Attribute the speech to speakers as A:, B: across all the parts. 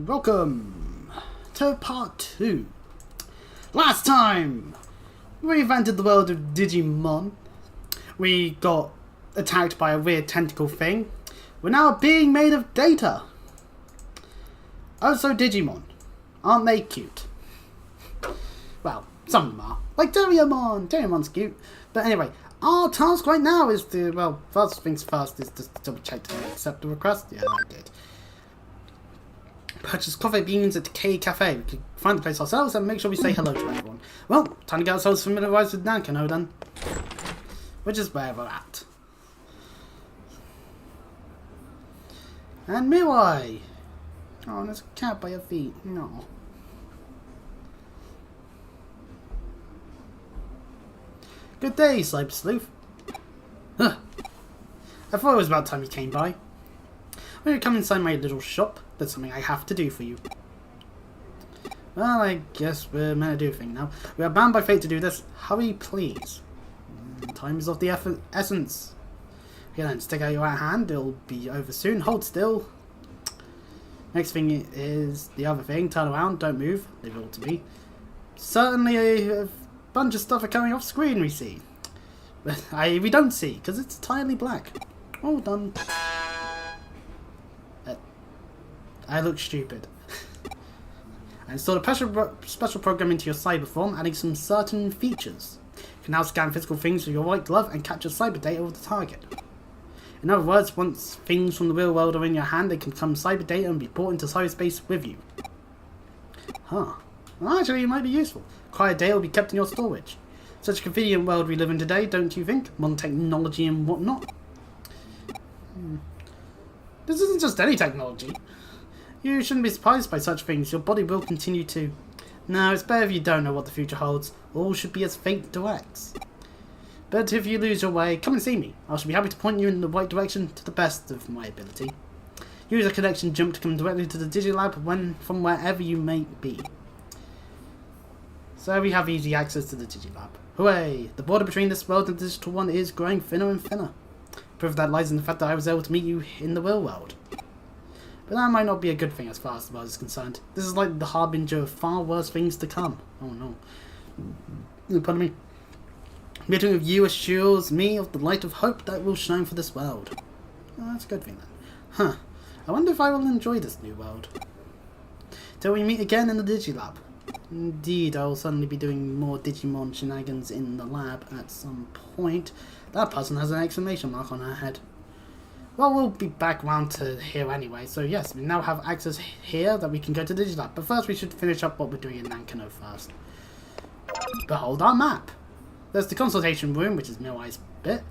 A: welcome to part 2. Last time, we entered the world of Digimon. We got attacked by a weird tentacle thing. We're now being made of data. Also Digimon. Aren't they cute? Well, some of them are. Like Digimon. Digimon's cute. But anyway, our task right now is to, well, first things first is to double check to accept the request. Yeah, I did. Purchase coffee beans at the K Cafe. We can find the place ourselves and make sure we say hello to everyone. Well, time to get ourselves familiarised with nakano then. Which is where we're at. And Miwai! Oh, there's a cat by your feet. No. Good day, Sleuth. Huh. I thought it was about time you came by. When you come inside my little shop, there's something I have to do for you. Well, I guess we're meant to do a thing now. We are bound by fate to do this. Hurry, please. Time is of the essence. Okay then, stick out your right hand. It'll be over soon. Hold still. Next thing is the other thing. Turn around. Don't move. Leave it all to me. Certainly a bunch of stuff are coming off screen we see. But we don't see, because it's entirely black. All done. I look stupid. I installed a special program into your cyber form, adding some certain features. You can now scan physical things with your white glove and capture cyber data of the target. In other words, once things from the real world are in your hand, they can become cyber data and be brought into cyberspace with you. Huh. Well, actually, it might be useful. Acquired data will be kept in your storage. Such a convenient world we live in today, don't you think? Modern technology and whatnot. This isn't just any technology. You shouldn't be surprised by such things. Your body will continue to... No, it's better if you don't know what the future holds. All should be as fate directs. But if you lose your way, come and see me. I shall be happy to point you in the right direction to the best of my ability. Use a connection jump to come directly to the Digilab from wherever you may be. So we have easy access to the Digilab. Hooray! The border between this world and the digital one is growing thinner and thinner. Proof of that lies in the fact that I was able to meet you in the real world. But that might not be a good thing as far as the world is concerned. This is like the harbinger of far worse things to come. Oh no. Pardon me. Meeting with you assures me of the light of hope that will shine for this world. Oh, that's a good thing then. Huh. I wonder if I will enjoy this new world. Till we meet again in the Digilab. Indeed, I will certainly be doing more Digimon shenanigans in the lab at some point. That person has an exclamation mark on her head. Well, we'll be back round to here anyway, so yes, we now have access here that we can go to Digilab. But first we should finish up what we're doing in Nakano first. Behold our map! There's the consultation room, which is Miwai's bit.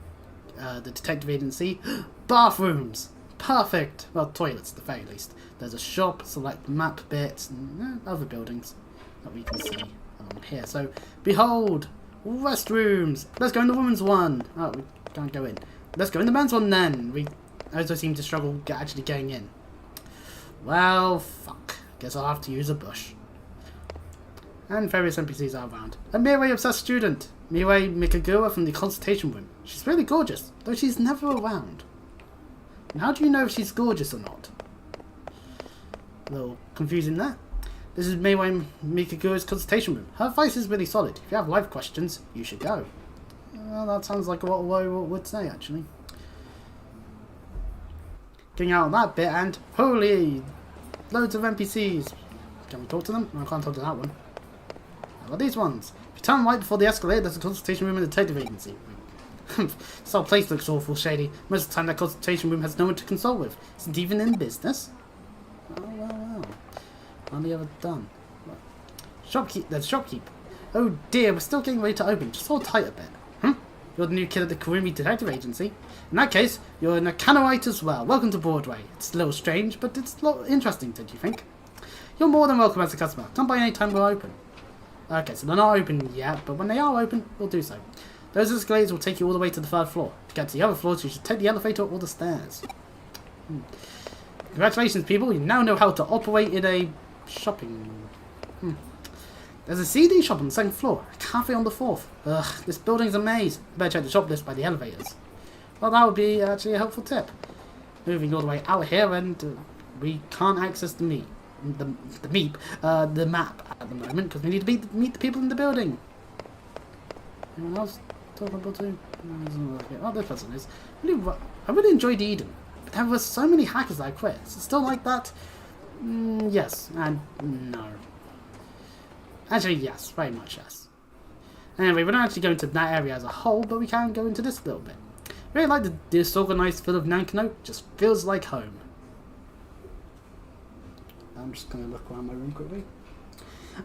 A: The detective agency. Bathrooms! Perfect! Well, toilets at the very least. There's a shop, select map bits, and other buildings that we can see along here. So, behold! Restrooms! Let's go in the women's one! Oh, we can't go in. Let's go in the men's one then! We also seem to struggle actually getting in. Well, fuck. Guess I'll have to use a bush. And various NPCs are around. A Miwai-obsessed student! Miwai Mikagura from the consultation room. She's really gorgeous, though she's never around. And how do you know if she's gorgeous or not? A little confusing there. This is Miwai Mikagura's consultation room. Her advice is really solid. If you have life questions, you should go. Well, that sounds like what I would say, actually. Getting out of that bit and... Holy! Loads of NPCs. Can we talk to them? No, I can't talk to that one. How about these ones? If you turn right before the escalator, there's a consultation room in the detective agency. This whole place looks awful shady. Most of the time that consultation room has no one to consult with. Isn't even in business. Well. Hardly ever done. Shopkeep. There's shopkeep. Oh dear, we're still getting ready to open. Just hold tight a bit. You're the new kid at the Kurumi Detective Agency. In that case, you're a nakanoite as well. Welcome to Broadway. It's a little strange, but it's a lot interesting, don't you think? You're more than welcome as a customer. Come by any time we're open. Okay, so they're not open yet, but when they are open, we'll do so. Those escalators will take you all the way to the 3rd floor. To get to the other floors, you should take the elevator or the stairs. Congratulations, people. You now know how to operate in a shopping... There's a CD shop on the 2nd floor, a cafe on the 4th. Ugh, this building's a maze. I better check the shop list by the elevators. Well, that would be actually a helpful tip. Moving all the way out here and we can't access the meat. the map at the moment because we need to meet the people in the building. Anyone else talkable to? Oh, this person is. I really enjoyed Eden. But there were so many hackers that I quit. Is it still like that? Yes and no. Actually, yes, very much yes. Anyway, we're not actually going to that area as a whole, but we can go into this a little bit. I really like the disorganized feel of Nakano. Just feels like home. I'm just going to look around my room quickly.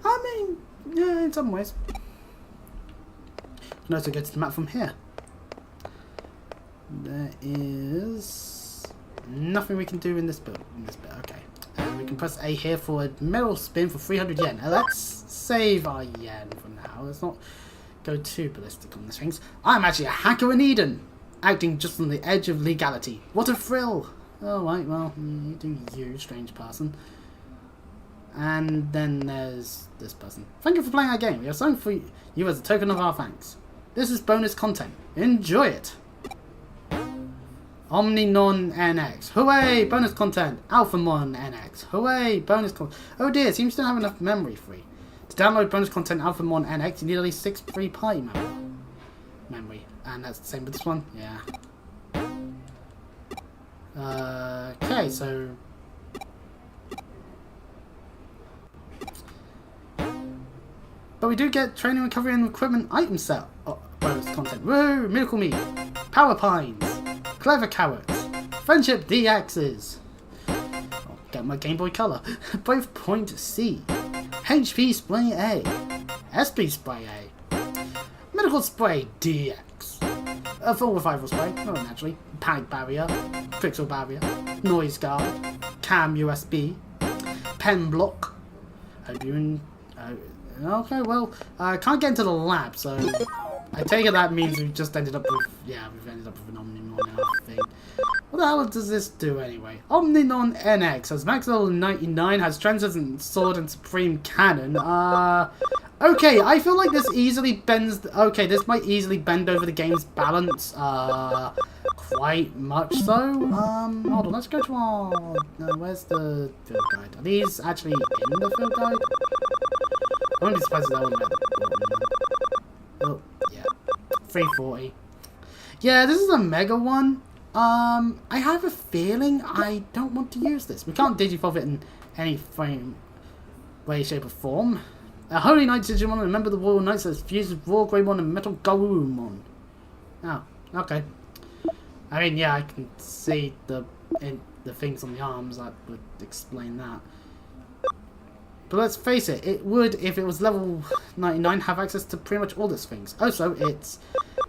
A: I mean, yeah, in some ways. You can also go to the map from here. There is nothing we can do in this bit. Okay. We can press A here for a metal spin for 300 yen. Now let's save our yen for now. Let's not go too ballistic on the things. I'm actually a hacker in Eden, acting just on the edge of legality. What a thrill! Oh right, well, you do you, strange person. And then there's this person. Thank you for playing our game. We have something for you as a token of our thanks. This is bonus content. Enjoy it! Omninon NX. Hooray! Bonus content. Alphamon NX. Hooray! Bonus content. Oh dear, seems to have enough memory free. To download bonus content Alphamon NX, you need at least 6 free party memory. And that's the same with this one. Yeah. Okay, so... But we do get training, recovery, and equipment item set. Oh, bonus content. Woo! Miracle Meat. Power Pines. Clever Carrots. Friendship DXs. Oh, get my Game Boy Color. Both Point C. HP Spray A. SP Spray A. Medical Spray DX. Full Revival Spray. Oh, naturally. Panic Barrier. Pixel Barrier. Noise Guard. Cam USB. Pen Block. Hope you okay, well, I can't get into the lab, so I take it that means we've just ended up with, yeah, we've ended up with an Omninon thing. What the hell does this do anyway? Omninon NX has max level 99, has Transcendent Sword and Supreme Cannon. Okay, I feel like this easily bends, okay, this might easily bend over the game's balance, quite much so. Hold on, let's go to our, where's the field guide? Are these actually in the field guide? I wouldn't be surprised if that one. Oh, yeah. 340. Yeah, this is a mega one. I have a feeling I don't want to use this. We can't digivolve it in any way, shape, or form. A Holy Knight Digimon and a member of the Royal Knights that's fused with Raw Greymon and Metal Garurumon. Oh, okay. I mean, yeah, I can see the things on the arms that would explain that. But let's face it, it would, if it was level 99, have access to pretty much all these things. Also, it's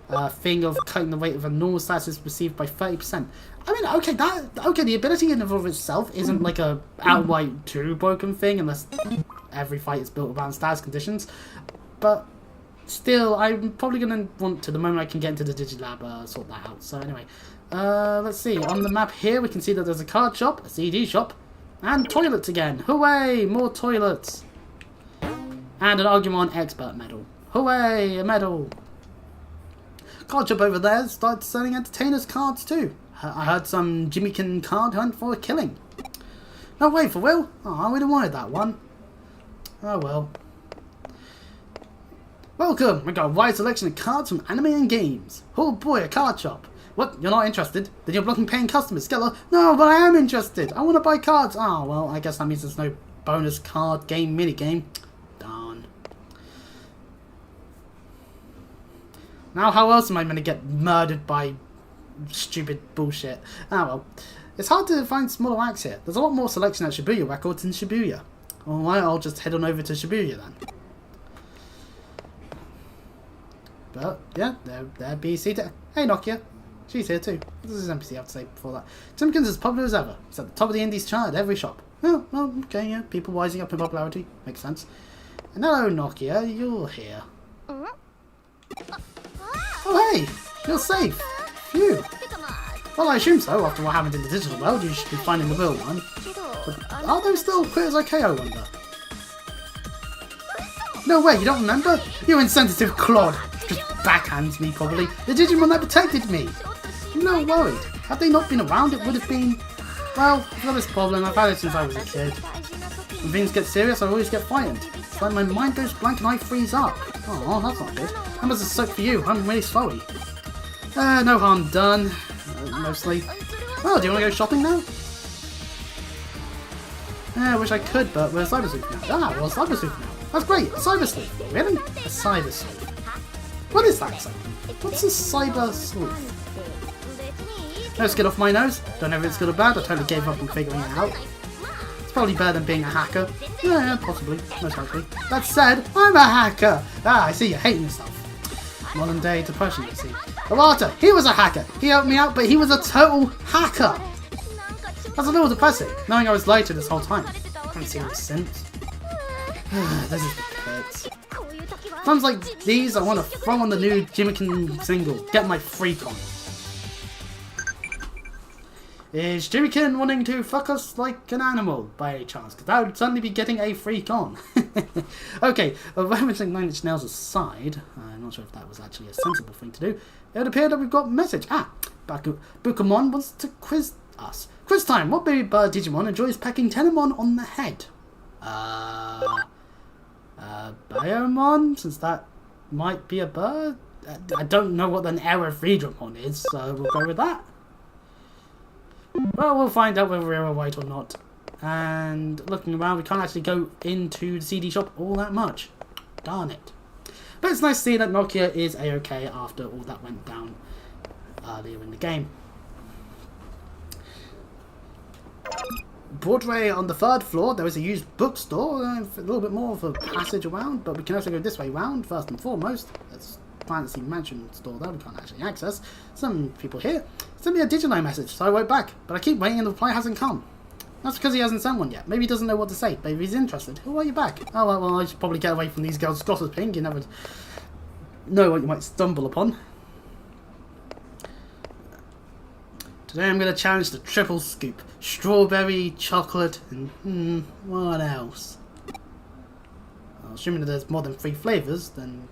A: a thing of cutting the weight of a normal status is received by 30%. I mean, okay, the ability in and of itself isn't like a outright too broken thing, unless every fight is built around status conditions. But still, I'm probably going to want to, the moment I can get into the Digilab, sort that out. So anyway, let's see. On the map here, we can see that there's a card shop, a CD shop, and toilets again. Hooray! More toilets. And an Argumon Expert medal. Hooray! A medal. Card shop over there started selling entertainers cards too. I heard some Jimmykin card hunt for a killing. No way, for real? Oh, I would have wanted that one. Oh well. Welcome! We got a wide selection of cards from anime and games. Oh boy, a card shop. What? You're not interested? Then you're blocking paying customers. Skeller. No, but I am interested. I want to buy cards. Oh, well, I guess that means there's no bonus card game minigame. Darn. Now how else am I going to get murdered by stupid bullshit? Ah, well. It's hard to find smaller acts here. There's a lot more selection at Shibuya Records in Shibuya. Alright, I'll just head on over to Shibuya then. But, yeah, there BC. Hey, Nokia. She's here too. What does this NPC have to say before that? Timkins is as popular as ever. It's at the top of the indies chart at every shop. Oh, well, okay, yeah. People rising up in popularity. Makes sense. And hello, Nokia. You're here. Oh, hey! You're safe! Phew! Well, I assume so. After what happened in the digital world, you should be finding the real one. But are those still quitters okay, I wonder? No way, you don't remember? You insensitive clod! Just backhands me, probably. The Digimon that protected me! I'm not worried. Had they not been around, it would have been... Well, I've got this problem. I've had it since I was a kid. When things get serious, I always get frightened. It's like my mind goes blank and I freeze up. Oh, that's not good. That must have sucked for you. I'm really sorry. No harm done. Mostly. Oh, do you want to go shopping now? I wish I could, but we're Cyber Sleuth now. Ah, we're Cyber Sleuth now. That's great. Cyber Sleuth. Really? A Cyber Sleuth. What is that exactly? What's a Cyber Sleuth? No skid off my nose. Don't know if it's good or bad. I totally gave up on figuring it out. It's probably better than being a hacker. Yeah, possibly. Most likely. That said, I'm a hacker. Ah, I see you're hating yourself. Modern day depression, you see. Iwata, he was a hacker. He helped me out, but he was a total hacker. That's a little depressing, knowing I was lied to this whole time. I haven't seen him since. This is the pits. Times like these, I want to throw on the new Digimon single, Get My Freak On. Is Digimon wanting to fuck us like an animal, by any chance? Because that would suddenly be getting a freak on. Okay, referencing Nine Inch Nails aside, I'm not sure if that was actually a sensible thing to do. It would appear that we've got a message. Ah, Bukamon wants to quiz us. Quiz time! What baby bird Digimon enjoys pecking Tenomon on the head? Biomon? Since that might be a bird? I don't know what an Aerodramon is, so we'll go with that. Well, we'll find out whether we're right or not. And looking around, we can't actually go into the CD shop all that much. Darn it. But it's nice to see that Nokia is a-okay after all that went down earlier in the game. Broadway on the 3rd floor, there is a used bookstore, a little bit more of a passage around, but we can also go this way round, first and foremost. There's a fancy mansion store there we can't actually access. Some people here sent me a Digimon message, so I wrote back, but I keep waiting and the reply hasn't come. That's because he hasn't sent one yet. Maybe he doesn't know what to say, but if he's interested, who are you back? Oh, well, I should probably get away from these girls' gossiping. You never know what you might stumble upon. Today I'm going to challenge the triple scoop. Strawberry, chocolate, and what else? Well, assuming that there's more than 3 flavours, then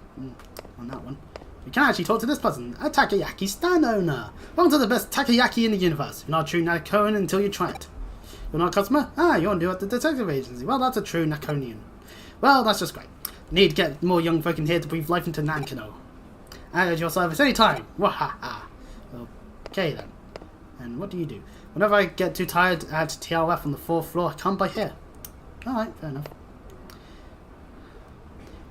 A: on that one. We can actually talk to this person, a takoyaki stand owner. Welcome to the best takoyaki in the universe. You're not a true Nakano until you try it. You're not a customer? Ah, you're new at the detective agency. Well, that's a true Nakonian. Well, that's just great. Need to get more young folk in here to breathe life into Nakano. At your service anytime. Wahaha. Okay then. And what do you do? Whenever I get too tired at TLF on the 4th floor, I come by here. Alright, fair enough.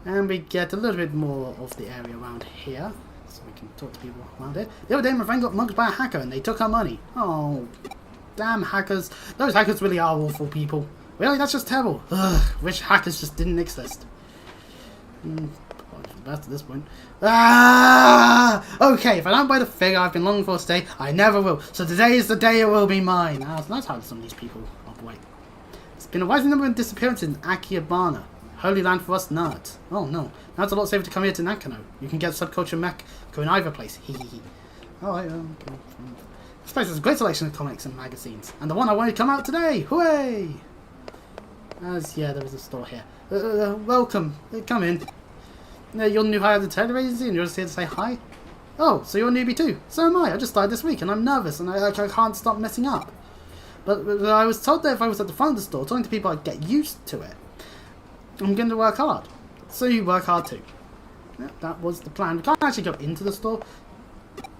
A: And we get a little bit more of the area around here, so we can talk to people around here. The other day my friend got mugged by a hacker and they took our money. Oh, damn hackers. Those hackers really are awful people. Really, that's just terrible. Ugh, wish hackers just didn't exist. That's at this point. Ah! Okay, if I don't buy the figure I've been longing for today, I never will. So today is the day it will be mine. Ah, so that's how some of these people operate. It's been a rising number of disappearances in Akihabara. Holy land for us nerds. Oh no. Now it's a lot safer to come here to Nakano. You can get subculture mech go in either place. Hehehe. Alright, okay. This place has a great selection of comics and magazines. And the one I wanted to come out today! Hooray! Yeah, there is a store here. Welcome. Come in. You're new hire at the tailor agency and you're just here to say hi? Oh, so you're a newbie too? So am I. I just started this week and I'm nervous and I can't stop messing up. But I was told that if I was at the front of the store talking to people I'd get used to it. I'm going to work hard. So you work hard too. Yeah, that was the plan. We can't actually go into the store.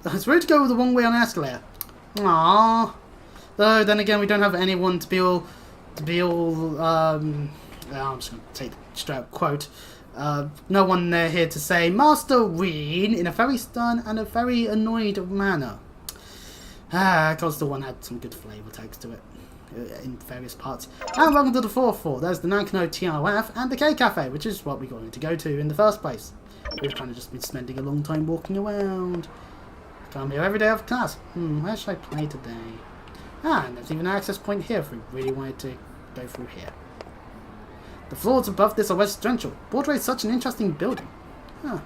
A: It's rude to go the wrong way on the escalator. Aww. Though then again we don't have anyone to be all I'm just going to take the straight up quote. No one there here to say Master Reen in a very stern and a very annoyed manner. Because the one had some good flavour tags to it in various parts. And welcome to the 4th floor. There's the Nakano TRF and the K Cafe, which is what we wanted to go to in the first place. We've kind of just been spending a long time walking around. Come here every day after class. Where should I play today? And there's even an access point here if we really wanted to go through here. The floors above this are residential. Broadway is such an interesting building. Huh.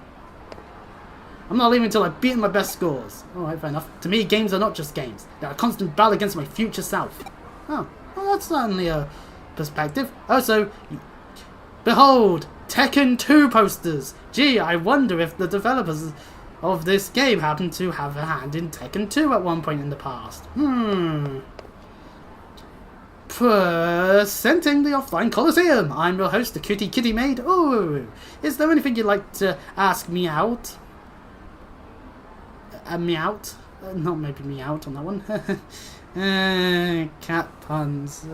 A: I'm not leaving until I've beaten my best scores. Alright, fair enough. To me, games are not just games. They're a constant battle against my future self. Oh, well, that's certainly a perspective. Also, behold, Tekken 2 posters. Gee, I wonder if the developers of this game happen to have a hand in Tekken 2 at one point in the past. Presenting the Offline Coliseum. I'm your host, the Cutie Kitty Maid. Oh, is there anything you'd like to ask me out? Me out? Not maybe me out on that one. Cat puns.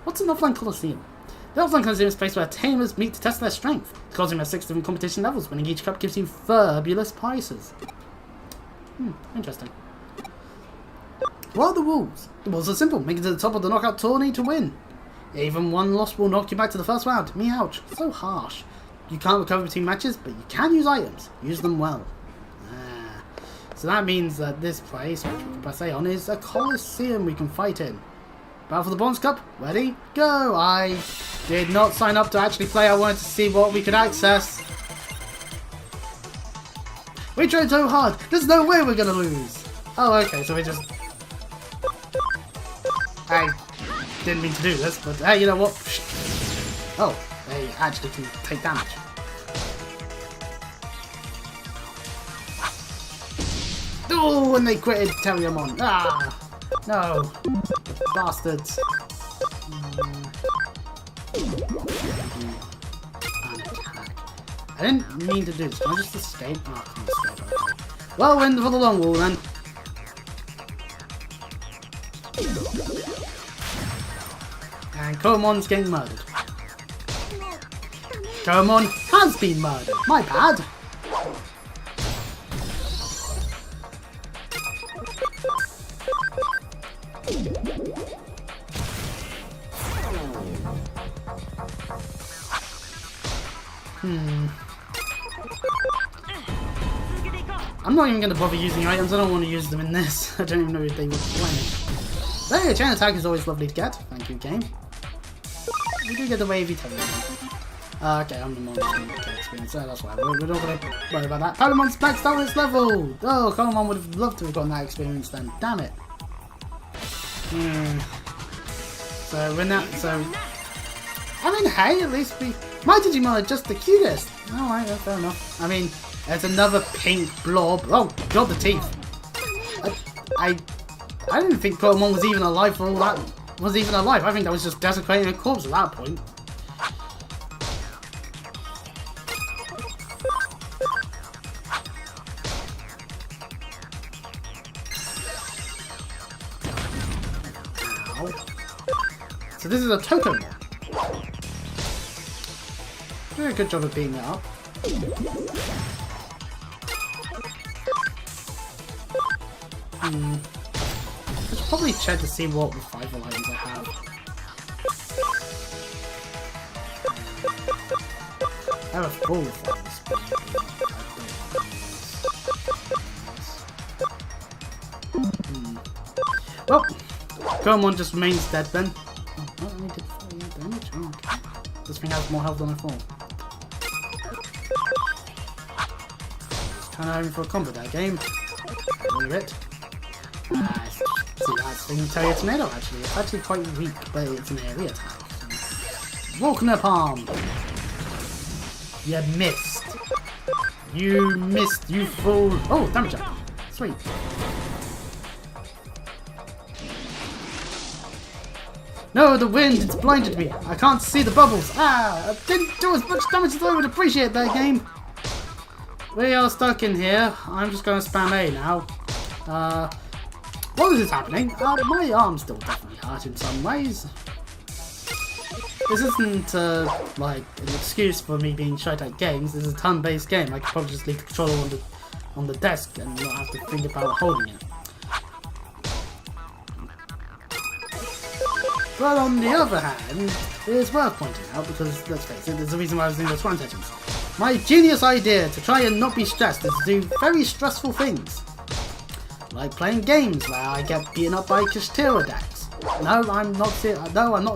A: What's an Offline Coliseum? The Offline Coliseum is a place where tamers meet to test their strength. The Coliseum has 6 different competition levels. Winning each cup gives you fabulous prizes. Interesting. What are the rules? The rules are simple. Make it to the top of the knockout tourney to win. Even one loss will knock you back to the first round. Me ouch. So harsh. You can't recover between matches, but you can use items. Use them well. So that means that this place, which we can press A on, is a Coliseum we can fight in. Battle for the Bronze Cup. Ready? Go! I did not sign up to actually play. I wanted to see what we could access. We tried so hard. There's no way we're going to lose. Oh, okay. So we just... I didn't mean to do this, but hey, you know what? Oh, they actually can take damage. Oh, and they critted Terriermon. Ah, no. Bastards. And attack. I didn't mean to do this. Can I just escape? Oh, I can't escape. Okay. Well, in for the long haul then. And Komon's getting murdered. Komon has been murdered. My bad. I'm not even going to bother using items. I don't want to use them in this. I don't even know if they would play. There, chain attack is always lovely to get. Thank you, game. We do get the wavy tail. Okay, I'm the monster experience, so that's why we're not going to worry about that. Palamon's maxed out its level! Oh, Palamon would have loved to have gotten that experience then. Damn it. So, we're not, so... I mean, hey, at least we... My Digimon are just the cutest! Alright, yeah, fair enough. I mean, there's another pink blob. Oh, god, the teeth. I didn't think Palamon was even alive for all that. Was even alive. I think that was just desecrating a corpse at that point. So this is a totem. Very good job of beating it up. I should probably check to see what revival items I have. I have a full revival. Well, Komon just remains dead then. Oh, only did 48 damage? Oh, okay. This thing has more health than I thought. Just kind of hoping for a combo that game. A little bit. See, that's thing Terrier Tornado actually. It's actually quite weak, but it's an area attack. Volkner Palm! You missed. You missed, you fool. Oh, damage up. Sweet. No, the wind, it's blinded me. I can't see the bubbles. Ah, I didn't do as much damage as I would appreciate that game. We are stuck in here. I'm just going to spam A now. What is happening? My arm's still definitely hurt in some ways. This isn't, like, an excuse for me being shite at games. This is a turn-based game. I could probably just leave the controller on the desk and not have to think about holding it. But on the other hand, it is worth pointing out, because, let's face it, there's a reason why I was doing those run sessions. My genius idea to try and not be stressed is to do very stressful things. Like playing games where I get beaten up by Kashtira decks. No, I'm not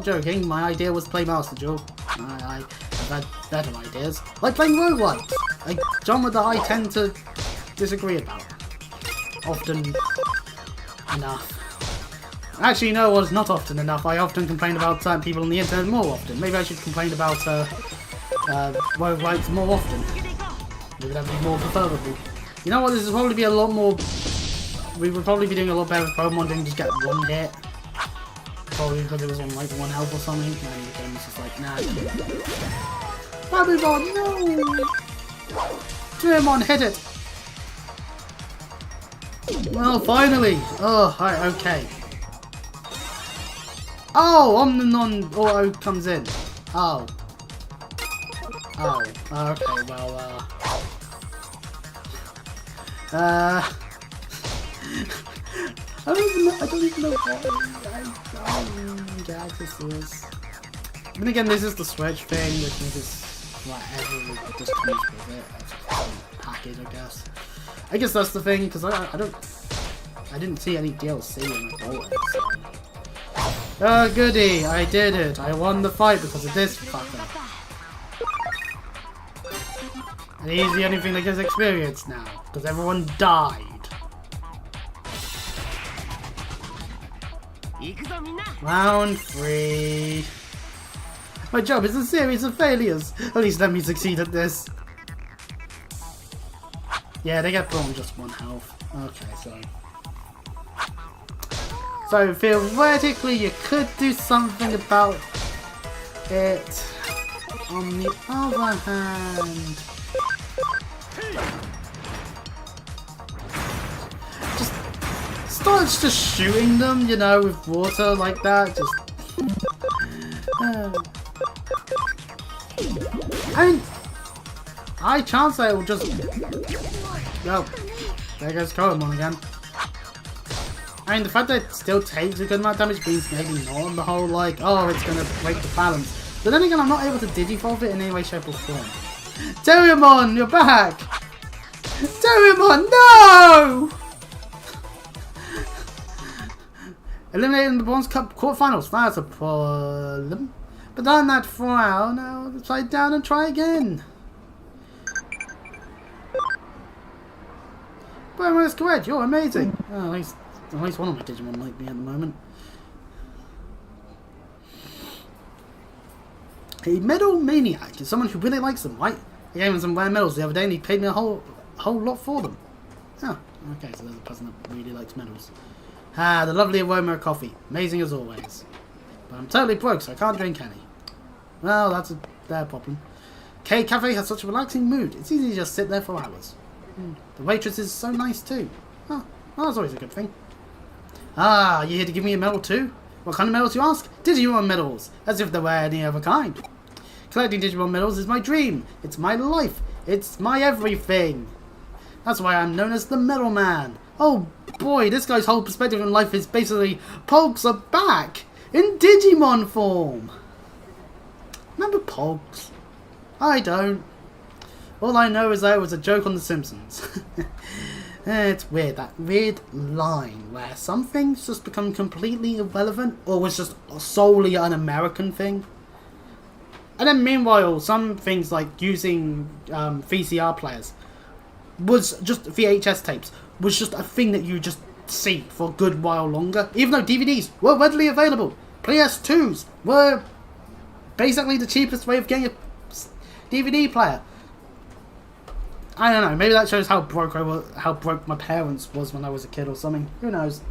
A: joking. My idea was to play Master Duel. I've had better ideas. Like playing roguelikes, a genre that I tend to disagree about. Often enough. Actually, no, it was not often enough. I often complain about people on the internet more often. Maybe I should complain about roguelikes more often. Maybe that would be more preferable. You know what? This will probably be a lot more we would probably be doing a lot better if Pokemon didn't just get one hit. Probably because it was on like 1 health or something. And the game was just like, nah. Babybon, no! Digimon, hit it! Well, finally! Oh, right, okay. Oh, Omninon Auto comes in. Oh. Oh, okay, well, I don't even know why I get access to this. But again, this is the Switch thing, which means it's whatever just comes with it. It's a package, I guess. I guess that's the thing, because I didn't see any DLC when I bought it, so. Oh goody, I did it. I won the fight because of this fucker. And he's the only thing that gets experience now, because everyone died. Round 3. My job is a series of failures. At least let me succeed at this. Yeah, they get put on just 1 health. Okay, so theoretically you could do something about it. On the other hand, starts just shooting them, you know, with water like that. Just. I mean, high chance that it will just. Oh, there goes Koromon again. I mean, the fact that it still takes a good amount of damage means maybe not on the whole, like, oh, it's gonna break the balance. But then again, I'm not able to digivolve it in any way, shape, or form. Digimon, you're back! Digimon, no! Eliminating the Bronze Cup quarterfinals, that's a problem. But done that for now, now try down and try again. Well, that's correct, you're amazing. Oh, at least one of my Digimon like me at the moment. A medal maniac is someone who really likes them, right? I gave him some rare medals the other day and he paid me a whole lot for them. Oh, okay, so there's a person that really likes medals. Ah, the lovely aroma of coffee. Amazing as always. But I'm totally broke, so I can't drink any. Well, that's their problem. K Cafe has such a relaxing mood. It's easy to just sit there for hours. The waitress is so nice too. Oh, well, that's always a good thing. Ah, you here to give me a medal too? What kind of medals, you ask? Digimon medals, as if there were any other kind. Collecting Digimon medals is my dream. It's my life. It's my everything. That's why I'm known as the Medal Man. Oh boy, this guy's whole perspective on life is basically Pogs are back in Digimon form. Remember Pogs? I don't. All I know is that it was a joke on The Simpsons. It's weird, that weird line where some things just become completely irrelevant or was just solely an American thing. And then meanwhile, some things like using VCR players was just VHS tapes was just a thing that you just see for a good while longer. Even though DVDs were readily available, PS2s were basically the cheapest way of getting a DVD player. I don't know. Maybe that shows how broke how broke my parents was when I was a kid, or something. Who knows?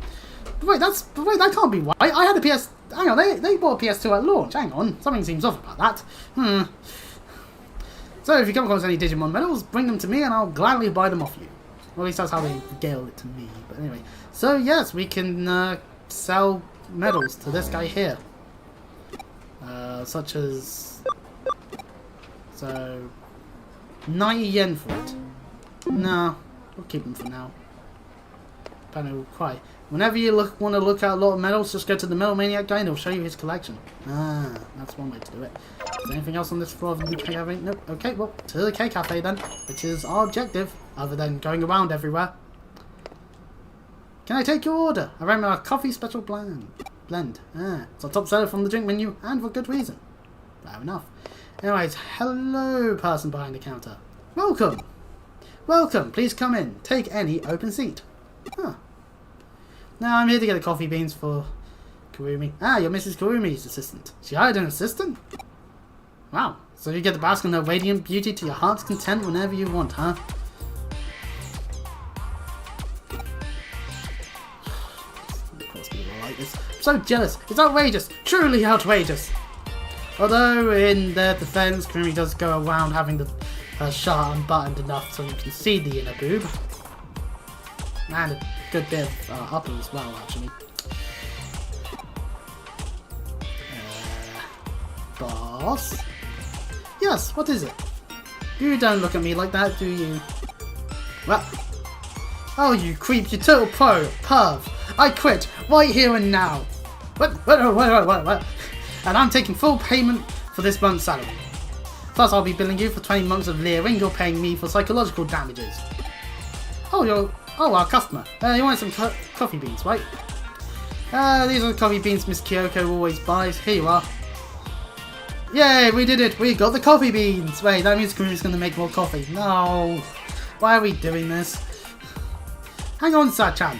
A: But wait, that can't be right. I had a PS. Hang on, they bought a PS2 at launch. Hang on, something seems off about that. So if you come across any Digimon medals, bring them to me, and I'll gladly buy them off you. Or at least that's how they regaled it to me. But anyway, so yes, we can sell medals to this guy here, such as 90 yen for it. No, we'll keep them for now. Panel will cry. Whenever you want to look at a lot of medals, just go to the Medal Maniac guy and he'll show you his collection. Ah, that's one way to do it. Is there anything else on this floor of the K Cafe? Nope. Okay, well, to the K Cafe then, which is our objective, other than going around everywhere. Can I take your order? I ran my coffee special blend. Ah, it's our top seller from the drink menu, and for good reason. Fair enough. Anyways, hello, person behind the counter. Welcome. Welcome. Please come in. Take any open seat. Huh. Now I'm here to get the coffee beans for Kurumi. Ah, you're Mrs. Kurumi's assistant. She hired an assistant? Wow. So you get to bask in her radiant beauty to your heart's content whenever you want, huh? so jealous. It's outrageous. Truly outrageous. Although, in their defense, Kurumi does go around having the shirt unbuttoned enough so you can see the inner boob. And a good bit of upper as well, actually. Boss? Yes, what is it? You don't look at me like that, do you? Well, oh, you creep, you total perv. I quit, right here and now. What? And I'm taking full payment for this month's salary. Plus, I'll be billing you for 20 months of leering. You're paying me for psychological damages. Oh, our customer. You want some coffee beans, right? These are the coffee beans Miss Kyoko always buys. Here you are. Yay, we did it! We got the coffee beans! Wait, that means Kurumi's gonna make more coffee. No! Why are we doing this? Hang on, Sachan.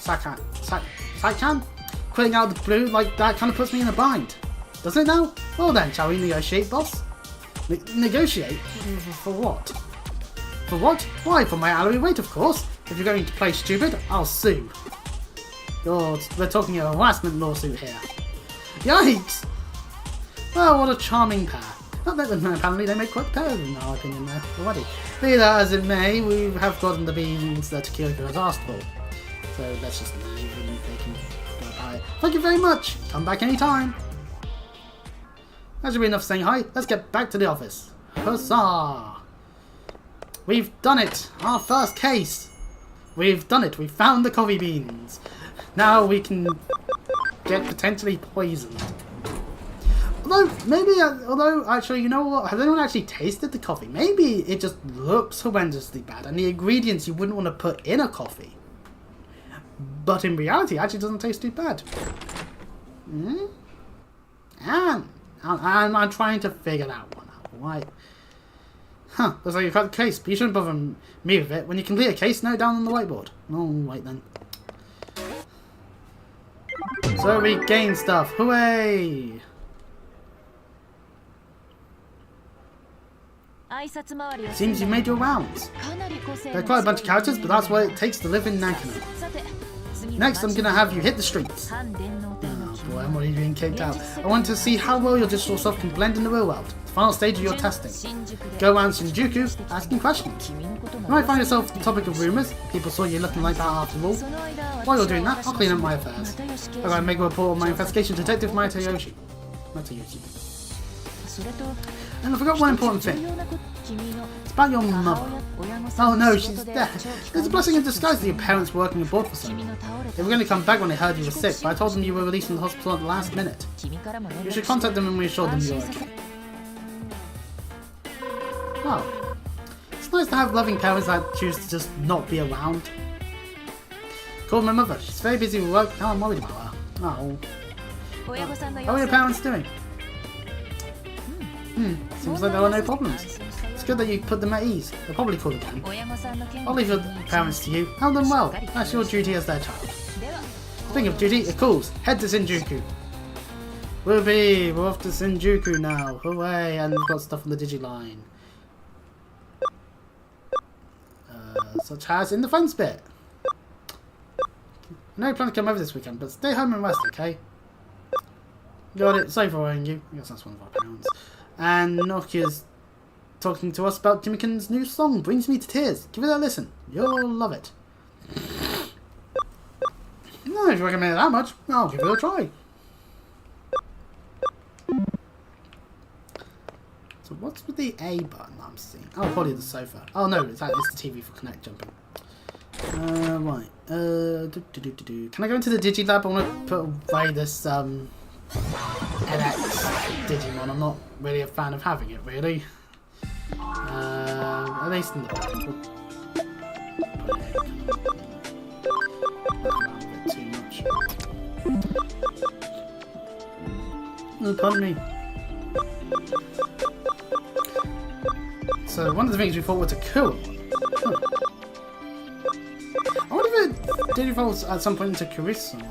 A: Sachan? Quitting out of the blue like that kind of puts me in a bind. Doesn't it now? Well then, shall we negotiate, boss? Negotiate? For what? For what? Why, for my hourly rate, of course. If you're going to play stupid, I'll sue. God, we're talking a harassment lawsuit here. Yikes! Well, what a charming pair. Not that apparently they make quite pairs in our opinion there already. Be that as it may, we have gotten the beans that Kyoko has asked for. So let's just leave and they can go about it. Thank you very much! Come back anytime! That should be enough saying hi. Let's get back to the office. Huzzah! We've done it! Our first case! We've done it! We found the coffee beans! Now we can get potentially poisoned. Although, actually, you know what? Has anyone actually tasted the coffee? Maybe it just looks horrendously bad, and the ingredients you wouldn't want to put in a coffee. But in reality, it actually doesn't taste too bad. And I'm trying to figure that one out. Why? Huh, looks like you've got the case, but you shouldn't bother me with it. When you complete a case, note down on the whiteboard. Oh, wait then. So we gain stuff. Hooray! Seems you made your rounds. There are quite a bunch of characters, but that's what it takes to live in Nakano. Next, I'm gonna have you hit the streets. Oh boy, I'm already being kicked out. I want to see how well your digital self can blend in the real world. The final stage of your testing. Go around Shinjuku, asking questions. You might find yourself the topic of rumours. People saw you looking like that after all. While you're doing that, I'll clean up my affairs. I'm gonna make a report on my investigation detective Matayoshi. And I forgot one important thing. It's about your mother. Oh no, she's dead. It's a blessing in disguise that your parents were working abroad for so long. They were going to come back when they heard you were sick, but I told them you were released from the hospital at the last minute. You should contact them and reassure them you're okay. Oh. It's nice to have loving parents that choose to just not be around. Called my mother. She's very busy with work. Oh, I'm worried about her. Oh. How are your parents doing? Seems like there are no problems. It's good that you put them at ease. They'll probably call again. I'll leave your parents to you. Help them well. That's your duty as their child. Speaking of duty, it calls. Head to Shinjuku. We're off to Shinjuku now. Hooray! And we've got stuff on the Digiline. Such as in the fence bit. I know you plan to come over this weekend, but stay home and rest, okay? Got it. Sorry for worrying you. I guess that's one of our parents. And Nokia's talking to us about Jimikin's new song, Brings Me to Tears. Give it a listen. You'll love it. No, if you recommend it that much, I'll give it a try. So what's with the A button I'm seeing? Oh, probably the sofa. Oh no, it's the TV for Connect jumping. Right. Can I go into the Digilab? I want to put away this NX Digimon. I'm not really a fan of having it, really. At least in the back. A bit too much. Oh, pardon me. So one of the things we thought was a cool one. Huh. I wonder if it did evolve at some point into Carissa.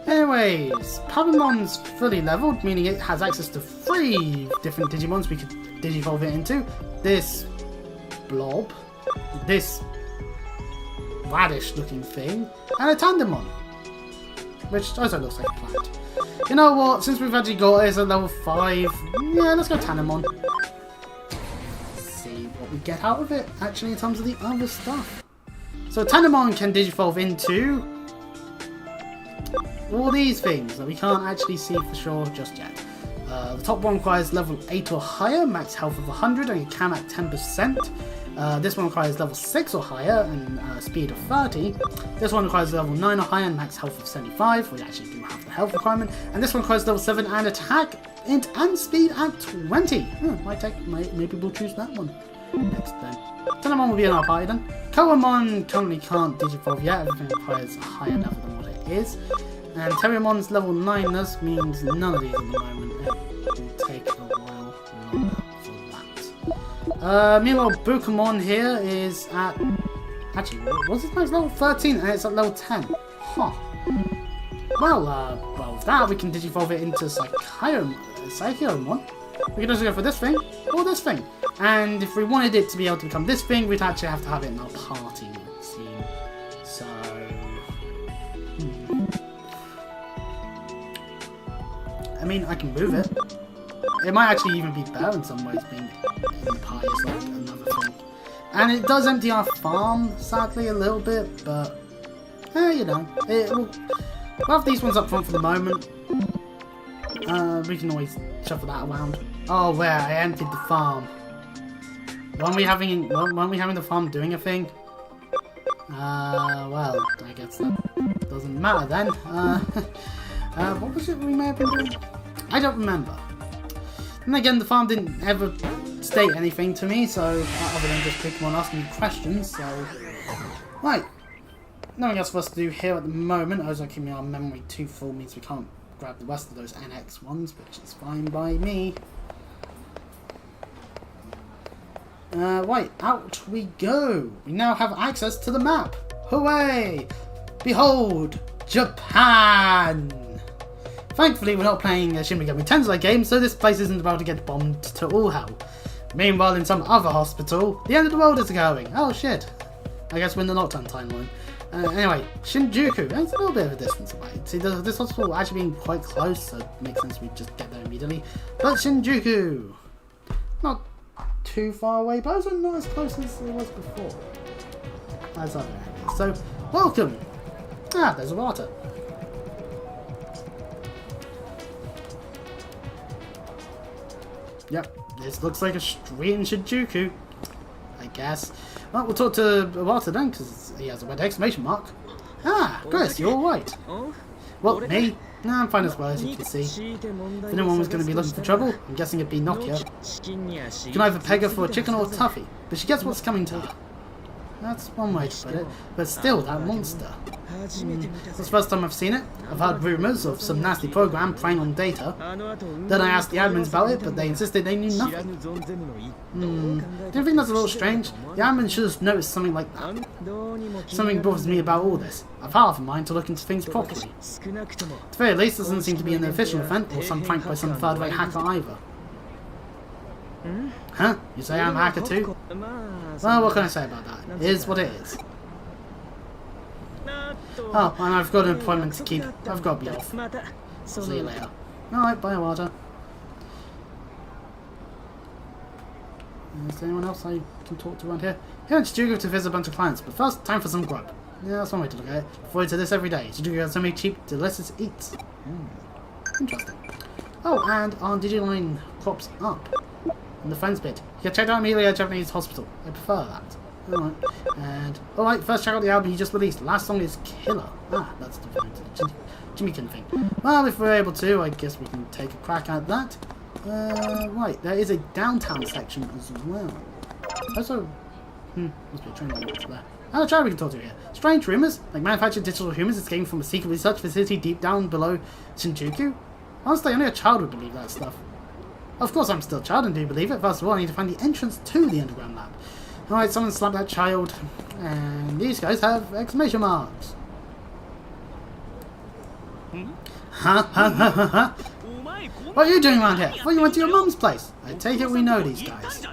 A: Anyways, Pavimon's fully leveled, meaning it has access to 3 different Digimons we could Digivolve it into. This blob, this radish looking thing, and a Tandemon, which also looks like a plant. You know what, since we've actually got it at level 5, yeah, let's go Tandemon. See what we get out of it, actually, in terms of the other stuff. So Tandemon can digivolve into all these things that we can't actually see for sure just yet. The top one requires level 8 or higher, max health of 100, and you can at 10%. This one requires level 6 or higher and speed of 30. This one requires level 9 or higher and max health of 75. We actually do have the health requirement. And this one requires level 7 and attack, int, and speed at 20. Maybe we'll choose that one next then. Tandemon will be in our party then. Koamon currently can't digivolve yet. Everything requires a higher level than what it is. And Terriermon's level 9, this means none of these at the moment. It will take a while longer for that. Meanwhile, Bukamon here is at... Actually, what's his max level? 13, and it's at level 10. Huh. Well, with that, we can digivolve it into Psychiomon. We can also go for this thing, or this thing. And if we wanted it to be able to become this thing, we'd actually have to have it in our party scene. So... I mean, I can move it. It might actually even be better in some ways being in the party is like another thing. And it does empty our farm, sadly, a little bit, but... you know, we'll have these ones up front for the moment. We can always shuffle that around. Oh, where? I emptied the farm. Weren't we having the farm doing a thing? Well, I guess that doesn't matter then. What was it we may have been doing? I don't remember. And again, the farm didn't ever state anything to me, so other than just Pokemon asking me questions, so... Right. Nothing else for us to do here at the moment. Also keeping our memory too full means we can't grab the rest of those NX ones, which is fine by me. Right, out we go. We now have access to the map. Hooray! Behold, Japan! Thankfully, we're not playing a Shin Megami Tensei game, so this place isn't about to get bombed to all hell. Meanwhile, in some other hospital, the end of the world is going. Oh shit. I guess we're in the Nocturne timeline. Anyway, Shinjuku. It's a little bit of a distance away. See, this hospital actually being quite close, so it makes sense we just get there immediately. But Shinjuku! Not too far away, but also not as close as it was before. As other areas. So, welcome! Ah, there's a water. Yep, this looks like a street in Shinjuku, I guess. Well, we'll talk to Iwata then, because he has a red exclamation mark. Ah, Chris, you're alright. What, me? No, I'm fine as well, as you can see. If anyone was going to be looking for trouble, I'm guessing it'd be Nokia. You can either peg her for a chicken or a Tuffy, but she gets what's coming to her. That's one way to put it, but still, that monster. It's the first time I've seen it. I've heard rumours of some nasty program preying on data. Then I asked the admins about it, but they insisted they knew nothing. Do you think that's a little strange? The admin should have noticed something like that. Something bothers me about all this. I've half a mind to look into things properly. At the very least, this doesn't seem to be an official event or some prank by some third-rate hacker either. Huh? You say I'm a hacker too? Well, what can I say about that? It is what it is. Oh, and I've got an appointment to keep. I've got to be off. See you later. Alright, bye, Iwata. Is there anyone else I can talk to around here? Here in Studio to visit a bunch of clients, but first, time for some grub. Yeah, that's one way to look at it. Avoid to this every day. Studio has so many cheap, delicious eats. Interesting. Oh, and our Digimon crops up. In the friends bit. You can check out Amelia Japanese Hospital. I prefer that. Alright. And alright, first check out the album he just released. Last song is Killer. Ah, that's the Jimmy-kun thing. Well, if we're able to, I guess we can take a crack at that. Right, there is a downtown section as well. Also, must be a train over there. I'll try we can talk to here. Strange rumours, like manufactured digital humans escaping from a secret research facility deep down below Shinjuku. Honestly, only a child would believe that stuff. Of course I'm still a child and do believe it. First of all, I need to find the entrance to the underground lab. Alright, someone slapped that child. And these guys have exclamation marks. Huh? What are you doing around here? I thought you went to your mum's place. I take it we know these guys.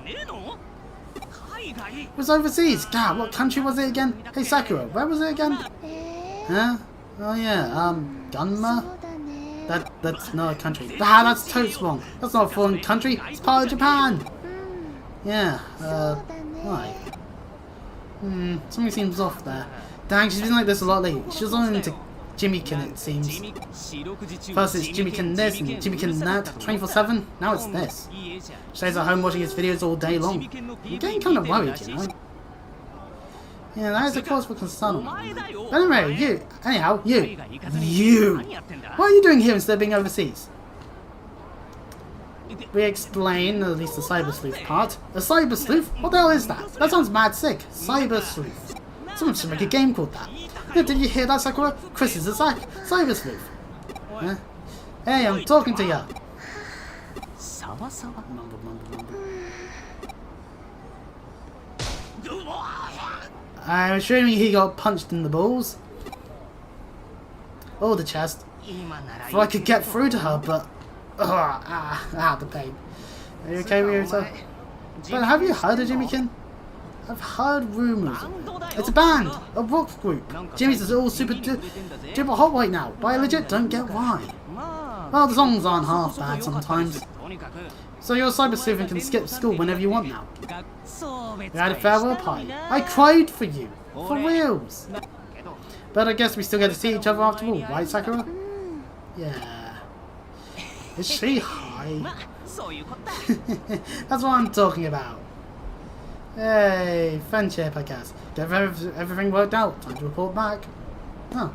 A: It was overseas. God, what country was it again? Hey Sakura, where was it again? Huh? Oh yeah, Gunma? That's not a country. Ah, that's totes wrong. That's not a foreign country. It's part of Japan. Yeah, why? Something seems off there. Dang, she's been like this a lot lately. She's on into Jimmykin, it seems. First it's Jimmykin this and Jimmykin that, 24/7. Now it's this. She stays at home watching his videos all day long. I'm getting kind of worried, you know. Yeah, that is a cause for concern. But anyway, you. What are you doing here instead of being overseas? We explain, at least the Cyber Sleuth part. A Cyber Sleuth? What the hell is that? That sounds mad sick. Cyber Sleuth. Someone should make a game called that. Yeah, did you hear that, Sakura? Chris is a Cyber Sleuth. Hey, I'm talking to ya. I'm assuming he got punched in the balls. Or the chest. If I could get through to her, but... the pain. Are you okay, Ryota? But have you heard of Jimmykin? I've heard rumours of it. It's a band! A rock group! Jimmy's is all super duper hot right now, but I legit don't get why. Well, the songs aren't half bad sometimes. So you're a Cyber Sleuth and can skip school whenever you want now. We had a farewell party. I cried for you. For reals. But I guess we still get to see each other after all, right, Sakura? Yeah. Is she high? That's what I'm talking about. Hey, friendship, I guess. Get everything worked out. Time to report back. Oh.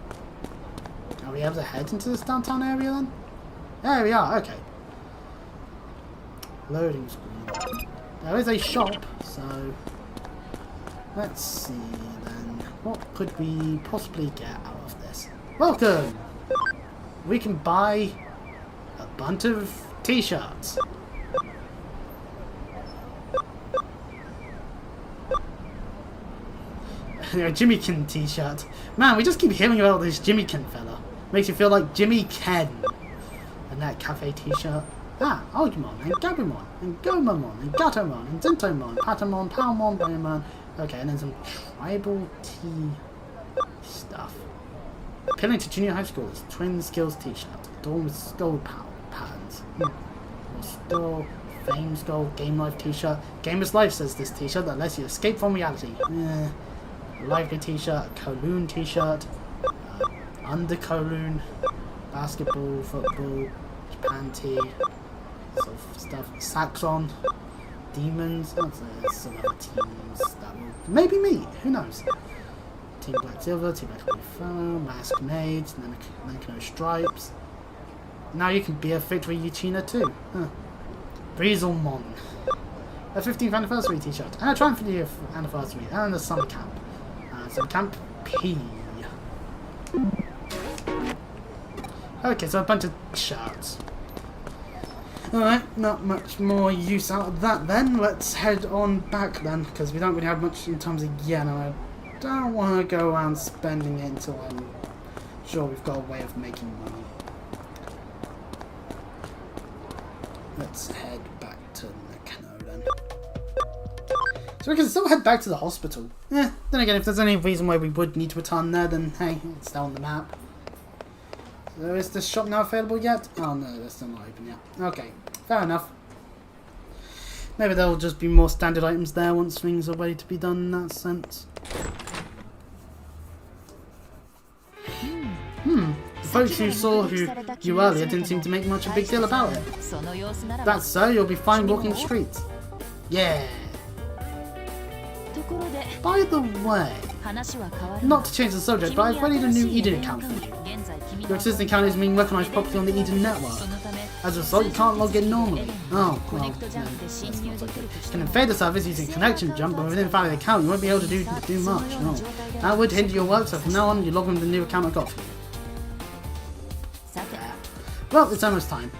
A: Are we able to head into this downtown area then? There we are, okay. Loading screen. There is a shop, so... Let's see then. What could we possibly get out of this? Welcome! We can buy a bunch of t-shirts. A Jimmykin t-shirt. Man, we just keep hearing about this Jimmykin fella. Makes you feel like Jimmy Ken. And that cafe t-shirt. Ah, Agumon, and Gabumon, and Gomamon, and Gatomon, and Zentomon, Patamon, Palmon, Bayamon. Okay, and then some tribal tea stuff. Appealing to junior high schoolers, twin skills t-shirt. Adorned with skull patterns. Skull, fame skull, game life t-shirt. Gamer's Life says this t-shirt that lets you escape from reality. Lively t-shirt, Kowloon t-shirt, under Kowloon, basketball, football, Japan tea, sort of stuff, Saxon, Demons, some other teams that will maybe meet, who knows. Team Black Silver, Team Black Inferno, Mask Maids, nakano Stripes. Now you can be a Victory Uchina too. Breezelmon. A 15th anniversary t-shirt, and a 20th anniversary, and a summer camp. Summer camp P. Okay, so a bunch of shirts. Alright, not much more use out of that then. Let's head on back then, because we don't really have much in terms of yen, and I don't want to go around spending it until I'm sure we've got a way of making money. Let's head back to Nakano then. So we can still head back to the hospital. Then again, if there's any reason why we would need to return there, then hey, it's still on the map. So is this shop now available yet? Oh no, that's still not open yet. Okay, fair enough. Maybe there'll just be more standard items there once things are ready to be done in that sense. The folks who saw you earlier didn't seem to make much of a big deal about it. That's so, you'll be fine walking the streets. Yeah. By the way, not to change the subject, but I've readied a new Eden account for you. Your existing account is being recognised properly on the Eden network. As a result, you can't log in normally. Oh, well, no, that's not so good. You can invade the service using connection jump, but within the account you won't be able to do much, no. That would hinder your work, so from now on you log in with the new account I got for you. Well, it's almost time.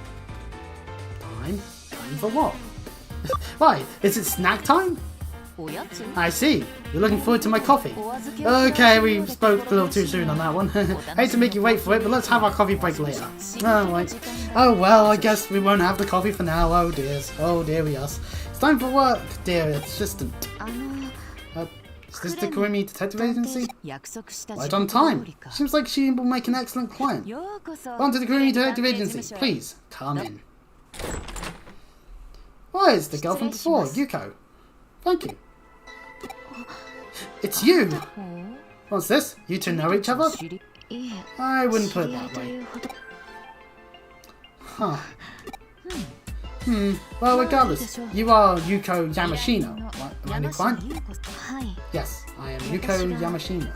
A: Time for what? Why, is it snack time? I see. You're looking forward to my coffee. Okay, we spoke a little too soon on that one. Hate to make you wait for it, but let's have our coffee break later. Alright. Oh well, I guess we won't have the coffee for now. Oh dears. Oh dearie us. It's time for work, dear assistant. Is this the Kurumi Detective Agency? Right on time. Seems like she will make an excellent client. Welcome to the Kurumi Detective Agency. Please, come in. Why, it's the girl from before, Yuko. Thank you. It's you! What's this? You two know each other? I wouldn't put it that way. Huh. Well, regardless, you are Yuko Yamashina, right? Am I new client? Yes, I am Yuko Yamashina.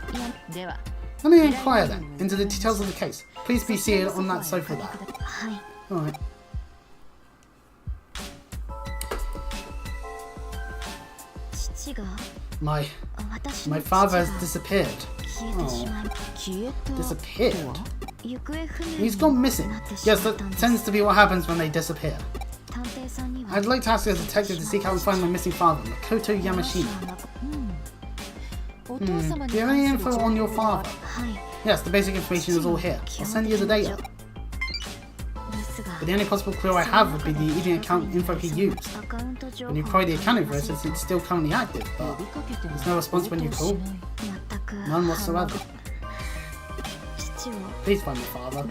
A: Let me inquire then, into the details of the case. Please be seated on that sofa there. Alright. My father has disappeared. Oh. Disappeared? He's gone missing. Yes, that tends to be what happens when they disappear. I'd like to ask a detective to seek out and find my missing father, Makoto Yamashina. Do you have any info on your father? Yes, the basic information is all here. I'll send you the data. But the only possible clue I have would be the Eden account info he used. When you query the account over it, says it's still currently active, but there's no response when you call. None whatsoever. Please find my father.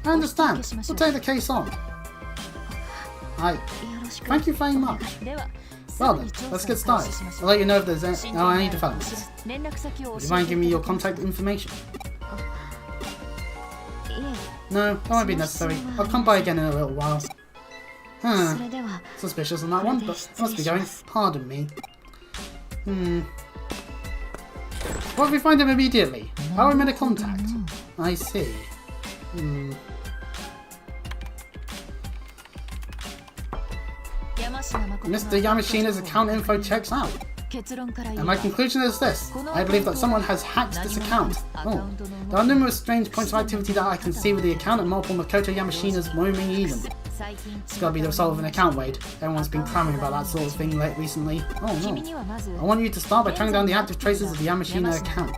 A: I understand. We'll take the case on. Thank you very much. Well then, let's get started. I'll let you know if there's any developments. Would you mind giving me your contact information? No, that won't be necessary. I'll come by again in a little while. Suspicious on that one, but I must be going. Pardon me. What if we find him immediately? How are we made a contact? I see. Mr. Yamashina's account info checks out. And my conclusion is this. I believe that someone has hacked this account. Oh. There are numerous strange points of activity that I can see with the account and multiple Makoto Yamashina's roaming Eden. It's gotta be the result of an account raid. Everyone's been clamoring about that sort of thing recently. Oh no. I want you to start by tracking down the active traces of the Yamashina account.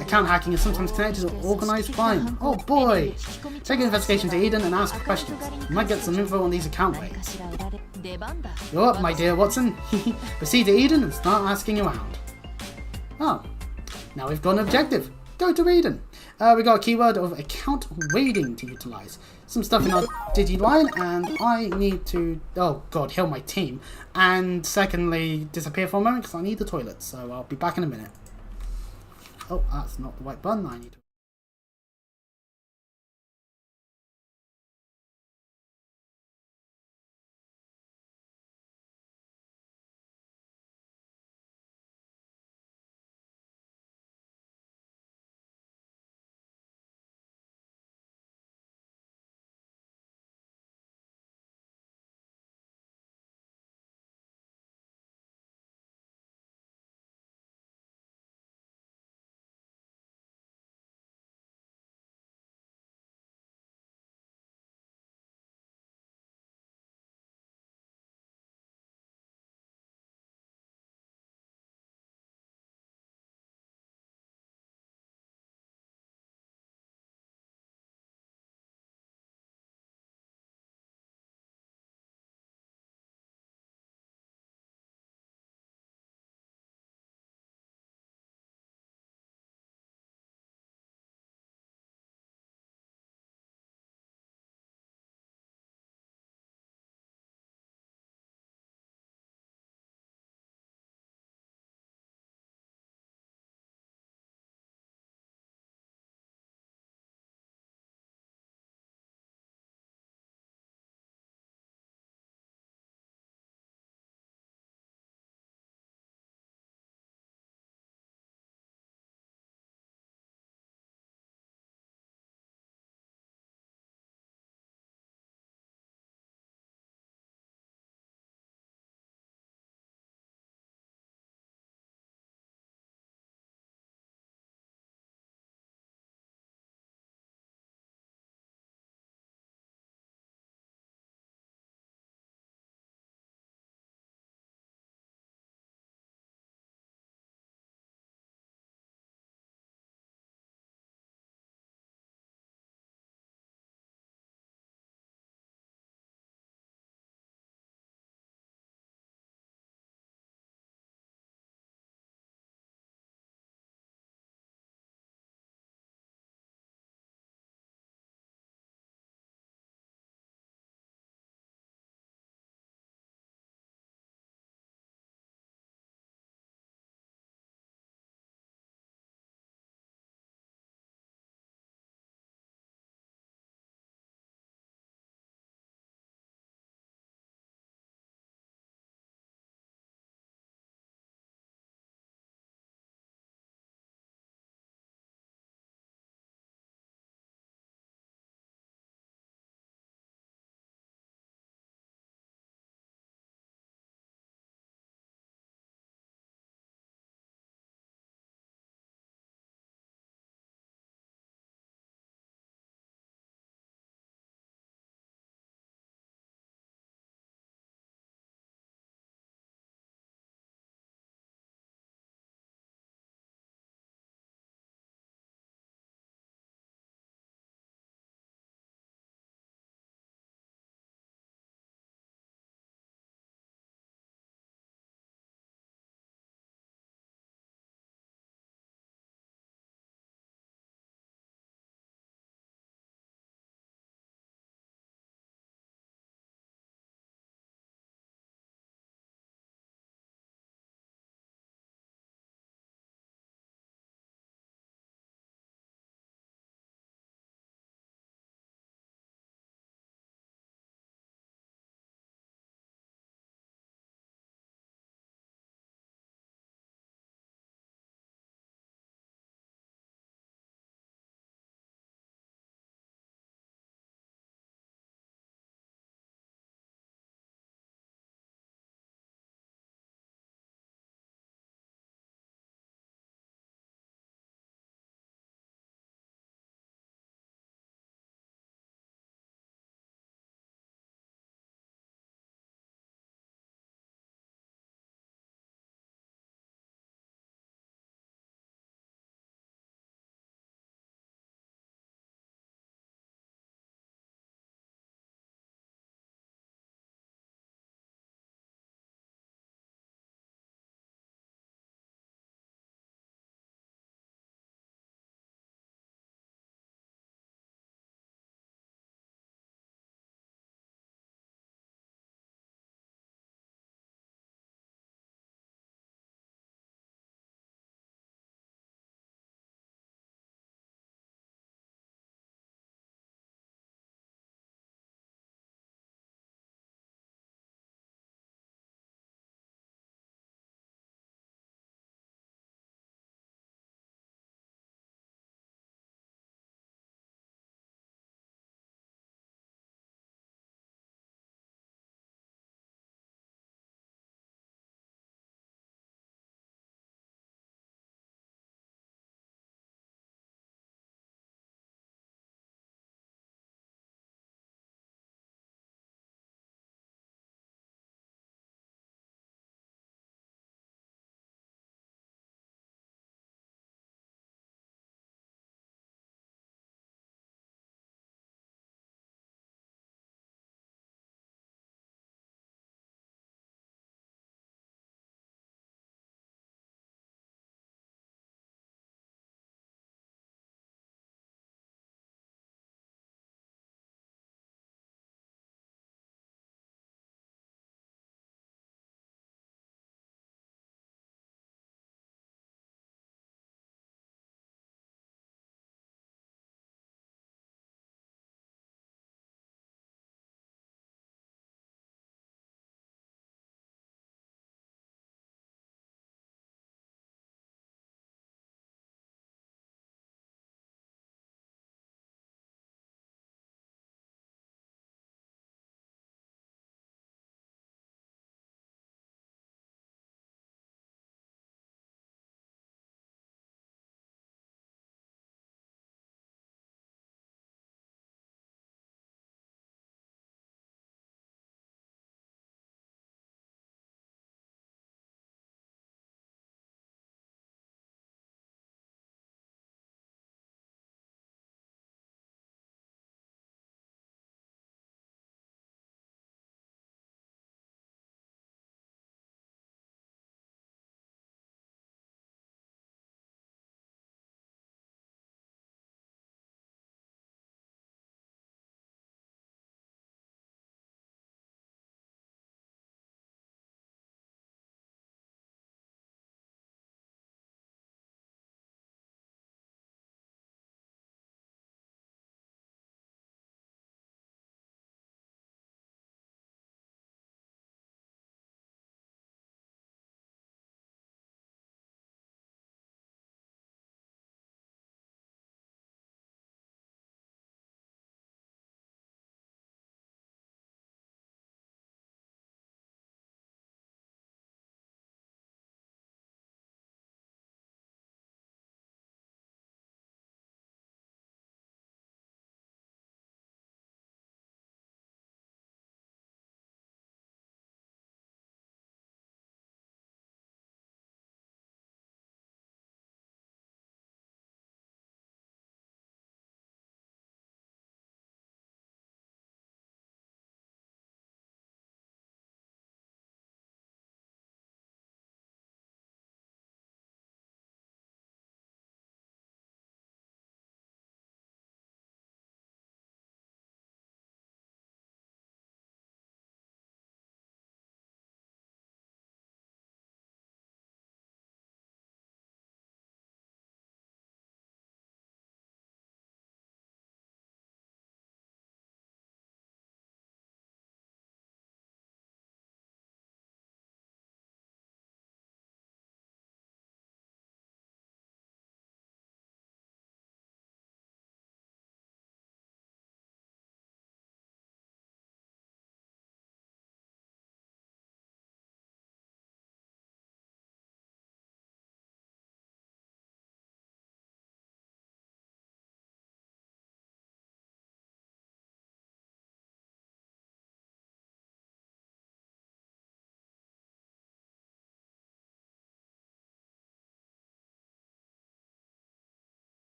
A: Account hacking is sometimes connected to organised crime. Oh boy! Take an investigation to Eden and ask questions. You might get some info on these account raids. You're up, my dear Watson. Proceed to Eden and start asking around. Oh, now we've got an objective. Go to Eden. We got a keyword of account raiding to utilise. Some stuff in our Digiline, and I need to, oh god, heal my team. And secondly, disappear for a moment because I need the toilet. So I'll be back in a minute. Oh, that's not the right button. I need to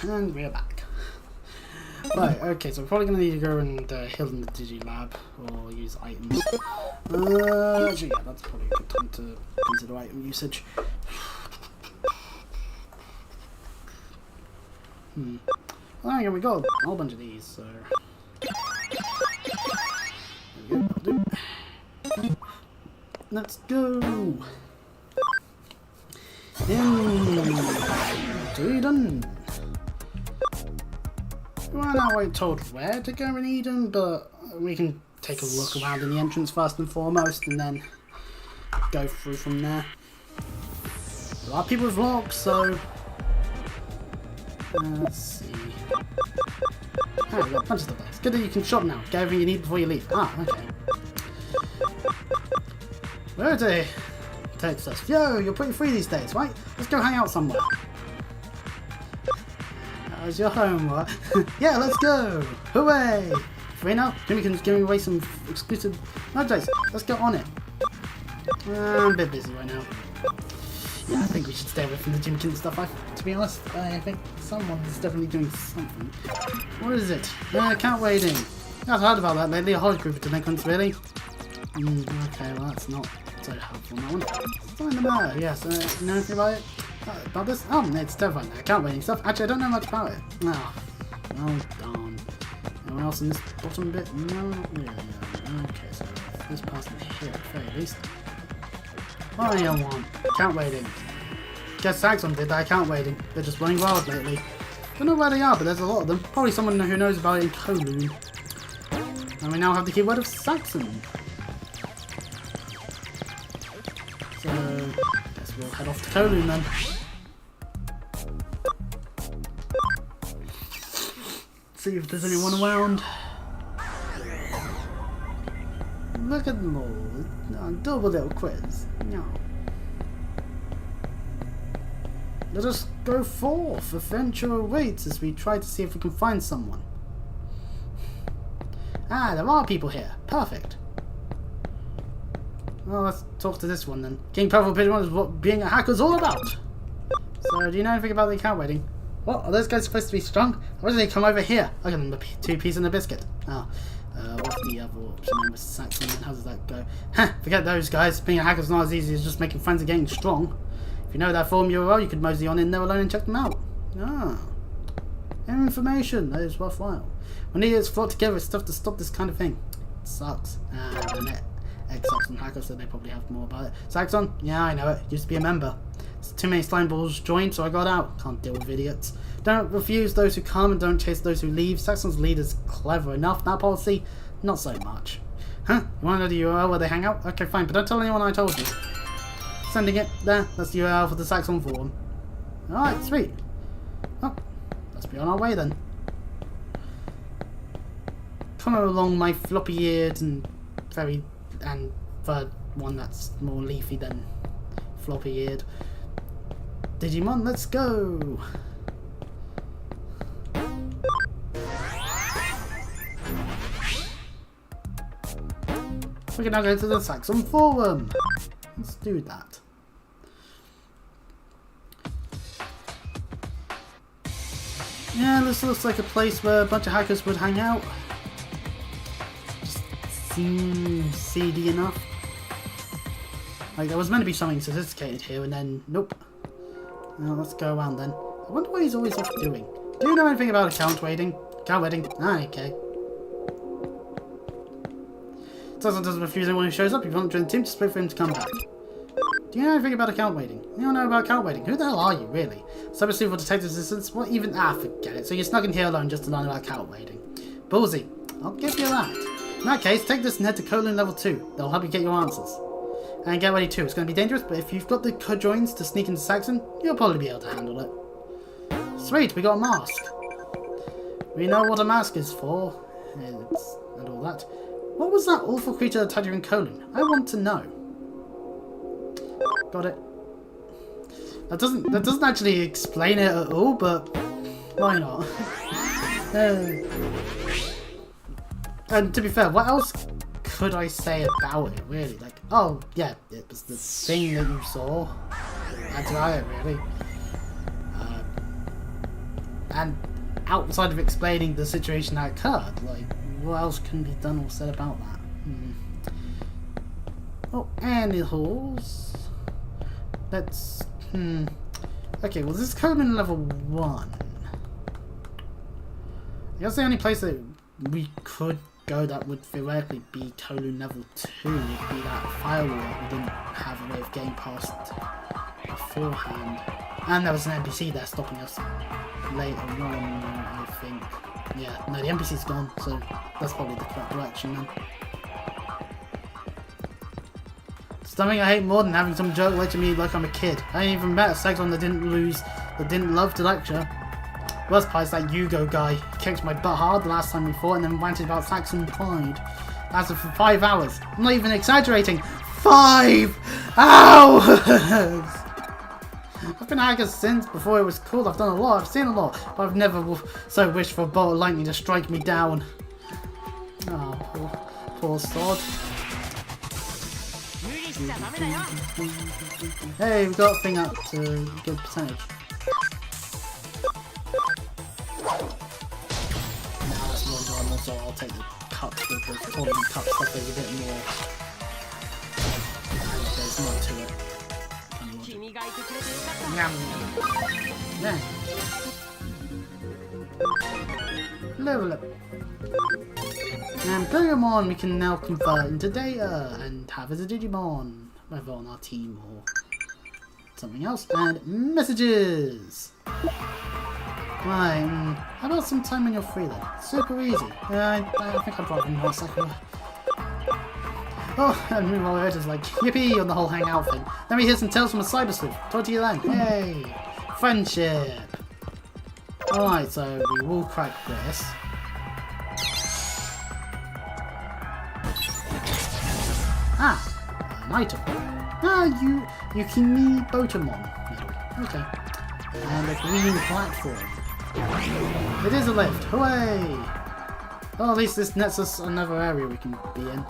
A: And we're back. Right, okay, so we're probably going to need to go and heal in the Digilab or use items. Actually, yeah, that's probably a good time to consider item usage. Well, again, we got a whole bunch of these, so... There we go, that'll do. Let's go! Into Eden! Well, now we're told where to go in Eden, but we can take a look around in the entrance first and foremost, and then go through from there. There are people with locks, so... let's see... Oh, we've got a bunch of stuff there. It's good that you can shop now. Get everything you need before you leave. Ah, okay. Where do they text us? Yo, you're pretty free these days, right? Let's go hang out somewhere. How's your home, what? Yeah, let's go! Hooray! Free now? Jimmy can give away some exclusive merchandise. Let's get on it. I'm a bit busy right now. Yeah, I think we should stay away from the Jimkin stuff. To be honest, I think someone is definitely doing something. What is it? Account waiting. I've heard about that lately. A whole group of delinquents, really. Okay, well that's not so helpful. That one. Sign the matter. Yes. You know anything about it? About this? Oh, it's terrifying. Account waiting stuff. Actually, I don't know much about it. Oh, well darn. Anyone else in this bottom bit? No, not really. Okay, so this person here at the very least. What do you want? Account waiting. Guess Saxon did that account waiting. They're just running wild lately. Don't know where they are, but there's a lot of them. Probably someone who knows about it in Kowloon. And we now have the keyword of Saxon. So, guess we'll head off to Kowloon then. See if there's anyone around. Look at them all. Double little quiz. No. Let us go forth. Adventure awaits as we try to see if we can find someone. Ah, there are people here. Perfect. Well, let's talk to this one then. King Powerful Digimon is what being a hacker's all about. So, do you know anything about the account waiting? What? Are those guys supposed to be strong? Why did they come over here? I got them the 2 peas and a biscuit. Oh. What's the other option with Saxon? How does that go? Heh, forget those guys. Being a hacker's not as easy as just making friends and getting strong. If you know that forum URL, you could mosey on in there alone and check them out. Ah. Information. That is worthwhile. When idiots flock together, it's stuff to stop this kind of thing. It sucks. And ex-Saxon hackers said they probably have more about it. Saxon? Yeah, I know it. Used to be a member. There's too many slime balls joined, so I got out. Can't deal with idiots. Don't refuse those who come and don't chase those who leave. Saxon's leader's clever enough. That policy, not so much. Huh? You want to know the URL where they hang out? Okay, fine, but don't tell anyone I told you. Sending it. There. That's the URL for the Saxon forum. Alright, sweet. Oh, let's be on our way then. Come along, my floppy-eared and third one that's more leafy than floppy-eared. Digimon, let's go! We can now go to the Saxon forum. Let's do that. Yeah, this looks like a place where a bunch of hackers would hang out. Just seems seedy enough. Like, there was meant to be something sophisticated here, and then, nope. Well, let's go around then. I wonder what he's always off doing. Do you know anything about account waiting? Account waiting? Ah, okay. Doesn't refuse anyone who shows up. If you want to join the team, just wait for him to come back. Do you know anything about account waiting? You don't know about account waiting? Who the hell are you, really? Cyber Sleuth for detective assistance? What even? Ah, forget it. So you're snuck in here alone just to learn about account waiting. Ballsy. I'll give you that. In that case, take this and head to Kowloon level 2. They'll help you get your answers. And get ready too. It's going to be dangerous, but if you've got the cojoins to sneak into Saxon, you'll probably be able to handle it. Sweet, we got a mask. We know what a mask is for. And all that. What was that awful creature that attacked you in Kowloon? I want to know. Got it. That doesn't actually explain it at all, but why not? And to be fair, what else could I say about it, really? Like, oh, yeah, it was the thing that you saw. That's right, really. And outside of explaining the situation that occurred, like, what else can be done or said about that? Oh, and the halls. Let's... Okay, well, this is Coleman level 1. I guess the only place that we could go that would theoretically be Kowloon level 2 would be that firewall that we didn't have a way of getting past beforehand. And there was an NPC there stopping us later on, I think. Yeah, no, the NPC's gone, so that's probably the correct direction then. Something I hate more than having some jerk lecture me like I'm a kid. I ain't even met a Saxon that didn't love to lecture. Worst part is that Yugo guy. He kicked my butt hard the last time we fought and then ranted about Saxon pride. Lasted for 5 hours. I'm not even exaggerating. 5 hours! I've been a hacker since before it was cool. I've done a lot, I've seen a lot, but I've never so wished for a bolt of lightning to strike me down. Oh, poor sod. Hey, we've got a thing up to a good percentage. Now that's more normal, so I'll take the cup because falling cup stuff is a bit more. And there's more to it. Yeah. Level up. And Digimon we can now convert into data and have as a Digimon, whether on our team or something else. And messages! Right, how about some time when you're free then? Super easy. I think I'd rather not cycle. Oh, and meanwhile we're just like, yippee on the whole hangout thing. Then we hear some tales from a cyber sleuth. Talk to you then. Yay! Friendship! Alright, so we will crack this. Ah! An item. Yukini Botamon. Okay. And a green platform. It is a lift. Hooray! Well, at least this nets us another area we can be in.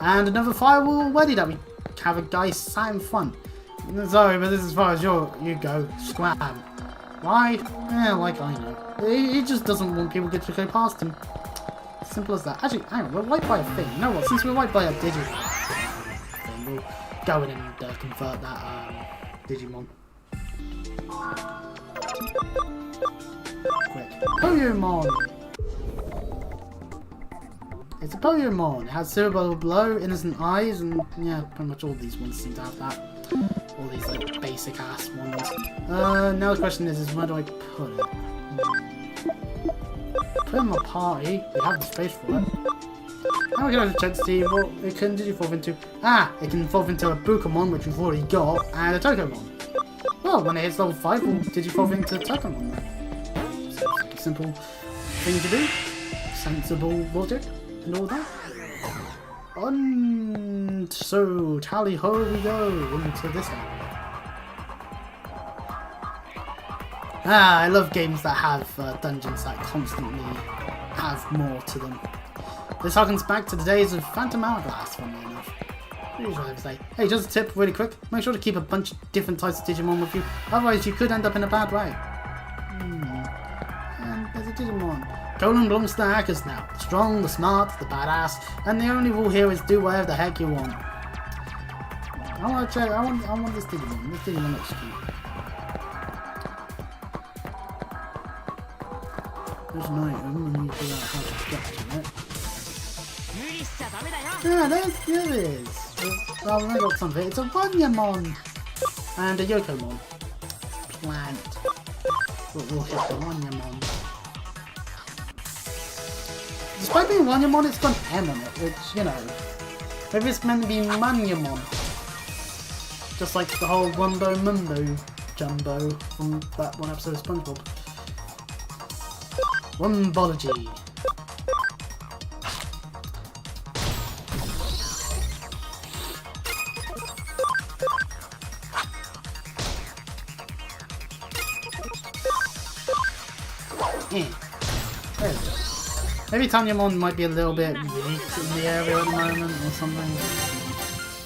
A: And another firewall already that we have a guy sat in front. Sorry, but this is as far as you go. Scram. Why? Yeah, like I know. He just doesn't want people to go past him. Simple as that. Actually, hang on, we're right by a thing. You know what? Since we're right by a Digimon thing, we'll go in and convert that Digimon. Quick. Poyomon! It's a Poyomon. It has cerebral blow, innocent eyes, and yeah, pretty much all these ones seem to have that. All these like basic ass ones. Now the question is where do I put it? Put it in my party. We have the space for it. Now we can check to see what it can digivolve into. Ah, it can evolve into a Bukamon, which we've already got, and a Tokomon. Well, when it hits level 5, we'll digivolve into Tokomon then. Sounds like a simple thing to do. Sensible logic and all that. And so, tally ho we go into this one. Ah, I love games that have dungeons that constantly have more to them. This harkens back to the days of Phantom Hourglass, funnily enough. Usually I would say, hey, just a tip, really quick, make sure to keep a bunch of different types of Digimon with you, otherwise you could end up in a bad way. And there's a Digimon. Kowloon belongs to the hackers now. The strong, the smart, the badass, and the only rule here is do whatever the heck you want. I want to check, I want this Digimon. This Digimon looks cute. There's an item, and you figure out how to get to it. Yeah, there it is. Well, I got something. It's a Wanyamon! And a Yokomon. Plant. We'll hit the Wanyamon. Despite being Wanyamon, it's got an M on it, which, you know, maybe it's meant to be Manyamon. Just like the whole Wumbo Mumbo Jumbo from that one episode of SpongeBob. Wumbology. There we go. Maybe Tanyamon might be a little bit weak in the area at the moment or something.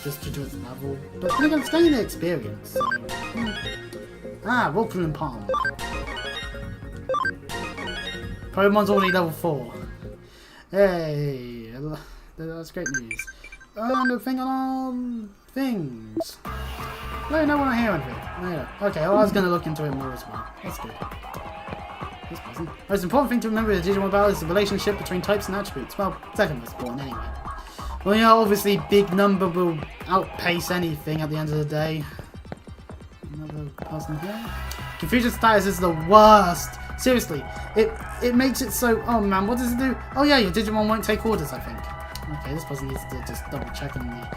A: Just to do its level. But we're going to stay in the experience, so... Ah, Wolfram Palm. Pokemon's already level 4. Hey, that's great news. And a thing on things. No, no one hear anything. No. Okay, well, I was going to look into it more as well. That's good. This person. The most important thing to remember with Digimon battle is the relationship between types and attributes. Well, second most important anyway. Well, yeah, obviously big number will outpace anything at the end of the day. Another person here. Confusion status is the worst. Seriously, it makes it so. Oh man, what does it do? Oh yeah, your Digimon won't take orders, I think. Okay, this person needs to just double check on the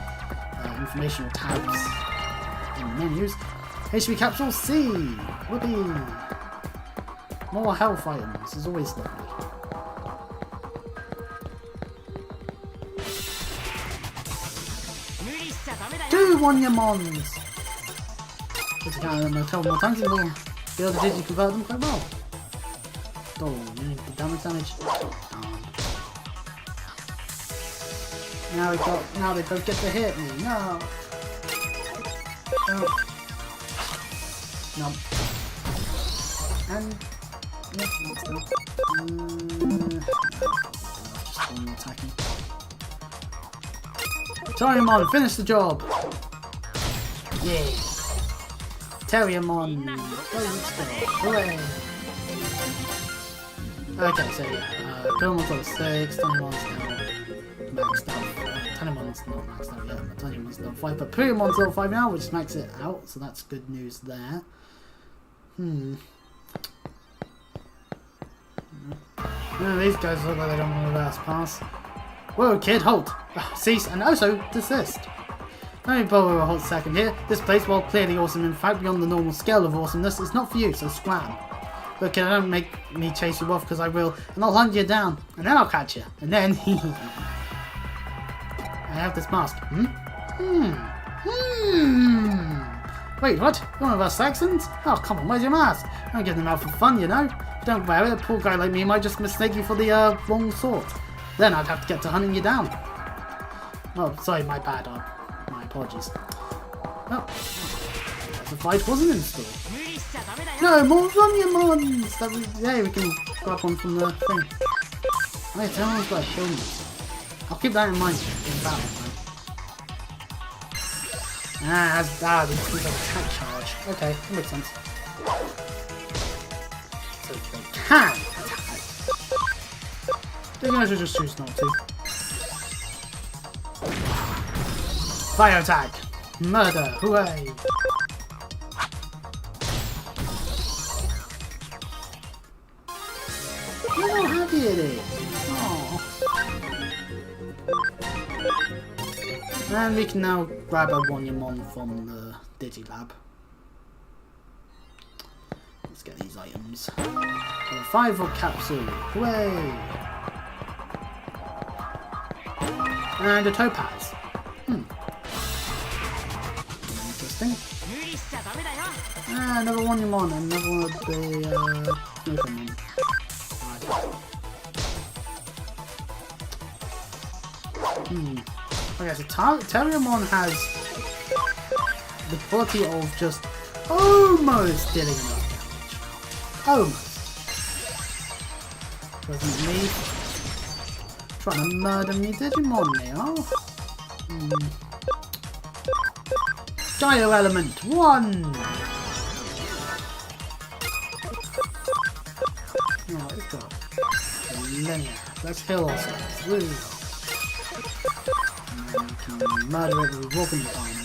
A: informational tabs in menus. HP capsule C. Whoopee. More health items is always lovely. Do Wonyamons! If you count them a couple more times, you will be able to digi-convert them quite well. Oh, you need the damage. Now they both get to hit me. No! No. And yeah, that's good. Just one more attacking. Toriumon, finish the job! Yay! Terriermon! Hooray! Okay, so yeah, Pokemon level 6, Toriumon's now maxed out. Toriumon's not maxed out yet, but Toriumon's level 5, but Pokemon's level 5 now, which makes it out, so that's good news there. These guys look like they don't want to last pass. Whoa, kid, halt! Cease and also desist. Let me borrow a hot second here. This place, while clearly awesome, in fact beyond the normal scale of awesomeness, is not for you, so scram. Look, kid, don't make me chase you off, because I will, and I'll hunt you down, and then I'll catch you, and then I have this mask. Wait, what? You're one of us Saxons? Oh, come on, where's your mask? Don't give them out for fun, you know. Don't wear it, a poor guy like me might just mistake you for the wrong sort. Then I'd have to get to hunting you down. Oh, sorry, my bad. My apologies. Oh, the fight wasn't in store. No, more Wonyamons! Yeah, we can grab one from the thing. Oh yeah, someone's got a shield. I'll keep that in mind in battle. These have attack charge. Okay, that makes sense. So they can attack. They can actually just choose not to. Fire attack! Murder! Hooray! Look how happy it is! Aww. And we can now grab a Wonyamon from the Digilab. Let's get these items. A 5-volt capsule. Hooray! And a topaz. Interesting. Another Wonyamon, another one of the Pokemon. Okay, so Terriermon has the quality of just almost dealing enough damage. Almost. Wasn't me trying to murder me Digimon now. Gyro Element 1! Oh, it's got linear. Let's heal ourselves. Woo! And we can murder it with walking time.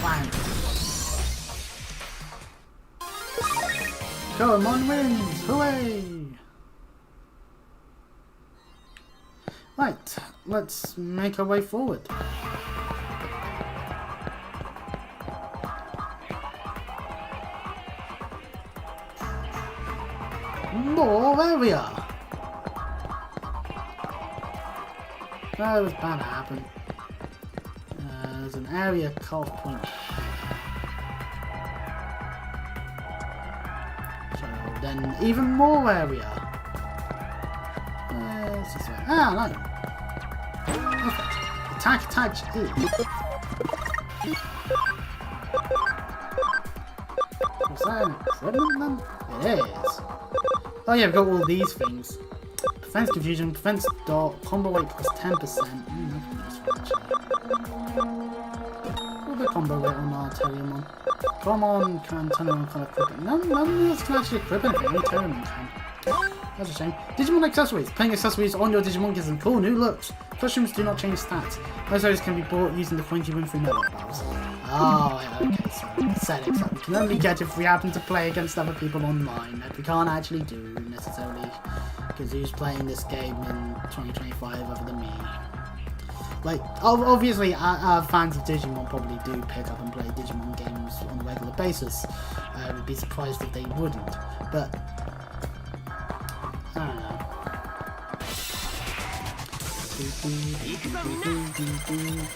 A: Bang! Goemon wins! Hooray! Right, let's make our way forward. More area! That was bound to happen. There's an area cutoff point. So then even more area. It's this way. Ah, no. Perfect. Attack E. What's that? It is. Oh yeah, we've got all these things. Prevents confusion, prevents dot, combo weight plus 10%. What the combo weight on our Terriermon? Come on, can Terriermon kind of equip it? None of us can actually equip anything, only Terriermon can. That's a shame. Digimon accessories. Playing accessories on your Digimon gives them cool new looks. Costumes do not change stats. Most items can be bought using the coins you win through network battles. Oh, yeah, okay, so settings that we can only get if we happen to play against other people online, that we can't actually do necessarily, because who's playing this game in 2025 other than me? Like, obviously, fans of Digimon probably do pick up and play Digimon games on a regular basis. I would be surprised if they wouldn't, but I don't know.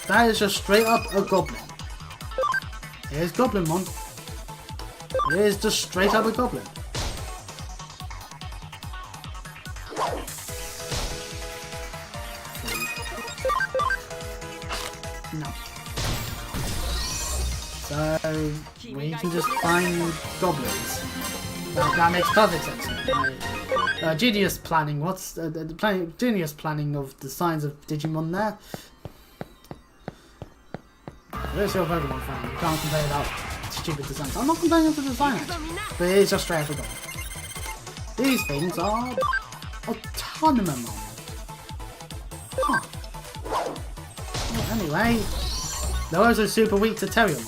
A: That is just straight up a goblin. Here's Goblinmon. It is just straight up a goblin. No. So we can just find goblins. That makes perfect sense. Genius planning. What's the genius planning of the signs of Digimon there? Where's your Pokemon fan? You can't complain about stupid designs. I'm not complaining about the design, but it is just straight up a goblin. These things are autonomous. Huh. Well, anyway, they're also super weak to Terriermon.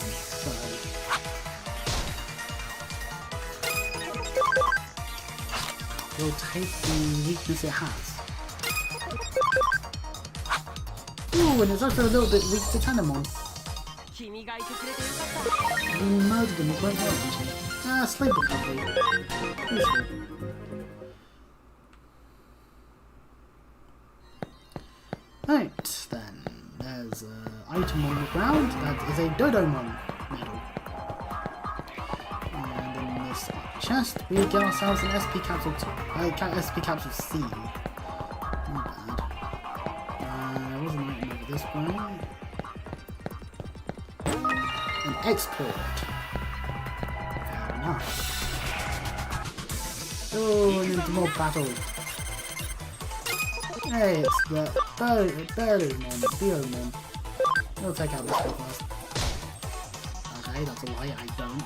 A: We'll take the weakness it has. Ooh, and it's also a little bit weak to Tenemon. We murdered him, we won't hurt him. Sleep recovery. Useful. Right, then. There's an item on the ground. That is a Dodomon medal. Chest, we get ourselves an SP capsule SP capsule C. Not bad. There was an item over this way. An export. Fair enough. Oh, and into more battle. Hey, it's the Biomon. We'll take out this guy first. Okay, that's a lie, I don't.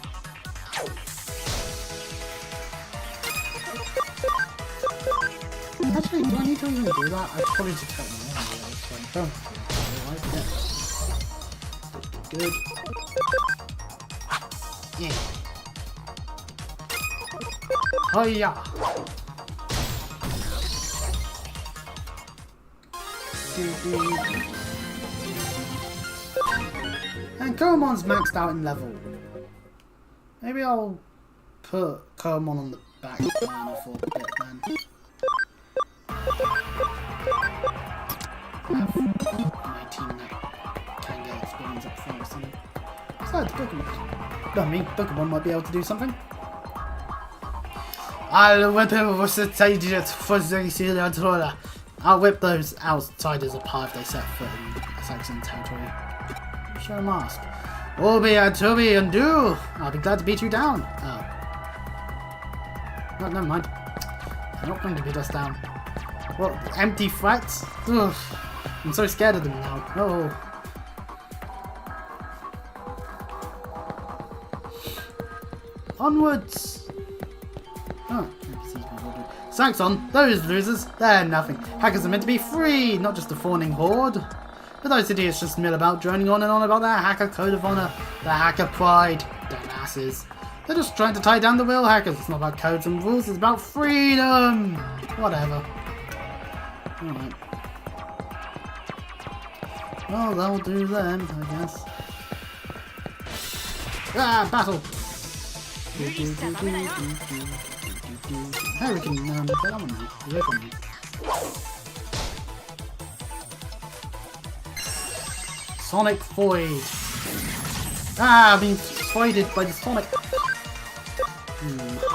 A: Actually, do I need to even do that? I probably just cut them all. Good. Yeah. Oh yeah. And Komon's maxed out in level. Maybe I'll put Komon on the back burner for a bit then. My team that can get experience up front or something. Besides, Pokemon. I mean, Pokemon might be able to do something. I'll whip him with the Tages for the I'll whip those outsiders apart if they set foot in Saxon territory. Show a mask. Obi and Toby and do! I'll be glad to beat you down. Oh. No, never mind. They're not going to beat us down. What? Empty threats? Ugh. I'm so scared of them now. Oh. Onwards! Oh, Saxon, those losers, they're nothing. Hackers are meant to be free, not just a fawning horde. But those idiots just mill about droning on and on about their hacker code of honor, their hacker pride. Dumbasses. They're just trying to tie down the real hackers. It's not about codes and rules, it's about freedom! Whatever. Alright. Well, that'll do them, I guess. Ah, battle! Hey, we can get on now. Away from me. Sonic Void! Ah, I'm being voided by the Sonic!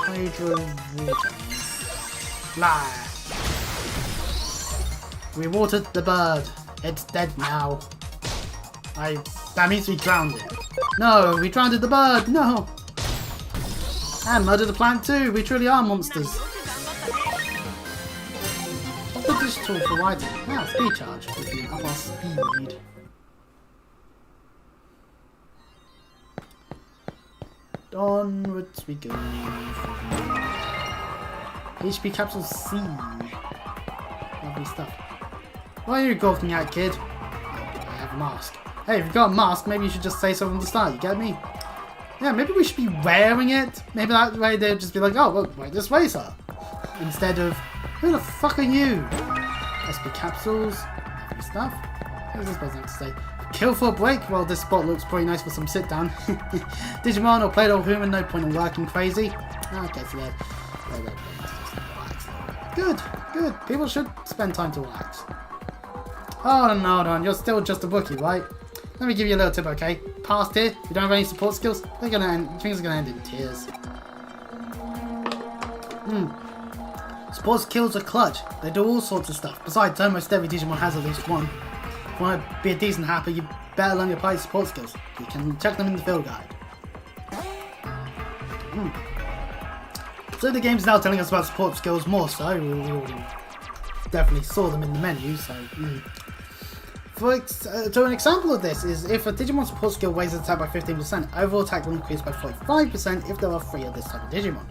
A: Hydro water. Blah! We watered the bird. It's dead now. That means we drowned it. No, we drowned the bird! No! And murdered the plant too! We truly are monsters! tool for writing? Ah, speed charge. We can up our speed. Onwards we go. HP capsule C. Lovely stuff. What are you gawking at, kid? Oh, I have a mask. Hey, if you've got a mask, maybe you should just say so from the start, you get me? Yeah, maybe we should be wearing it. Maybe that way they'd just be like, oh, well, right this way, sir. Instead of, who the fuck are you? SP capsules. Lovely stuff. What is this supposed to say? Kill for a break? Well, this spot looks pretty nice for some sit down. Digimon or Play-Doh human, no point in working crazy. Okay, so they're just relax. Good, good. People should spend time to relax. Oh, no, no, you're still just a rookie, right? Let me give you a little tip, okay? Past here, if you don't have any support skills, things are gonna end in tears. Support skills are clutch. They do all sorts of stuff. Besides, almost every Digimon has at least one. If you want to be a decent hacker, you better learn your player's support skills. You can check them in the field guide. So the game's now telling us about support skills more so. We already definitely saw them in the menu, so... So an example of this is if a Digimon support skill raises attack by 15%, overall attack will increase by 45% if there are 3 of this type of Digimon.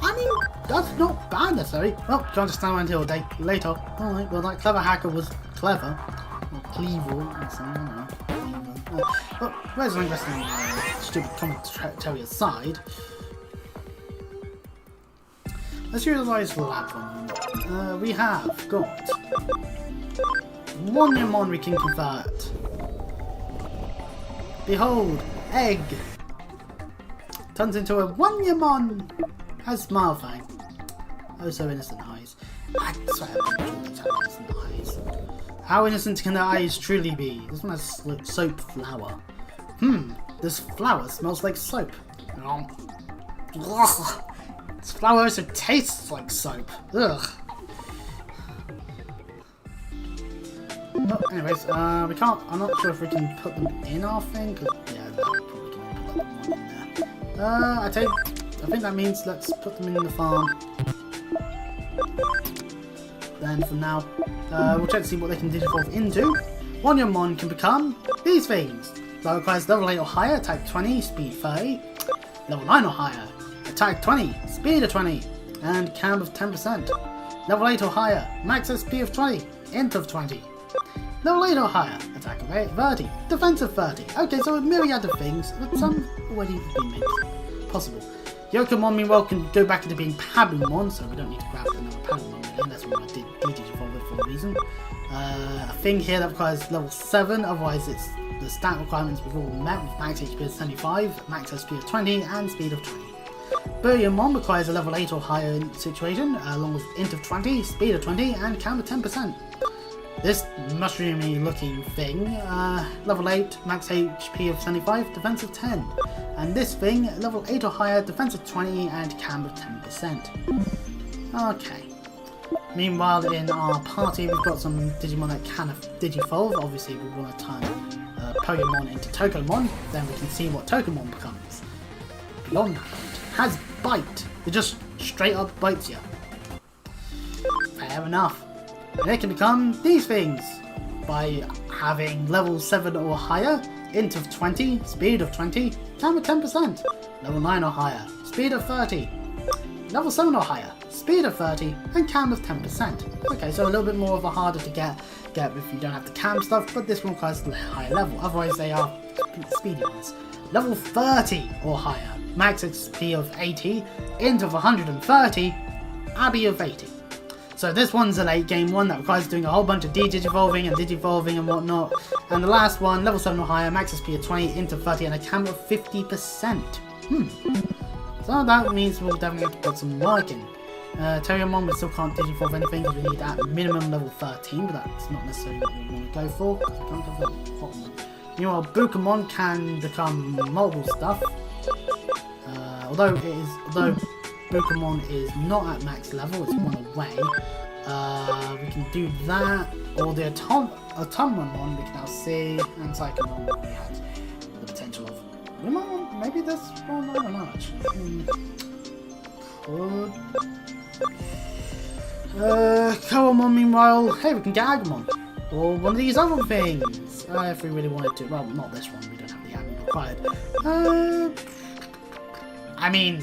A: I mean, that's not bad necessarily. Well, can't just stand around here all day. Later. Alright, well that clever hacker was clever. Or clever, or something, I don't know. Well, where's an interesting stupid commentary aside. Let's utilize the lab one. We have got Digimon we can convert. Behold, egg turns into a Digimon. Has smile thing. Oh, so innocent eyes. I swear these have innocent eyes. How innocent can their eyes truly be? This one has soap flower. This flower smells like soap. Ugh. This flower also tastes like soap. Ugh. Well, anyways, we can't. I'm not sure if we can put them in our thing. Cause, yeah, no, we probably can put one in there. I think that means let's put them in the farm. Then for now, we'll check to see what they can digivolve into. Digimon can become these things. That requires level 8 or higher, attack 20, speed 30. Level 9 or higher, attack 20, speed of 20, and cam of 10%. Level 8 or higher, max SP of 20, int of 20. Level 8 or higher, attack of 30, defense of 30. Okay, so a myriad of things, but some already been made possible. Yokomon, meanwhile, can go back into being Pabumon, so we don't need to grab another Pabumon really, unless we want to digivolve it for a reason. A thing here that requires level 7, otherwise it's the stat requirements we've all met with max HP of 75, max SP of 20, and speed of 20. Buryomon requires a level 8 or higher situation, along with int of 20, speed of 20, and cam of 10%. This mushroomy looking thing, level 8, max HP of 75, defense of 10. And this thing, level 8 or higher, defense of 20 and cam of 10%. Okay. Meanwhile, in our party, we've got some Digimon that can digivolve. Obviously, we want to turn Pokemon into Tokomon, then we can see what Tokomon becomes. Beyond that, has Bite. It just straight up bites you. Fair enough. And it can become these things by having level 7 or higher, int of 20, speed of 20, cam of 10%, level 9 or higher, speed of 30, level 7 or higher, speed of 30, and cam of 10%. Okay, so a little bit more of a harder to get if you don't have the cam stuff, but this one requires a higher level, otherwise they are speedy ones. Level 30 or higher, max XP of 80, int of 130, Abby of 80. So this one's a late game one that requires doing a whole bunch of digivolving and whatnot. And the last one, level 7 or higher, max SP of 20, int of 30, and a cam of 50%. So that means we'll definitely have to put some work in. Terriermon, we still can't digivolve anything because we need at minimum level 13, but that's not necessarily what we want to go for, because we can't go for the bottom one. Meanwhile, Bukamon can become multiple stuff. Although Bukamon is not at max level, it's one away. We can do that, or the Atomon we can now see, and Psychomon we had the potential of. Maybe this one, I don't know actually. Koamon, meanwhile, hey, we can get Agumon. Or one of these other things. If we really wanted to. Well, not this one, we don't have the Agumon required. I mean,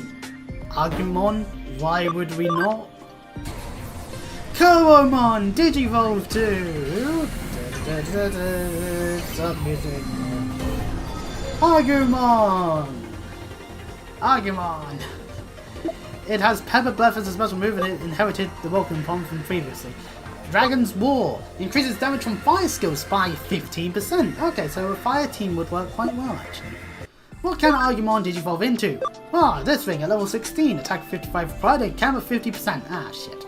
A: Agumon, why would we not? Koamon, Digivolve 2! Stop music. Agumon! Agumon! It has Pepper Breath as a special move and it inherited the Welcome Palm from previously. Dragon's War increases damage from fire skills by 15%. Okay, so a fire team would work quite well actually. What can Agumon Digivolve into? Ah, this thing at level 16, attack 55 Friday, camera 50%. Ah, shit.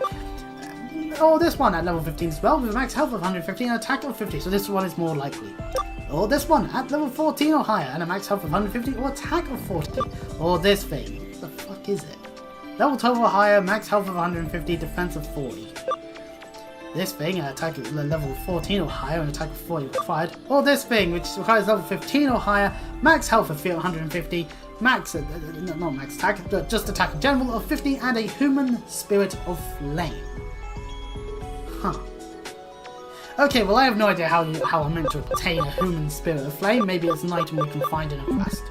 A: Or this one at level 15 as well, with a max health of 115 and attack of 50, so this one is more likely. Or this one at level 14 or higher, and a max health of 150 or attack of 40. Or this thing. What the fuck is it? Level 12 or higher, max health of 150, defense of 40. This thing at attack at level 14 or higher, and attack of 40 required. Or this thing, which requires level 15 or higher, max health of 150, max, not max attack, but just attack in general of 50, and a human spirit of flame. Huh. Okay, well I have no idea how I'm meant to obtain a human spirit of flame. Maybe it's an item we can find in a quest.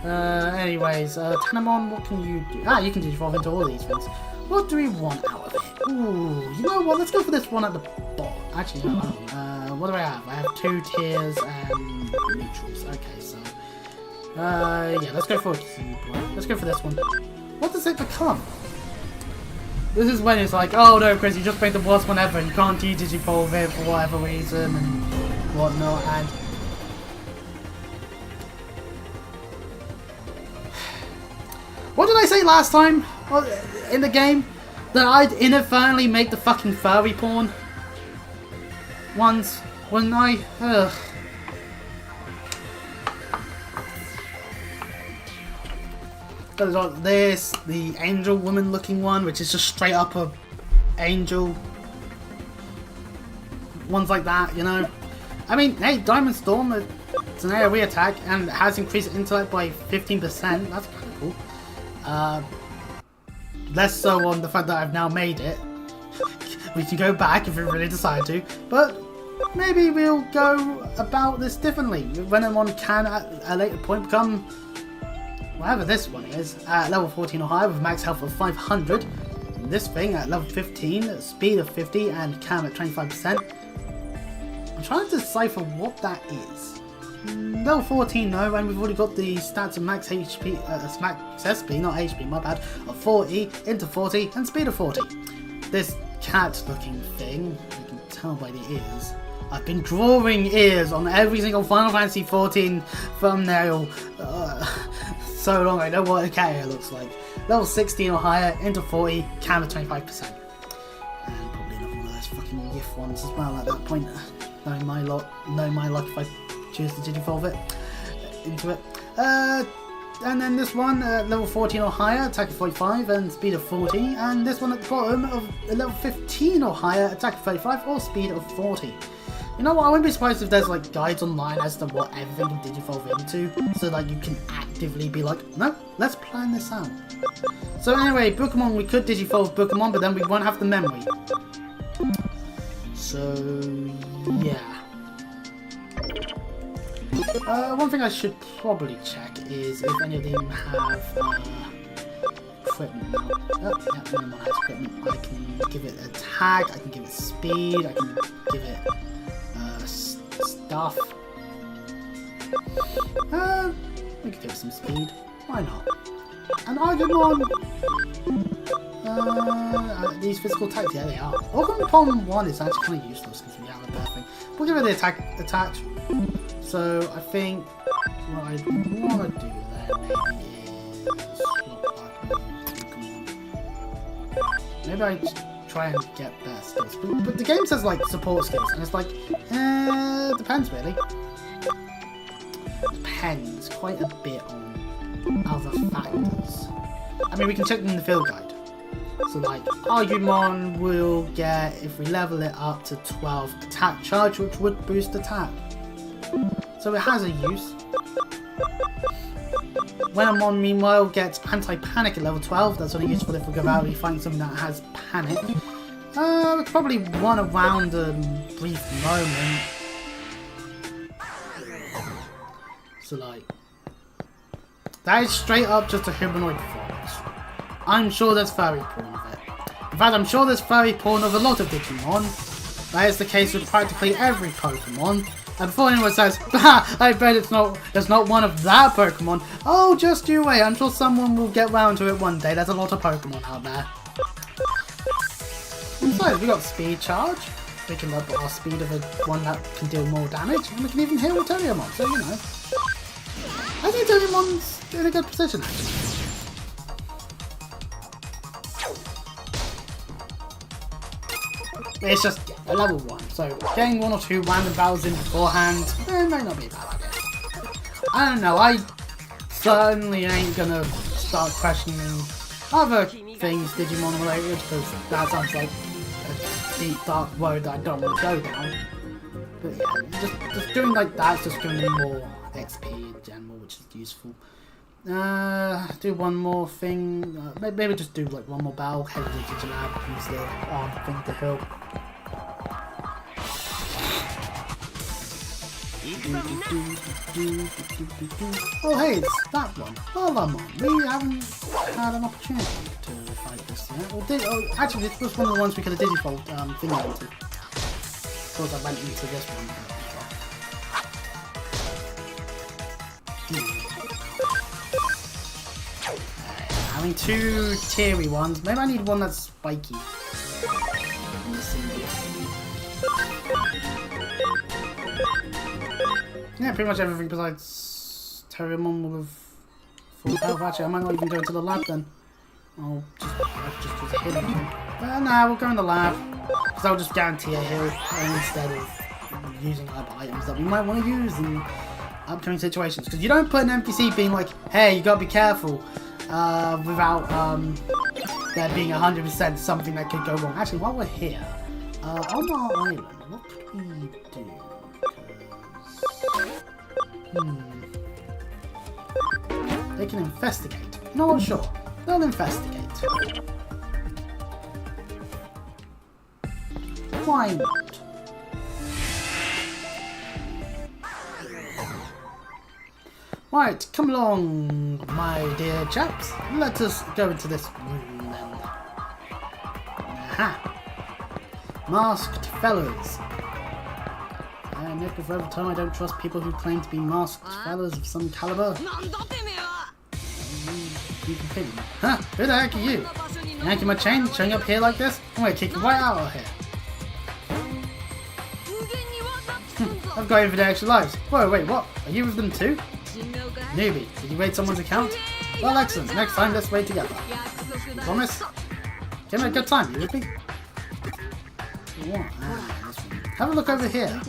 A: Anyways, Tanamon, what can you do? Ah, you can Digivolve into all these things. What do we want out of it? Ooh, you know what? Let's go for this one at the bottom. Actually, no. What do I have? I have 2 tiers and neutrals. Okay, so yeah, let's go for a cube. Let's go for this one. What does it become? This is when it's like, oh no, Chris, you just made the worst one ever. You can't Digivolve it for whatever reason and whatnot. And what did I say last time in the game? That I'd inadvertently make the fucking furry porn once when I. Ugh. There's like this, the angel woman looking one, which is just straight up a angel. Ones like that, you know. I mean, hey, Diamond Storm, it's an AoE attack and it has increased intellect by 15%. That's kind of cool. Less so on the fact that I've now made it. We can go back if we really decide to, but maybe we'll go about this differently. Renamon can at a later point become whatever this one is, at level 14 or higher with max health of 500. This thing at level 15, speed of 50 and cam at 25%. I'm trying to decipher what that is. Level 14 no, and we've already got the stats of max HP, max SP, not HP, my bad, of 40 into 40 and speed of 40. This cat looking thing, you can tell by the ears. I've been drawing ears on every single Final Fantasy 14 thumbnail so long I know what a cat ear looks like. Level 16 or higher, into 40, cam at 25%. And probably another one of those fucking GIF ones as well at that point. Knowing my luck if I choose to Digivolve it into it. And then this one, level 14 or higher, attack of 45 and speed of 40. And this one at the bottom of level 15 or higher, attack of 35 or speed of 40. You know what, I wouldn't be surprised if there's like guides online as to what everything can Digivolve into, so that you can actively be like, no, let's plan this out. So anyway, Pokemon, we could Digivolve Pokemon, but then we won't have the memory. So, yeah. One thing I should probably check is if any of them have equipment now. Oh, yeah, none has equipment. I can give it attack, I can give it speed, I can give it stuff. We could give it some speed. Why not? And Agumon! These physical attacks, yeah, they are. Agumon 1 is actually kind of useless because we have a bad thing. We'll give it the attack. So I think what I want to do there maybe is maybe I try and get better skills. But the game says like support skills, and it's like, depends really. Depends quite a bit on other factors. I mean, we can check them in the field guide. So like, Agumon will get, if we level it up to 12, attack charge, which would boost attack. So it has a use. Wenamon, meanwhile, gets anti-panic at level 12. That's only useful if we go out and find something that has panic. We could probably run around a brief moment. So, like, that is straight up just a humanoid performance. I'm sure there's furry porn of it. In fact, I'm sure there's furry porn of a lot of Digimon. That is the case with practically every Pokemon. And before anyone says, ha, I bet it's not one of that Pokemon. Oh, just you wait. I'm sure someone will get round to it one day. There's a lot of Pokemon out there. Besides, we got Speed Charge. We can up our speed of one that can deal more damage. And we can even heal with Digimon. So, you know. I think Digimon's in a good position, actually. It's just a level 1, so getting 1 or 2 random battles in beforehand may not be a bad idea. I don't know, I certainly ain't gonna start questioning other things Digimon related, because that sounds like a deep dark road that I don't want to go down. But yeah, just doing like that, just giving me more XP in general, which is useful. Do one more thing. Maybe just do like one more battle. Head to the Digilab, use the arm thing to help. Oh hey, it's that one. Alamon. We haven't had an opportunity to fight this yet. Actually, this was one of the ones we could have Digifold thing into. Of course, I went into this one. Having 2 teary ones. Maybe I need one that's spiky. Yeah, pretty much everything besides Terriermon will have full health. Actually, I might not even go into the lab then. I'll just use a heal. Nah, we'll go in the lab. Because I'll just guarantee a heal instead of using other items that we might want to use in upcoming situations. Because you don't put an NPC being like, hey, you gotta be careful. Without there being 100% something that could go wrong. Actually, while we're here, on our island, what could we do? They can investigate. No one's sure. They'll investigate. Why not? Right, come along, my dear chaps. Let us go into this room then. Aha! Masked fellas. I admit before every time I don't trust people who claim to be masked fellas of some caliber. You can pin me. Huh? Who the heck are you? Yanking my chain, showing up here like this? I'm gonna kick you right out of here. I've got you for the extra lives. Whoa, wait, what? Are you with them too? Newbie, did you raid someone's account? Well, excellent. Next time, let's raid together. Promise? Give me a good time, you with me? What? Have a look over here.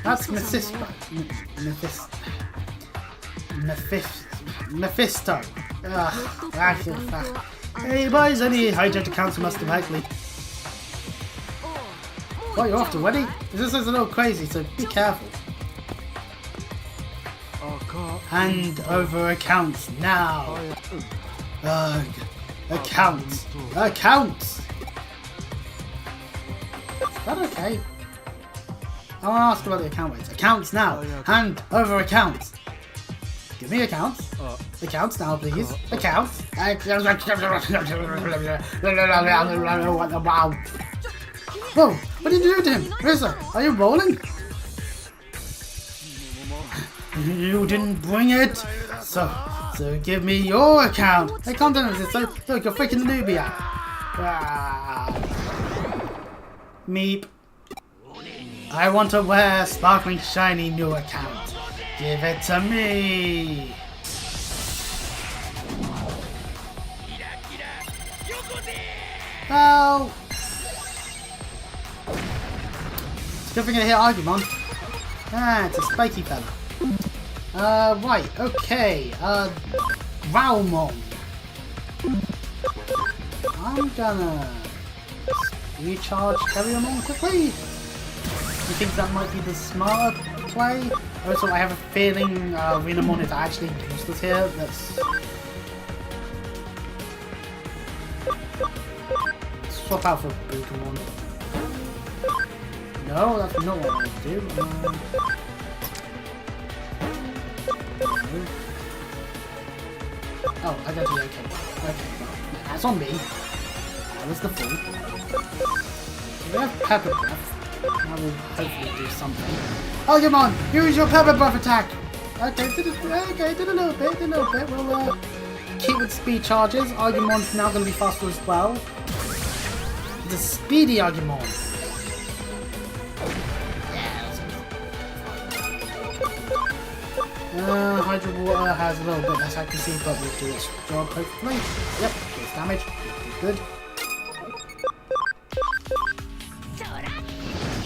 A: That's Mephisto. Mephisto. Hey boys, any hijacked accounts must have likely. What, you're off already? This is a little crazy, so be careful. Hand over accounts now. Accounts. Accounts. Is that okay? I want to ask about the account rates. Accounts now. Hand over accounts. Give me accounts. Accounts now, please. Accounts. Whoa! What did you do to him? Rissa, are you rolling? You didn't bring it, so give me your account. Hey, calm down, so look, you're freaking the newbie out. Meep. I want a rare, sparkling, shiny new account. Give it to me. Oh. It's a good thing I hit Agumon. Ah, it's a spiky fella. Right, okay, Valmon. I'm gonna recharge Terriermon quickly. You think that might be the smarter play. Also, I have a feeling Renamon is actually useless here. Let's swap out for Digimon. No, that's not what I want to do. Oh, I got to okay. Okay, well, that's on me. That was the fool. So we have Pepper Breath. That will hopefully do something. Oh, come on! Use your Pepper Breath attack! Okay, did a little bit, We'll keep with speed charges. Argumon's now going to be faster as well. The speedy Argumon. Hydro Water has a little bit less accuracy, but will do its job hopefully. Yep, it's damage. Good.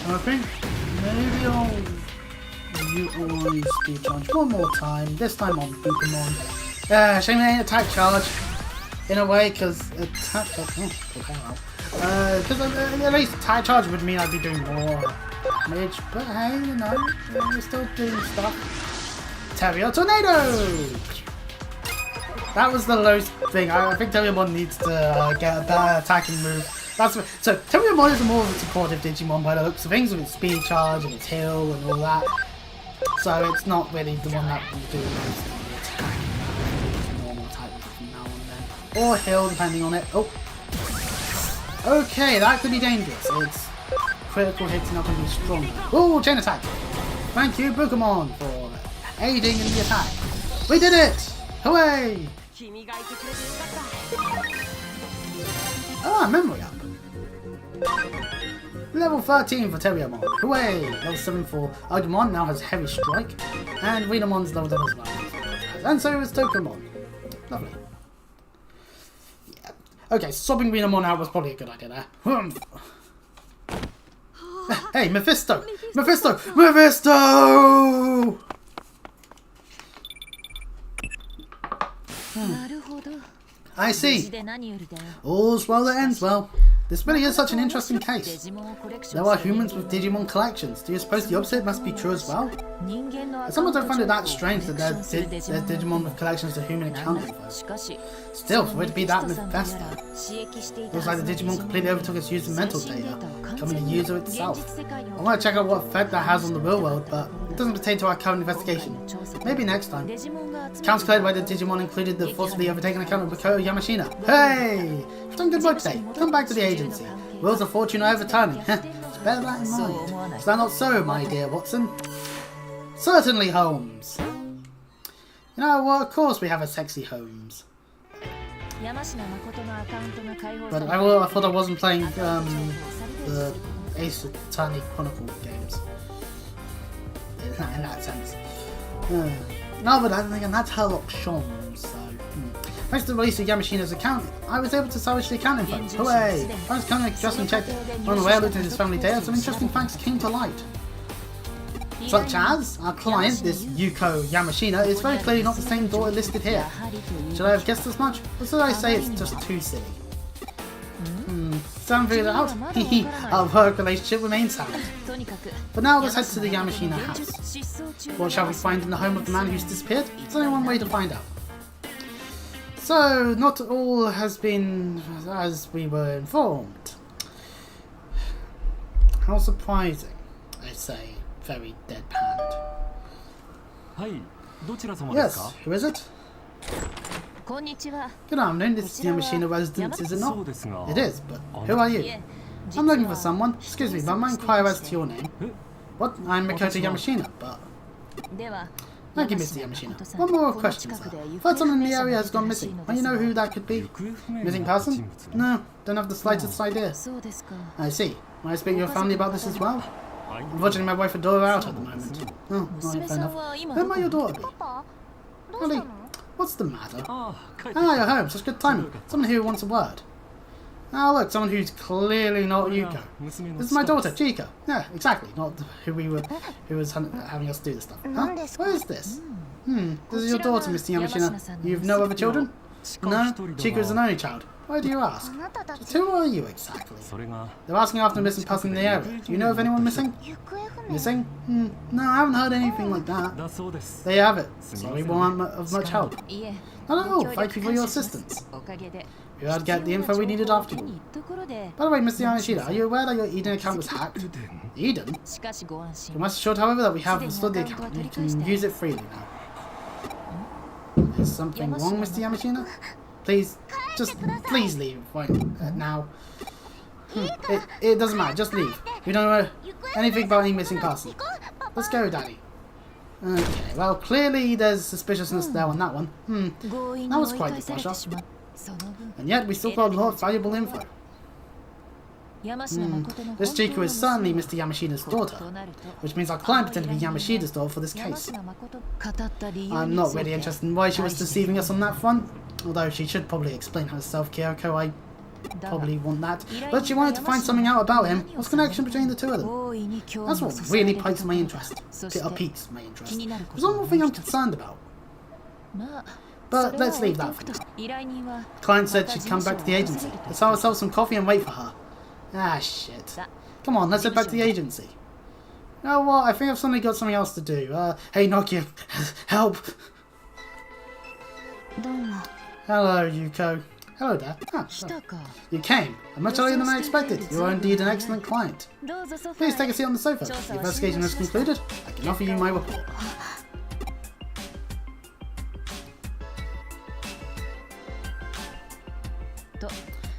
A: I think maybe I'll utilize speed charge one more time. This time on Pokemon. Shame it ain't attack charge. In a way, because attack charge. Because at least attack charge would mean I'd be doing more damage. But hey, you know, we're still doing stuff. Terrier Tornado! That was the lowest thing. I think Terriermon needs to get a better attacking move. So Terriermon is more of a supportive Digimon by the looks of things with its speed charge and its heal and all that. So it's not really the one that will do most of the attack. Normal attack from now on then. Or heal depending on it. Oh! Okay, that could be dangerous. Its critical hits are not going to be strong. Oh, chain attack! Thank you, Pokemon, for aiding in the attack. We did it! Hooray! Ah, memory up. Level 13 for Terriermon. Hooray! Level 7 for Agumon now has Heavy Strike. And Renamon's leveled up as well. And so is Tokomon. Lovely. Yeah. Okay, swapping Renamon out was probably a good idea there. Hey, Mephisto! Mephisto! Mephisto! I see. All's well that ends well. This really is such an interesting case. There are humans with Digimon collections. Do you suppose the opposite must be true as well? I sometimes don't find it that strange that there's Digimon with collections to human accounting for. Still, for it to be that Mephisto. Looks like the Digimon completely overtook its user mental data, becoming the user itself. I want to check out what effect that has on the real world, but it doesn't pertain to our current investigation. Maybe next time. Accounts cleared by the Digimon included the forcibly overtaken account of Makoto Yamashina. Hey! You've done good work today. Come back to the agency. Wheels of fortune are overturning. It's better that in mind. Is that not so, my dear Watson? Certainly, Holmes. You know, well, of course we have a sexy Holmes. But I thought I wasn't playing the Ace Attorney Chronicle games. In that sense. No, but and that's Herlock Sholmes, so... Thanks to the release of Yamashina's account, I was able to salvage the account info. Hooray! I was coming just and checked on the way I looked at his family data, some interesting facts came to light. Such as, our client, this Yuko Yamashina, is very clearly not the same daughter listed here. Should I have guessed as much? Or should I say it's just too silly? Sound figured it out? Hehe, our work relationship remains sound. But now let's head to the Yamashina house. What shall we find in the home of the man who's disappeared? There's only one way to find out. So, not all has been as we were informed. How surprising, I say, very deadpanned. Yes, who is it? Good afternoon, this is Yamashina residence, is it not? It is, but who are you? I'm looking for someone. Excuse me, but I might inquire as to your name. What? I'm Makoto Yamashina, but... Thank you, Mr. Yamashina. One more question, sir. Third someone in the area has gone missing. Do you know who that could be? Missing person? No, don't have the slightest idea. I see. May I speak to your family about this as well? Unfortunately, my wife and daughter are out at the moment. Oh, alright, fair enough. Who might your daughter be? Holly, what's the matter? Ah, you're home. Such good timing. Someone who wants a word. Oh, look, someone who's clearly not Yuko. This is my daughter, Chika. Yeah, exactly. Not who was having us do this stuff. Huh? What is this? This is your daughter, Mr. Yamashina. You've no other children? No, Chika is an only child. Why do you ask? Just who are you exactly? They're asking after a missing person in the area. Do you know of anyone missing? Missing? No, I haven't heard anything like that. There you have it. Sorry, we won't of much help. Not at all. Thank you for your assistance. We had to get the info we needed after all. By the way, Mr. Yamashita, are you aware that your Eden account was hacked? Eden? You must assured, however, that we have restored the account. You can use it freely now. Is something wrong, Mr. Yamashita? Please, please leave right now. It doesn't matter, just leave. We don't know anything about any missing person. Let's go, Daddy. Okay, well, clearly there's suspiciousness there on that one. That was quite the brush off. And yet, we still got a lot of valuable info. This Chiku is certainly Mr. Yamashita's daughter, which means our client pretended to be Yamashita's daughter for this case. I'm not really interested in why she was deceiving us on that front, although she should probably explain herself, Kyoko. I probably want that. But she wanted to find something out about him. What's the connection between the two of them? That's what really piques my interest. Piques my interest. There's one more thing I'm concerned about. But let's leave that for now. The client said she'd come back to the agency. Let's have ourselves some coffee and wait for her. Ah, shit. Come on, let's head back to the agency. You know what? I think I've suddenly got something else to do. Hey, Nokia. Help! Hello, Yuko. Hello there. Ah, you came. And much earlier than I expected. You are indeed an excellent client. Please take a seat on the sofa. The investigation is concluded. I can offer you my report.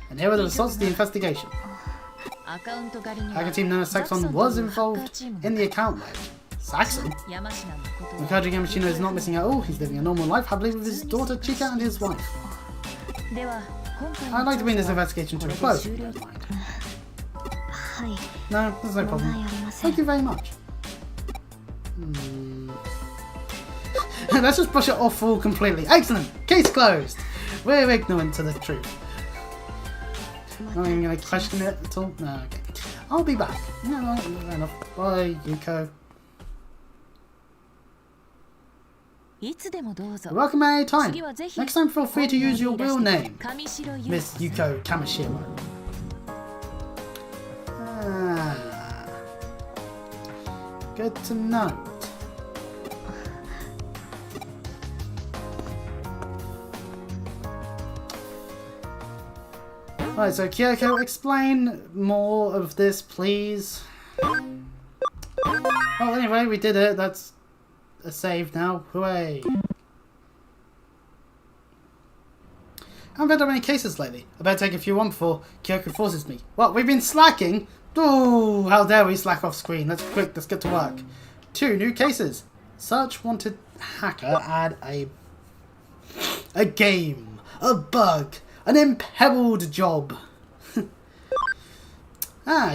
A: And here are the results of the investigation. Hacker team known as Saxon was involved in the account raid. Saxon? Mikaji Yamashita is not missing at all. He's living a normal life happily with his daughter Chika and his wife. I'd like to bring this investigation to a close, if you don't mind. No, there's no problem. Thank you very much. Let's just brush it off all completely. Excellent! Case closed! We're ignorant to the truth. Am I going to question it at all? No, okay. I'll be back. No, fair enough. Bye, Yuko. Welcome at any time. Next time, feel free to use your real name, Miss Yuko Kamishiro. Good to know. Right, so Kyoko, explain more of this, please. Well, anyway, we did it. That's a save now. Hooray! I haven't had that many cases lately. I better take a few on before Kyoko forces me. What? We've been slacking? Ooh, how dare we slack off screen. Let's get to work. 2 new cases. Search wanted hacker add a game, a bug, an imperiled job.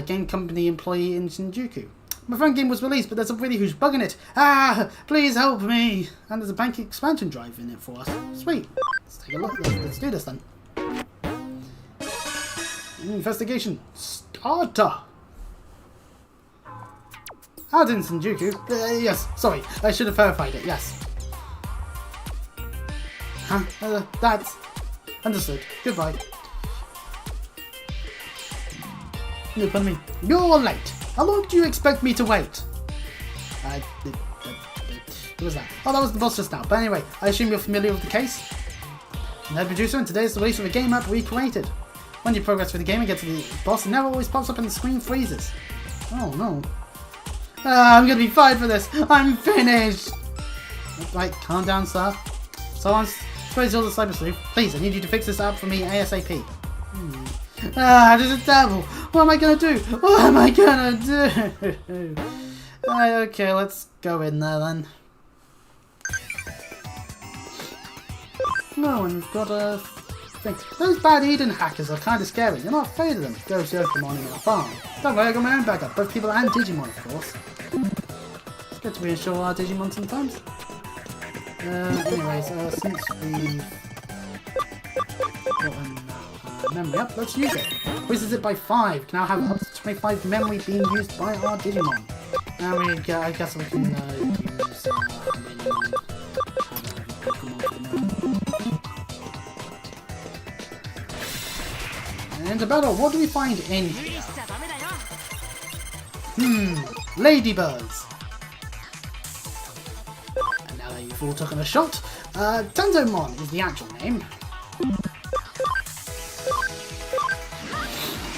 A: Game company employee in Shinjuku. My phone game was released, but there's a really huge bug in it. Please help me. And there's a bank expansion drive in it for us. Sweet. Let's take a look. Let's do this then. Investigation starter. In Shinjuku. Yes, sorry. I should have verified it. Yes. That's understood. Goodbye. No, pardon me. You're late. How long do you expect me to wait? Who was that? Oh, that was the boss just now. But anyway, I assume you're familiar with the case? I'm the head producer, and today is the release of a game map we created. When you progress through the game and get to the boss, it never always pops up and the screen freezes. Oh no. I'm gonna be fired for this. I'm finished. Right, calm down, sir. So on. Praise all the cyber sleuth. Please, I need you to fix this up for me ASAP. This is terrible. What am I gonna do? What am I gonna do? Okay, let's go in there then. No, and we've got a thing. Those bad Eden hackers are kind of scary. You're not afraid of them. Go to Pokemon in the farm. Don't worry, I got my own backup. Both people and Digimon, of course. It's good to reinsure our Digimon sometimes. Anyways, since we've gotten memory up, let's use it. Increases it by 5. Can now have up to 25 memory being used by our Digimon. Now I guess we can use into battle. What do we find in here? Ladybirds. And now that you've all taken a shot, Tentomon is the actual name.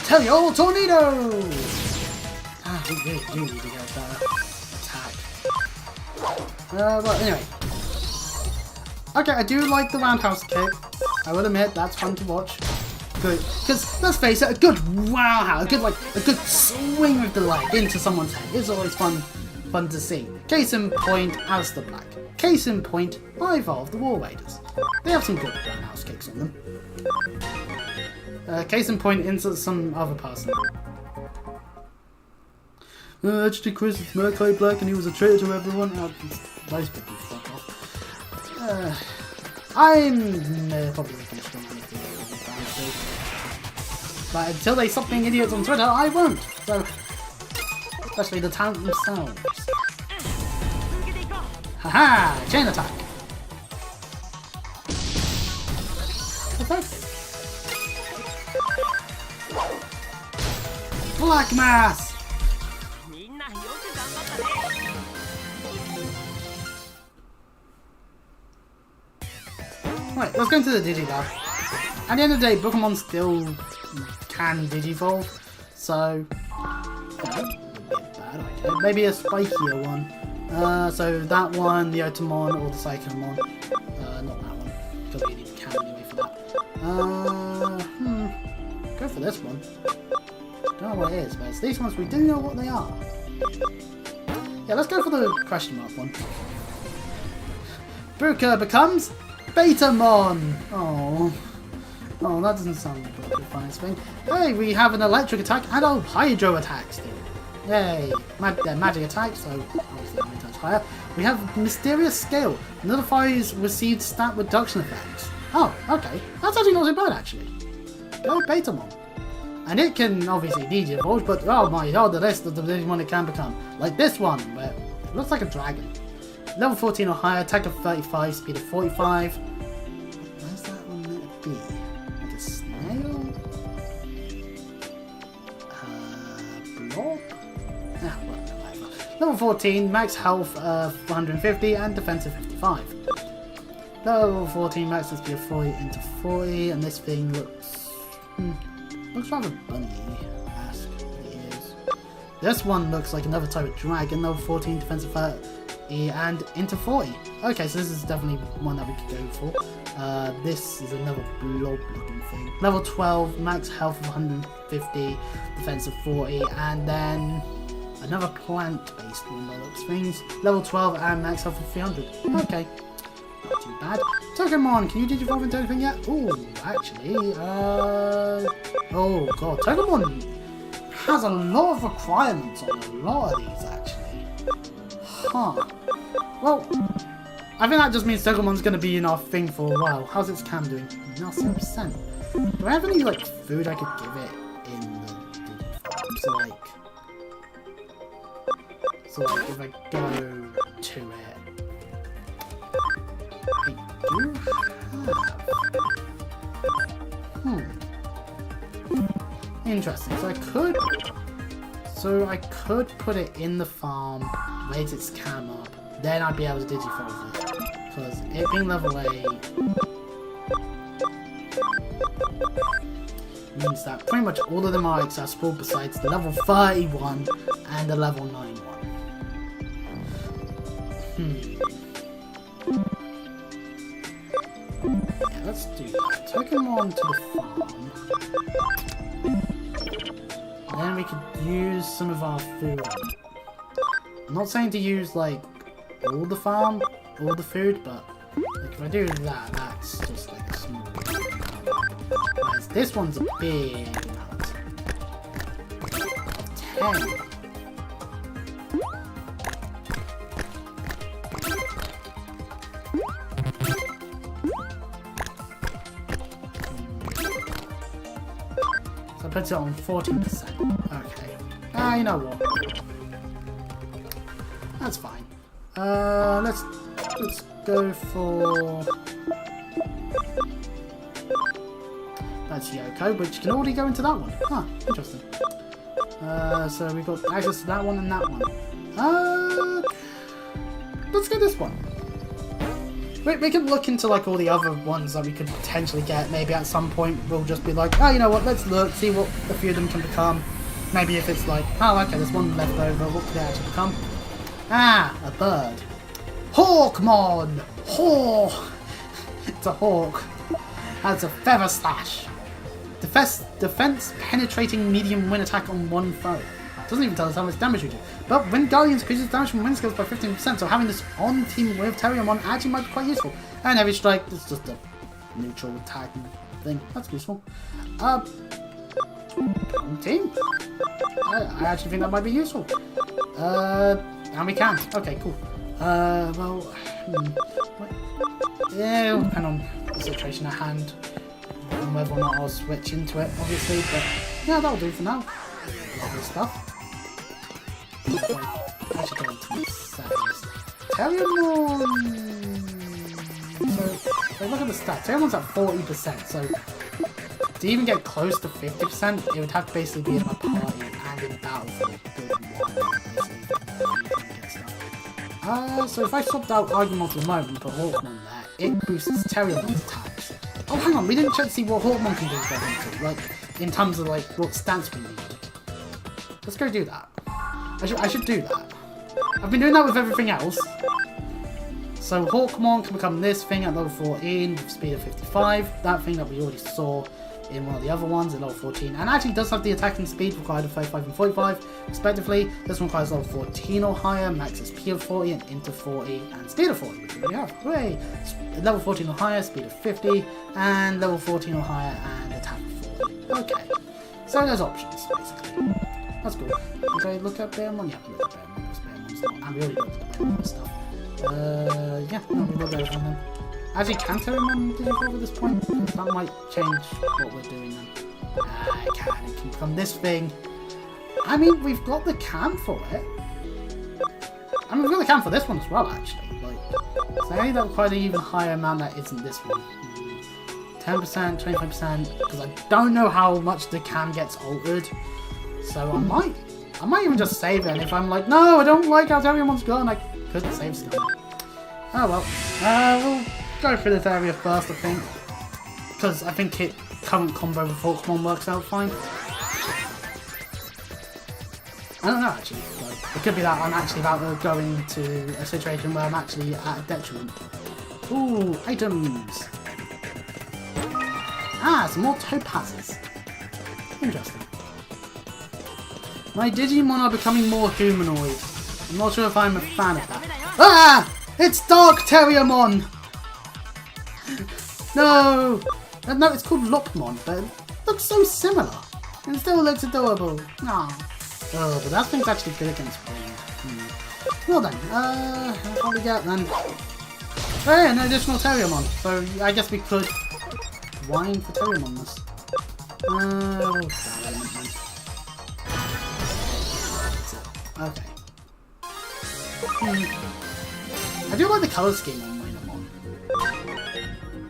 A: Tell your tornado! We really do need to get that attack. But anyway. Okay, I do like the roundhouse kick. I will admit, that's fun to watch. Good, because let's face it, a good roundhouse, a good swing with the leg into someone's head is always fun to see. Case in point, Alistair Black. Case in point, Ivar of the War Raiders. They have some good roundhouse kicks on them. Case in point, into some other person. Actually, Chris is Mercury Black and he was a traitor to everyone. Those people fuck off. I'm probably going to strong anything. But until they stop being idiots on Twitter, I won't. So, especially the talent themselves. Haha! Chain attack! Effective. Black Mass! Right, let's go into the Digilab. At the end of the day, Pokemon still can Digivolve, so bad idea. Maybe a spikier one. So that one, the Otamon or the Psychomon. Not that one, because we need to count anyway for that. Go for this one. Don't know what it is, but it's these ones we do know what they are. Yeah, let's go for the question mark one. Bruka becomes Betamon! Oh, that doesn't sound like the finest thing. Hey, we have an electric attack and a hydro attack still. Yay! They're magic attacks, so obviously 9 times higher. We have Mysterious Scale. Notifies received stat reduction effects. Oh, okay. That's actually not too bad, actually. Go Betamon. And it can obviously Digivolve, but oh my god, the rest of the Digimon it can become. Like this one, where it looks like a dragon. Level 14 or higher, attack of 35, speed of 45. Where's that one meant to be? Like a snail? Blob? Ah, whatever. Level 14, max health of 150 and defense of 55. Level 14, max speed of 40 into 40, and this thing looks rather bunny-esque. It is. This one looks like another type of dragon. Level 14, defense of 30. And into 40. Okay, so this is definitely one that we could go for. This is another blob looking thing. Level 12, max health of 150, defense of 40, and then another plant-based one by looks things. Level 12 and max health of 300. Okay, not too bad. Togemon, can you Digivolve into anything yet? Ooh, actually, oh god, Togemon has a lot of requirements on a lot of these actually. Huh. Well, I think that just means Togemon's going to be in our thing for a while. How's its cam doing? Now 7%. Do I have any, like, food I could give it in the Digivolve? So, like, if I go to it... I do have... Interesting. So I could put it in the farm, raise its cam up, then I'd be able to Digivolve it. Because it being level 8 means that pretty much all of them are accessible besides the level 31 and the level 9 one. Yeah, let's do that. Pokemon to the farm. Then we could use some of our food. I'm not saying to use like all the farm, all the food, but like if I do that, that's just like a small amount. Whereas this one's a big amount. 10. So I put it on 14%. Okay. You know what? That's fine. Let's go for That's Yoko, which can already go into that one. Huh, interesting. So we've got access to that one and that one. Let's go this one. We can look into like all the other ones that we could potentially get. Maybe at some point we'll just be like, oh, you know what, let's look, see what a few of them can become. Maybe if it's like, oh, okay, there's one left over, what could it actually become? Ah, a bird. Hawkmon! Hawk! It's a hawk. That's a feather slash. Defense penetrating medium wind attack on one foe. Doesn't even tell us how much damage we do. But when Guardians increases damage from wind skills by 15%, so having this on team with Terriermon actually might be quite useful. And Heavy Strike, it's just a neutral attack thing. That's useful. Team. I actually think that might be useful. And we can't. Okay, cool. Well, yeah, it'll depend on the situation at hand and whether or not I'll switch into it, obviously. But yeah, that'll do for now. Lovely stuff. I should go into my settings. Terriermon. So look at the stats. Terriermon's at 40%. So to even get close to 50%, it would have to basically be in my party and in battle for so if I swapped out Agumon for the moment and put Hawkmon there, it boosts Terriermon's attacks. Oh, hang on, we didn't check to see what Hawkmon can do into, like, in terms of, like, what stats we need. Let's go do that. I should do that. I've been doing that with everything else. So Hawkmon can become this thing at level 14 with speed of 55. That thing that we already saw in one of the other ones at level 14. And actually does have the attacking speed required of 35 and 45 respectively. This one requires level 14 or higher, max SP of 40 and into 40 and speed of 40, which we already have. Hooray! Level 14 or higher, speed of 50, and level 14 or higher and attack of 40. Okay. So there's options, basically. That's cool. Okay, look at Bearmon. Yeah, look at Bearmon. Bearmon's not. And we already looked at Bearmon stuff. Yeah, no, we looked at everything then. Actually, can Terriermon digivolve at this point? That might change what we're doing then. It can become this thing. I mean, we've got the cam for it. I mean, we've got the cam for this one as well, actually. Like, so I think that requires an even higher amount that isn't this one. 10%, 25%, because I don't know how much the cam gets altered. So I might even just save it, and if I'm like, no, I don't like how Terriermon's gone, I could save stuff. Oh well. We'll go through this area first, I think. Because I think current combo with Hawkmon works out fine. I don't know, actually. Like, it could be that I'm actually about to go into a situation where I'm actually at a detriment. Ooh, items. Ah, some more topazes. Interesting. My Digimon are becoming more humanoid. I'm not sure if I'm a fan of that. Ah! It's Dark Terriermon! No! No, it's called Lockmon, but it looks so similar. And it still looks adorable. Aww. Oh, but that thing's actually good against wind. Well then, what do we get then? Hey, an additional Terriermon. So I guess we could whine for Terriermon this. Okay. I do like the colour scheme on Minamon.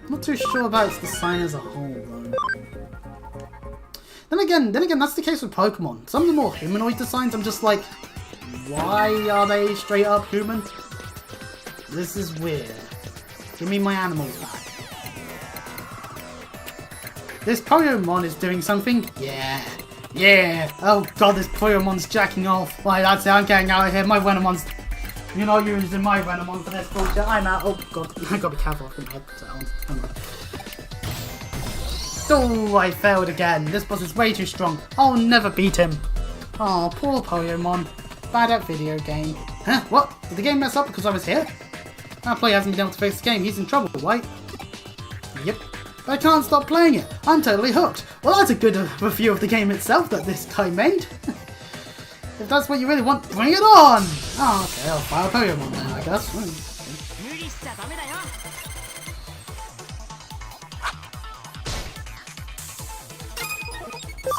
A: I'm not too sure about its design as a whole, though. Then again, that's the case with Pokemon. Some of the more humanoid designs, I'm just like, why are they straight up human? This is weird. Give me my animals back. This Pokemon is doing something? Yeah. Yeah! Oh god, this Pokemon's jacking off. Right, that's it, I'm getting out of here. My Venomon's... You're not using my Venomon for this bullshit. I'm out. Oh god, I gotta be careful. I can put Oh, I failed again. This boss is way too strong. I'll never beat him. Oh, poor Pokemon. Bad at video game. Huh? What? Did the game mess up because I was here? That player hasn't been able to fix the game. He's in trouble, right? Yep. But I can't stop playing it. I'm totally hooked. Well, that's a good review of the game itself that this guy made. If that's what you really want, bring it on! Oh, okay, I'll fire Pokemon then, I guess.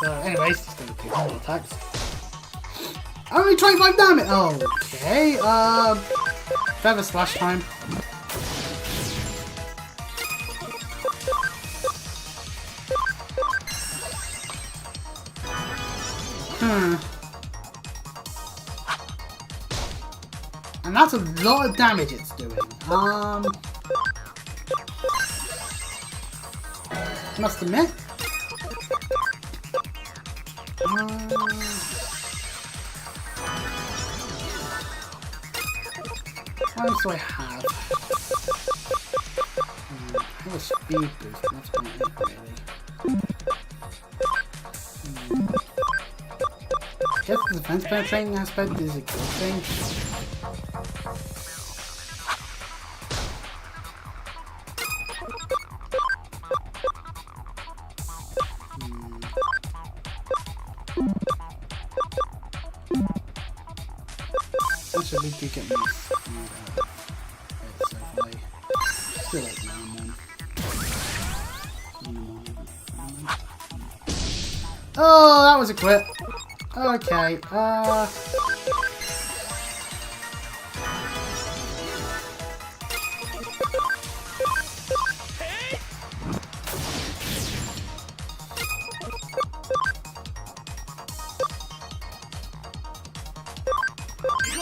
A: So, anyways, just gonna do all attacks. Only 25 damage! Okay, Feather Slash time. And that's a lot of damage it's doing. Must admit. What else do I have? I have a speed boost, but that's about it really. I guess the defense penetrating aspect is a good thing. Actually, we do get more. So if I still like one. Oh, that was a quit. Okay,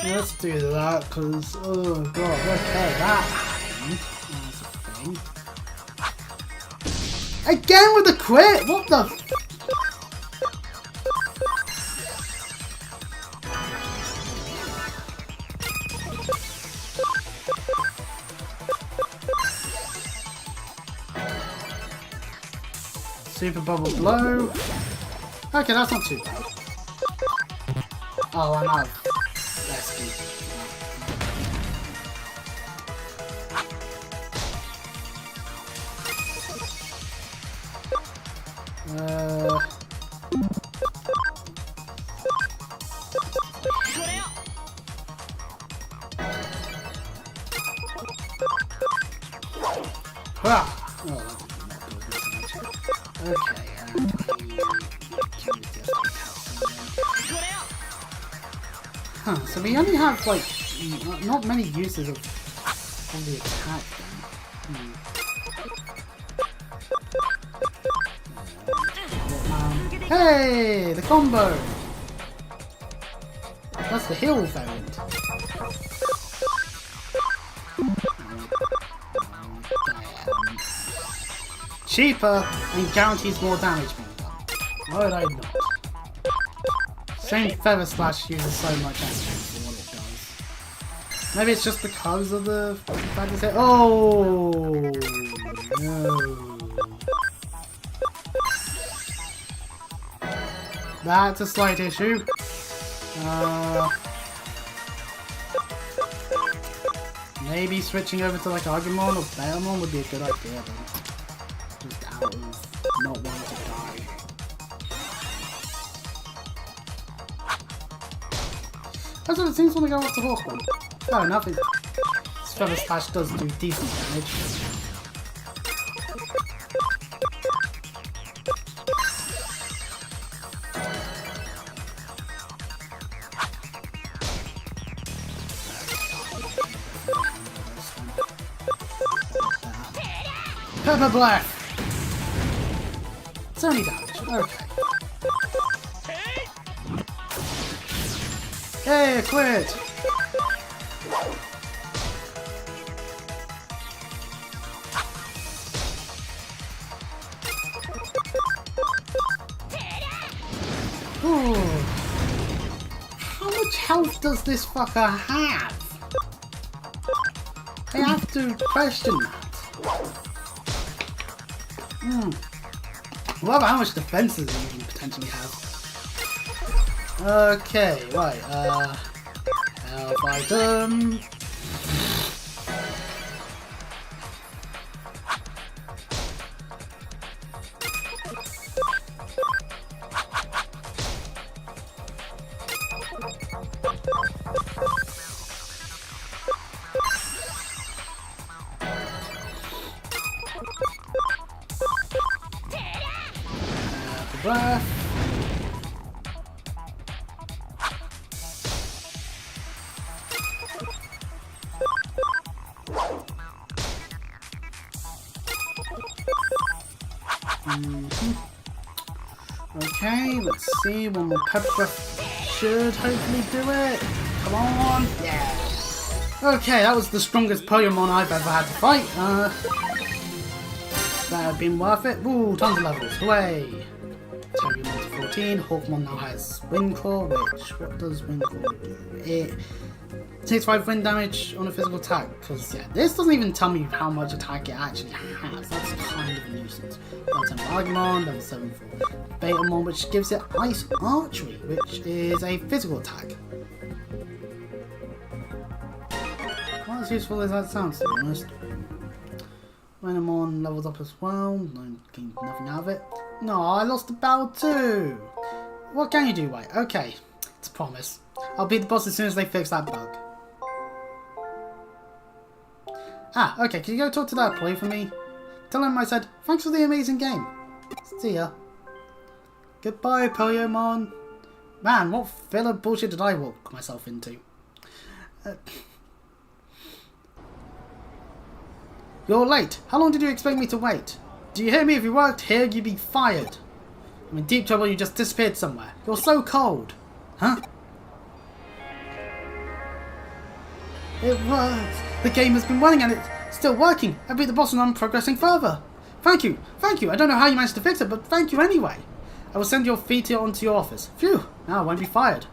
A: let's do that, because, oh god, okay, that happened. That's a thing. Again with the quit? What the f— Super bubble blow. Okay, that's not too bad. Oh, I'm out. So we only have like not many uses of the attack then. Hey, the combo! That's the heal variant. Cheaper and guarantees more damage being done. Why would I not? Same Feather Slash uses so much energy for what it does. Maybe it's just because of the fact that it— oh no. That's a slight issue. Maybe switching over to like Agumon or Bearmon would be a good idea though. Just out of not wanting to die. That's what it seems when we go up to Hawkman. Fair enough, its Feather Slash does do decent damage. Pepper Black! It's only damage, okay. Hey, quit! Ooh. How much health does this fucker have? I have to question that. What about how much defense does he even potentially have? Okay, right, health item. Breath. Okay, let's see. One more pepper breath should hopefully do it. Come on. Yeah. Okay, that was the strongest Pokemon I've ever had to fight. That have been worth it. Ooh, tons of levels. Hooray. Terry 1 to 14. Hawkmon now has Wind Claw, which, what does Wind Claw do? It takes 5 wind damage on a physical attack. Because, yeah, this doesn't even tell me how much attack it actually has. That's kind of a nuisance. Level 10 for Agumon, level 7 for Betamon, which gives it Ice Archery, which is a physical attack. Not as useful as that sounds, to be honest. Renamon levels up as well. I gained nothing out of it. No, I lost the battle too. What can you do, right? Okay, it's a promise. I'll beat the boss as soon as they fix that bug. Ah, okay, can you go talk to that employee for me? Tell him I said, thanks for the amazing game. See ya. Goodbye, Pokemon. Man, what filler bullshit did I walk myself into? You're late. How long did you expect me to wait? Do you hear me? If you worked here, you'd be fired. I'm in deep trouble. You just disappeared somewhere. You're so cold. Huh? It works. The game has been running and it's still working. I beat the boss and I'm progressing further. Thank you. Thank you. I don't know how you managed to fix it, but thank you anyway. I will send your feet onto your office. Phew. Now I won't be fired.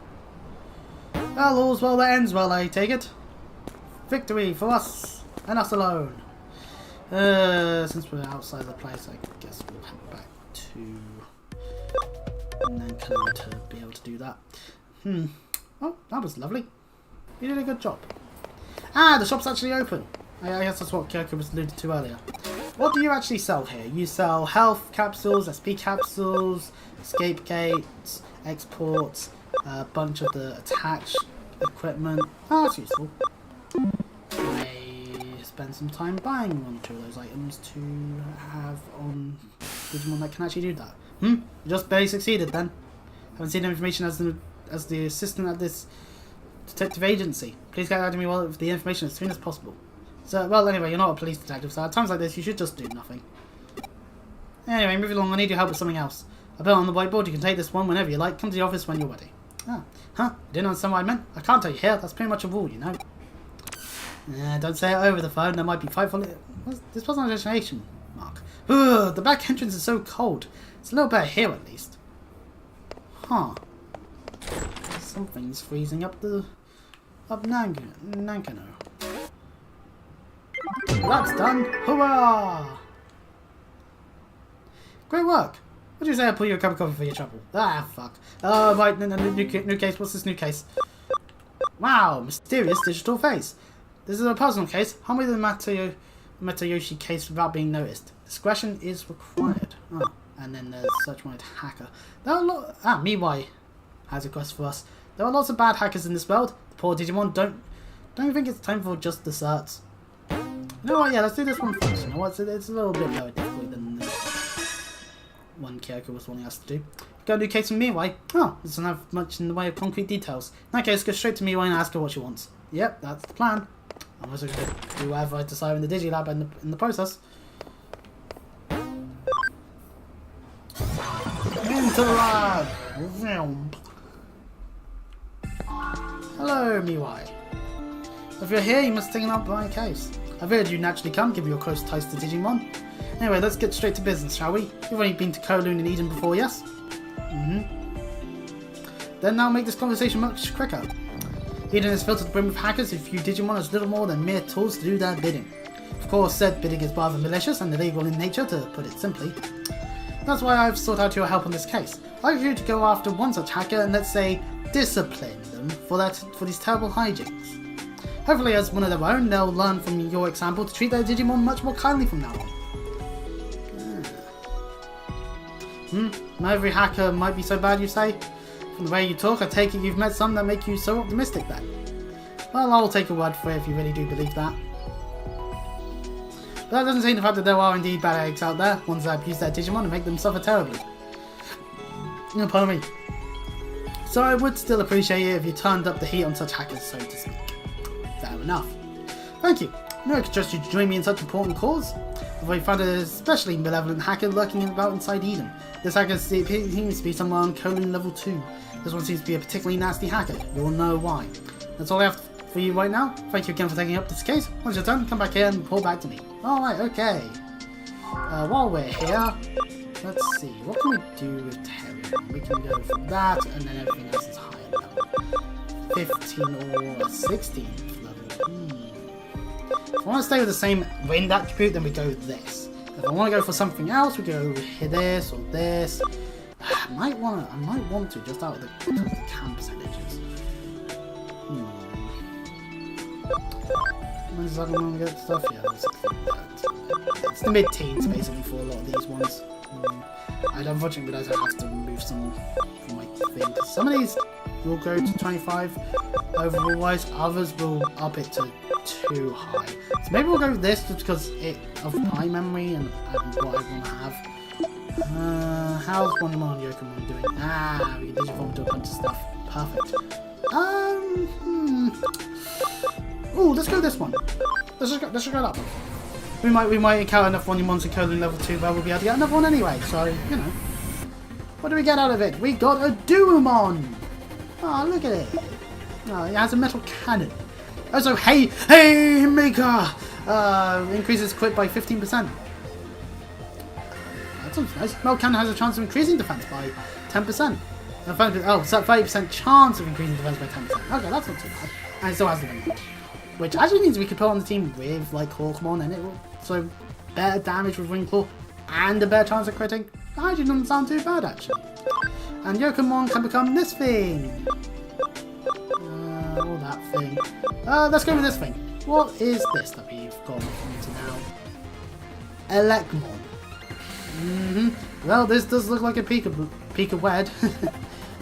A: Well, all's well that ends well, I take it. Victory for us and us alone. Since we're outside the place, I guess we'll head back to Nakano to be able to do that. Oh, that was lovely. You did a good job. Ah, the shop's actually open. I guess that's what Kyoko was alluded to earlier. What do you actually sell here? You sell health capsules, SP capsules, escape gates, exports, a bunch of the attached equipment. Oh, that's useful. Spend some time buying one or two of those items to have on Digimon that can actually do that. You just barely succeeded then. Haven't seen information as the assistant at this detective agency. Please get out to me with the information as soon as possible. So, well, anyway, you're not a police detective, so at times like this you should just do nothing. Anyway, moving along, I need your help with something else. I put it on the whiteboard, you can take this one whenever you like. Come to the office when you're ready. Ah, huh? You didn't understand what I meant? I can't tell you here, that's pretty much a rule, you know. Don't say it over the phone, there might be frightful... This wasn't a destination, Mark. Ugh, the back entrance is so cold. It's a little better here, at least. Huh. Something's freezing up Nakano. That's done! Hurrah! Great work! What do you say I pull you a cup of coffee for your trouble? Ah, fuck. Right, new case. What's this new case? Wow, mysterious digital face. This is a personal case. Handle the Matayoshi case without being noticed. Discretion is required. Oh, and then there's search mode hacker. There are a lot. Miwai has a quest for us. There are lots of bad hackers in this world. The poor Digimon don't you think it's time for just desserts? You know what? Yeah, let's do this one first. You know what? It's a little bit lower difficulty than the one Kyoko was wanting us to do. Got a new case from Miwai. Oh, it doesn't have much in the way of concrete details. In that case, go straight to Miwai and ask her what she wants. Yep, that's the plan. I'm also going to do whatever I decide in the Digilab in the process. Into the lab! Hello, Miwai. If you're here, you must take up my case. I figured you'd naturally come, give you a close ties to Digimon. Anyway, let's get straight to business, shall we? You've only been to Kowloon and Eden before, yes? Then now make this conversation much quicker. Eden is filled to the brim with hackers who view Digimon as little more than mere tools to do their bidding. Of course, said bidding is rather malicious and illegal in nature, to put it simply. That's why I've sought out your help on this case. I'd like you to go after one such hacker and, let's say, discipline them for these terrible hijinks. Hopefully, as one of their own, they'll learn from your example to treat their Digimon much more kindly from now on. Not every hacker might be so bad, you say? From the way you talk, I take it you've met some that make you so optimistic then. Well, I'll take your word for it if you really do believe that. But that doesn't change the fact that there are indeed bad eggs out there, ones that abuse their Digimon and make them suffer terribly. Pardon me. So I would still appreciate it if you turned up the heat on such hackers, so to speak. Fair enough. Thank you. No, I could trust you to join me in such important cause. I've found an especially malevolent hacker lurking about inside Eden. This hacker seems to be someone on colon level 2. This one seems to be a particularly nasty hacker. You'll know why. That's all I have for you right now. Thank you again for taking up this case. Once you're done, come back here and report back to me. Alright, okay. While we're here, let's see. What can we do with Terry? We can go for that, and then everything else is higher level. 15 or 16 level. If I want to stay with the same wind attribute, then we go this. If I want to go for something else, we go this or this. I might want to just out of the cam percentages. When does that one get stuff? Yeah, it's the mid-teens basically for a lot of these ones. I'd unfortunately realize I have to remove some from my thing. Some of these will go to 25 overall wise, others will up it to too high. So maybe we'll go with this just because of my memory and what I want to have. How's Bonimon and Yokomon doing? We can digivolve into a bunch of stuff. Perfect. Ooh, let's go this one. Let's just go that one. We might encounter enough Bonimons in colon level 2 where we'll be able to get another one anyway, so, you know. What do we get out of it? We got a Digimon! Oh, look at it. Oh, it has a metal cannon. Also, hey Maker! Increases quick by 15%. That sounds nice. Metal cannon has a chance of increasing defense by 10%. Oh, so 30% chance of increasing defense by 10%. Okay, that's not too bad. And it still has the wing. Which actually means we could put on the team with, like, Hawkmon, and it will. So, better damage with Wingclaw and a better chance of critting. That actually doesn't sound too bad, actually. And Yokomon can become this thing. All that thing. Let's go with this thing. What is this that we've got into now? Elecmon. Well, this does look like a Pika Wed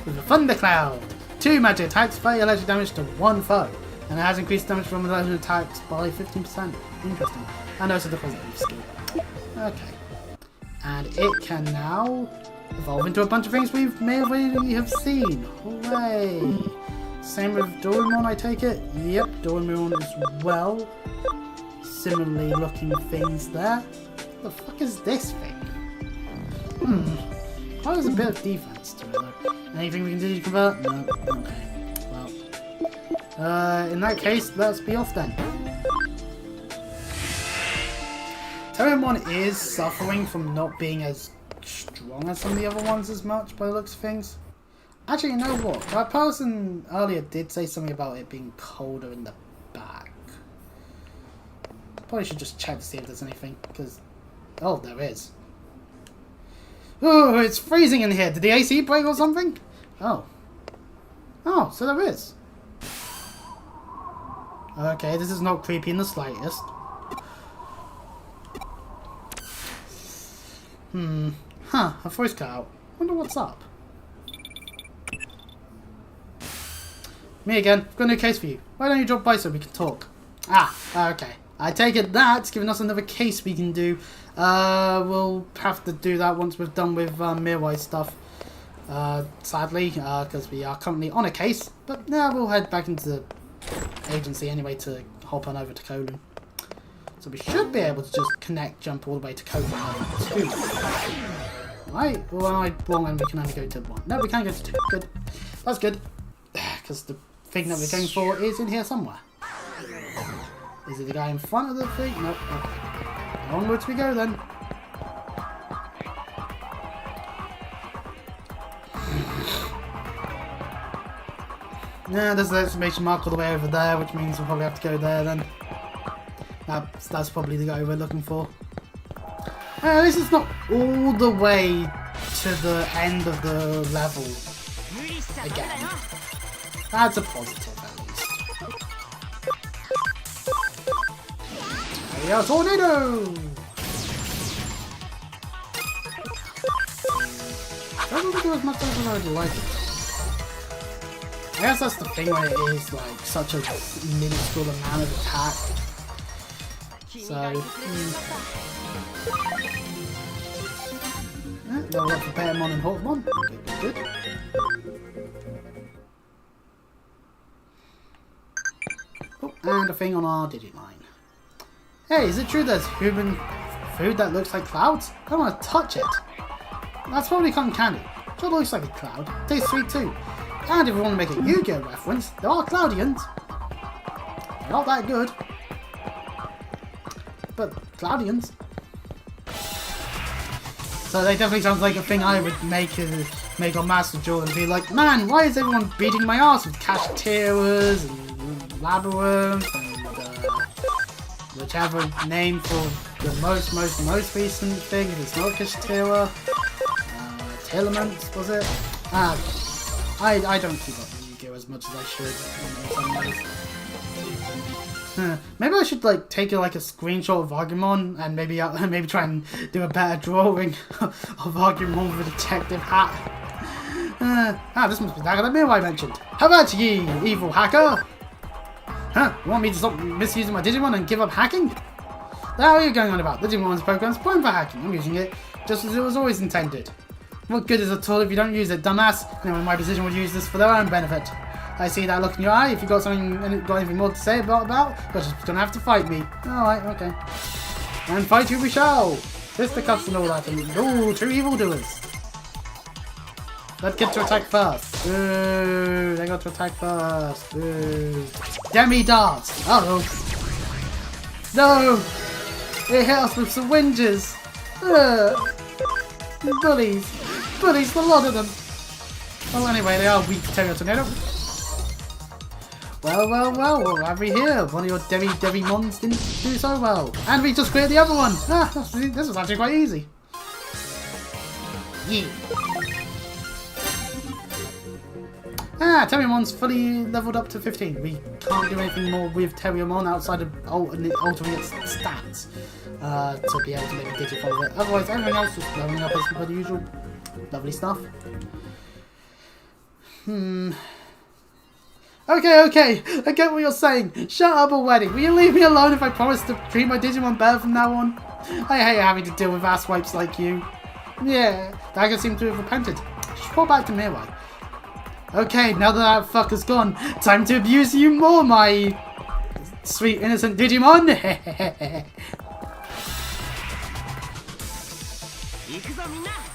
A: with a Thundercloud. 2 magic attacks, 30 electric damage to 1 foe. And it has increased damage from electric attacks by 15%. Interesting. And also the positive skill. Okay. And it can now evolve into a bunch of things we may already have seen. Hooray! Same with Doraemon, I take it? Yep, Doraemon as well. Similarly looking things there. What the fuck is this thing? Oh, there's a bit of defense to it though. Anything we can do to convert? No. Okay. Well. In that case, let's be off then. Terramon is suffering from not being as strong as some of the other ones as much by the looks of things. Actually, you know what? That person earlier did say something about it being colder in the back. Probably should just check to see if there's anything, because... Oh, there is. Oh, it's freezing in here. Did the AC break or something? Oh. Oh, so there is. Okay, this is not creepy in the slightest. Huh, her voice cut out. Wonder what's up. Me again. I've got a new case for you. Why don't you drop by so we can talk? Okay. I take it that's giving us another case we can do. We'll have to do that once we've done with Mirwai's stuff. Sadly, because we are currently on a case. But now we'll head back into the agency anyway to hop on over to Colon. So we should be able to just jump all the way to Colon level 2. Right? Or am I wrong and we can only go to 1? No, we can go to 2. Good. That's good. Because the thing that we're going for is in here somewhere. Is it the guy in front of the thing? Nope. Okay. Onwards we go then. Yeah, there's an exclamation mark all the way over there, which means we'll probably have to go there then. That's probably the guy we're looking for. This is not all the way to the end of the level again. That's a positive at least. There we go, tornado! I don't think it was much better than I would like it. I guess that's the thing where it is like such a minuscule amount of attack. So, level up for Paramon and Hawkmon. Good. Oh, and a thing on our Digimon. Hey, is it true there's human food that looks like clouds? I don't want to touch it. That's probably cotton candy. Sure looks like a cloud. Tastes sweet too. And if we want to make a Yu-Gi-Oh reference, there are Cloudians. They're not that good. But Cloudians. So they definitely sounds like a thing I would make on Master Duel and be like, man, why is everyone beating my ass with Cashtiras and Labyrinth and whichever name for the most recent thing, if it's not Kashtira, Telements, was it? I don't keep up with Yu-Gi-Oh as much as I should in some ways. Maybe I should like take like a screenshot of Agumon and maybe try and do a better drawing of Agumon with a detective hat. This must be the Akademia I mentioned. How about ye, evil hacker? Huh? You want me to stop misusing my Digimon and give up hacking? The hell are you going on about? Digimon's program's prime for hacking. I'm using it just as it was always intended. What good is a tool if you don't use it, dumbass? Anyone in my position would use this for their own benefit. I see that look in your eye. If you got anything more to say about, you're just gonna have to fight me. Alright, okay. And fight you we shall! Fisticuffs and all that. Ooh, two evildoers. Let's get to attack first. Ooh, they got to attack first. Ooh. Demi darts. Uh-oh. No! It hit us with some winges. Bullies. Bullies, a lot of them. Well, anyway, they are weak to Terrio Tornado. Well, what have we here? One of your Devimons didn't do so well. And we just cleared the other one. This was actually quite easy. Yeah. Terriermon's fully leveled up to 15. We can't do anything more with Terriermon outside of altering its stats to be able to make a Digify of it. Otherwise, everything else is leveling up as per the usual. Lovely stuff. Okay, I get what you're saying. Shut up already. Will you leave me alone if I promise to treat my Digimon better from now on? I hate having to deal with asswipes like you. Yeah, Dagger seemed to have repented. Just fall back to Mirai. Okay, now that fucker's gone, time to abuse you more, my sweet innocent Digimon.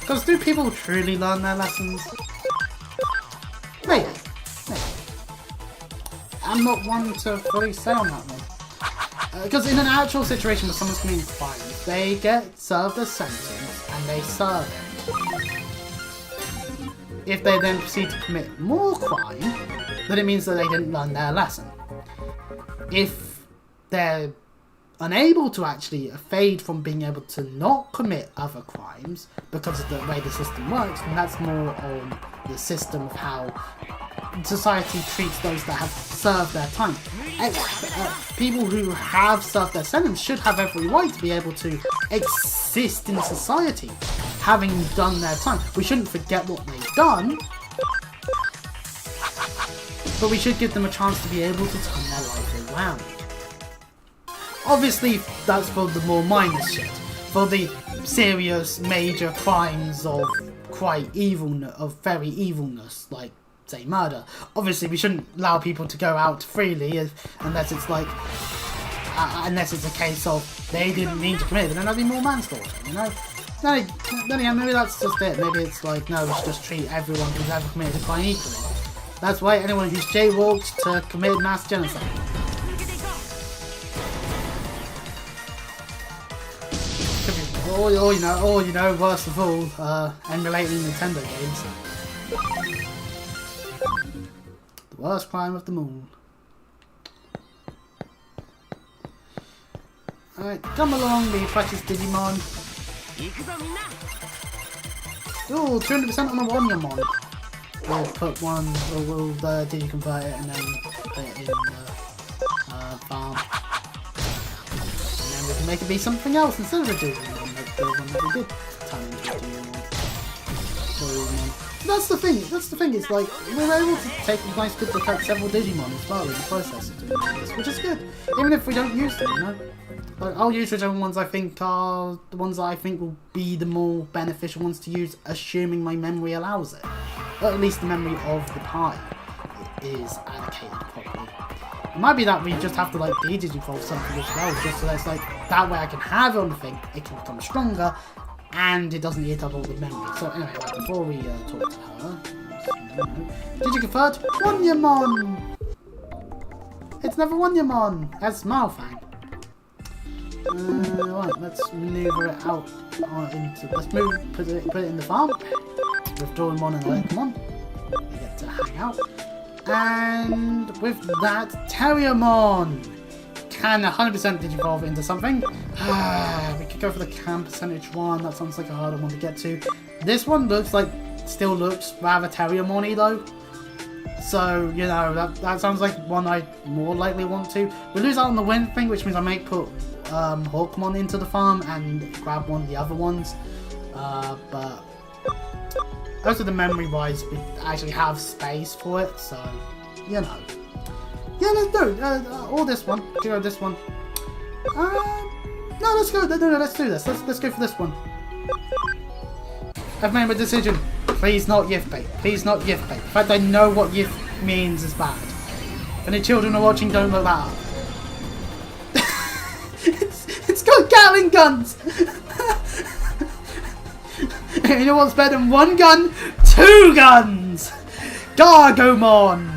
A: Because do people truly learn their lessons? Maybe. I'm not one to fully say on that one. Because in an actual situation where someone's committing crimes, they get served a sentence and they serve it. If they then proceed to commit more crime, then it means that they didn't learn their lesson. If they're unable to actually evade from being able to not commit other crimes because of the way the system works, then that's more on the system of how society treats those that have served their time. People who have served their sentence should have every right to be able to exist in society, having done their time. We shouldn't forget what they've done, but we should give them a chance to be able to turn their life around. Obviously, that's for the more minor shit. For the serious, major crimes of very evilness, like, say, murder. Obviously, we shouldn't allow people to go out freely unless it's like, unless it's a case of they didn't mean to commit it, then there'll be more manslaughter, you know? Then again, maybe that's just it. Maybe it's like, no, we should just treat everyone who's ever committed a crime equally. That's why anyone who's jaywalked to commit mass genocide. Or you know, worst of all, emulating Nintendo games. The worst crime of them all. Alright, come along, me precious Digimon. Ooh, 200% on the Wanyamon. We'll put one, or we'll Digiconvert it and then put it in the farm. And then we can make it be something else instead of a Digimon. The one that we did turn into a Digimon. That's the thing, it's like, we're able to take a nice good look at several Digimon as well in the process of doing this, which is good. Even if we don't use them, you know? Like, I'll use whichever ones I think are the ones that I think will be the more beneficial ones to use, assuming my memory allows it. Or at least the memory of the pie is allocated properly. It might be that we just have to like de-digivolve something as well, just so that's like, that way I can have it on the thing, it can become stronger, and it doesn't eat up all the memory. So anyway, like, before we talk to her, Digiconvert Wanyamon! It's never Wanyamon! That's Smarlfang. Right, let's maneuver it out into, let's put it in the farm, with Doraemon and Electromon. They get to hang out. And with that, Terriermon can 100% digivolve into something. We could go for the cam percentage one. That sounds like a harder one to get to. This one still looks rather Terriermon-y though. So, you know, that sounds like one I more likely want to. We lose out on the wind thing, which means I may put Hawkmon into the farm and grab one of the other ones. But also the memory-wise, we actually have space for it, so, you know. Yeah, let's do or this one. Go this one. No, let's go. No, let's do this. Let's go for this one. I've made my decision. Please not Yif bait. Please not Yif bait. In fact, I know what Yif means is bad. If any children are watching, don't look that up. It's got Gatling guns! And you know what's better than one gun? Two guns! Gargomon!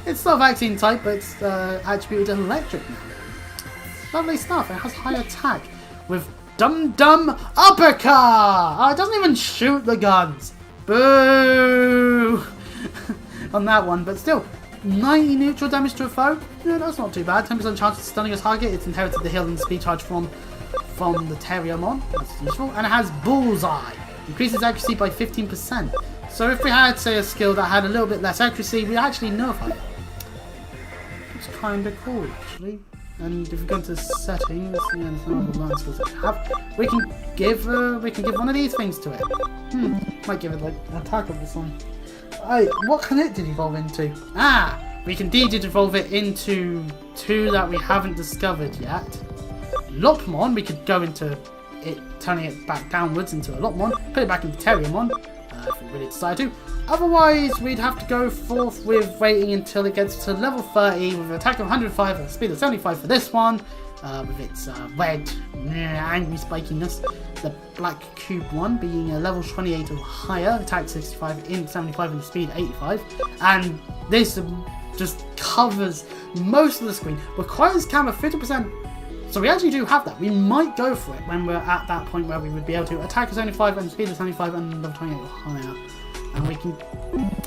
A: It's not vaccine type, but it's attributed to electric now. Lovely stuff. It has high attack with Dum Uppercut! Oh, it doesn't even shoot the guns. Boo! On that one, but still, 90 neutral damage to a foe. Yeah, that's not too bad. 10% chance of stunning a target. It's inherited the heal and speed charge from the Terriermon. That's useful. And it has Bullseye. Increases accuracy by 15%. So if we had, say, a skill that had a little bit less accuracy, we'd actually nerf it. It's kind of cool, actually. And if we go into settings, yeah, there's no other line skills that we have. We can give one of these things to it. Might give it like an attack of this one. Hey, what can it digivolve into? We can de-digivolve it into two that we haven't discovered yet. Lopmon, we could go into it, turning it back downwards into a Lopmon, put it back into Terriermon, if we really decide to. Otherwise, we'd have to go forth with waiting until it gets to level 30 with an attack of 105 and a speed of 75 for this one, with its red, angry spikiness. The black cube one being a level 28 or higher, attack 65, in 75 and speed 85. And this just covers most of the screen. Requires camera 50%. So we actually do have that. We might go for it when we're at that point where we would be able to attack is 75 and speed is 75 and level 28 or higher. And we can,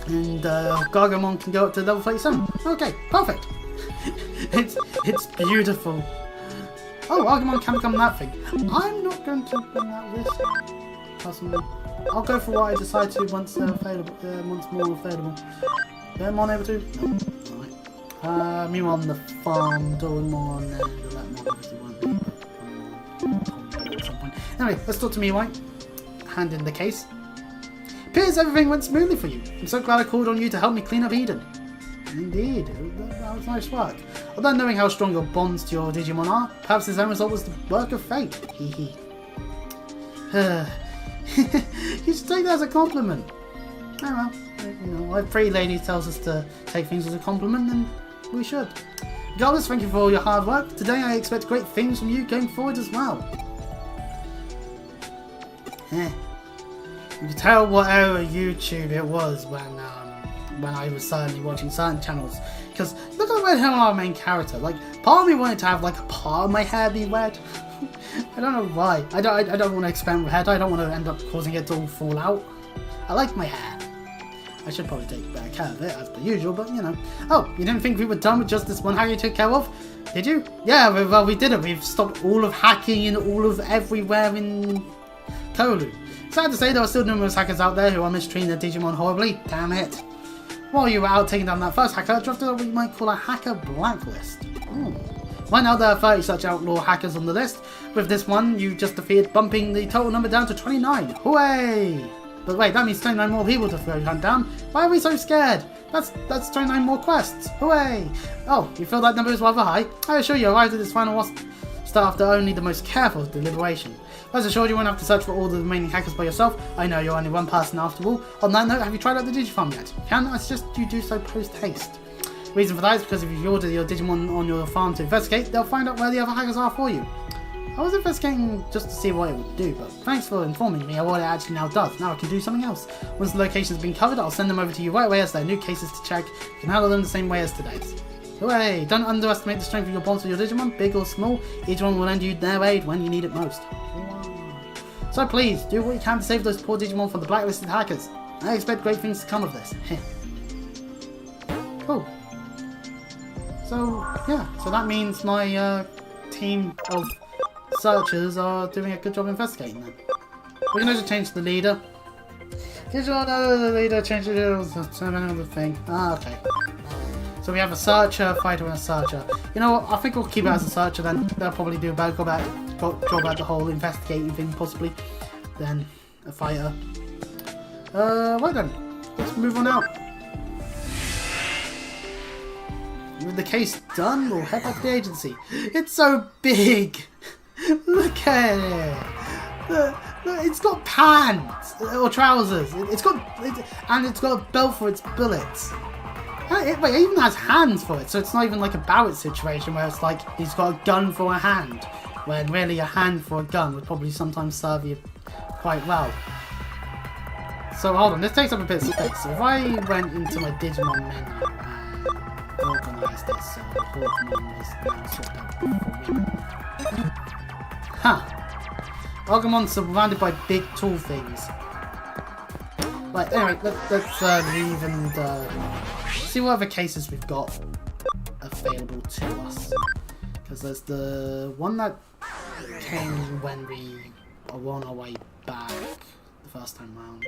A: and Gargomon can go up to level 37. Okay, perfect. It's beautiful. Oh, Gargomon can become that thing. I'm not going to bring that risk, personally. I'll go for what I decide to once they're available, once more available. Mon able to? No. Alright. Meanwhile on the farm, Doraemon and Electromon obviously won't be at some point. Anyway, let's talk to Miwai. Hand in the case. Appears everything went smoothly for you. I'm so glad I called on you to help me clean up Eden. Indeed, that was nice work. Although knowing how strong your bonds to your Digimon are, perhaps this end result was the work of fate. Hee You should take that as a compliment. Oh well, you know, if Pretty Lady tells us to take things as a compliment, then we should. Regardless, thank you for all your hard work. Today I expect great things from you going forward as well. You can tell what era of YouTube it was when I was certainly watching certain channels. Because look at the red hair on our main character. Like, part of me wanted to have like a part of my hair be red. I don't know why. I don't want to experiment with hair. I don't want to end up causing it to all fall out. I like my hair. I should probably take better care of it as per usual, but you know. Oh, you didn't think we were done with just this one hack you took care of? Did you? Yeah, well we did it. We've stopped all of hacking in all of everywhere in Kolu. Sad to say, there are still numerous hackers out there who are mistreating their Digimon horribly. Damn it. While you were out taking down that first hacker, drafted what you might call a hacker blacklist. Right now there are 30 such outlaw hackers on the list. With this one, you just defeated, bumping the total number down to 29. Hooray! But wait, that means 29 more people to hunt down. Why are we so scared? That's 29 more quests. Hooray! Oh, you feel that number is rather high? I assure you arrived at this final start after only the most careful deliberation. Rest assured you won't have to search for all the remaining hackers by yourself. I know you're only one person after all. On that note, have you tried out the Digifarm yet? Can I suggest you do so post-haste? Reason for that is because if you order your Digimon on your farm to investigate, they'll find out where the other hackers are for you. I was investigating just to see what it would do, but thanks for informing me of what it actually now does. Now I can do something else. Once the location's been covered, I'll send them over to you right away as they're new cases to check. You can handle them the same way as today's. Hooray! Don't underestimate the strength of your bonds with your Digimon, big or small. Each one will lend you their aid when you need it most. So please, do what you can to save those poor Digimon from the blacklisted hackers. I expect great things to come of this. Cool. So, yeah. So that means my team of searchers are doing a good job investigating then. We can also change the leader. The leader change the thing. Ah, okay. So we have a searcher, a fighter, and a searcher. You know what? I think we'll keep it as a searcher then. They'll probably do a better job at the whole investigating thing, possibly, than a fighter. Right then. Let's move on out. With the case done, we'll head back to the agency. It's so big! Look at it! Look, it's got pants! Or trousers. It's got a belt for its bullets. It even has hands for it, so it's not even like a Bowett situation where it's like he's got a gun for a hand. When really a hand for a gun would probably sometimes serve you quite well. So hold on, this takes up a bit of space. So if I went into my Digimon menu and organised it so the Pokemon was now swapped out for women. Huh. Agumon surrounded by big tall things. Right, anyway, let's leave and see what other cases we've got available to us. Because there's the one that came when we were on our way back the first time round.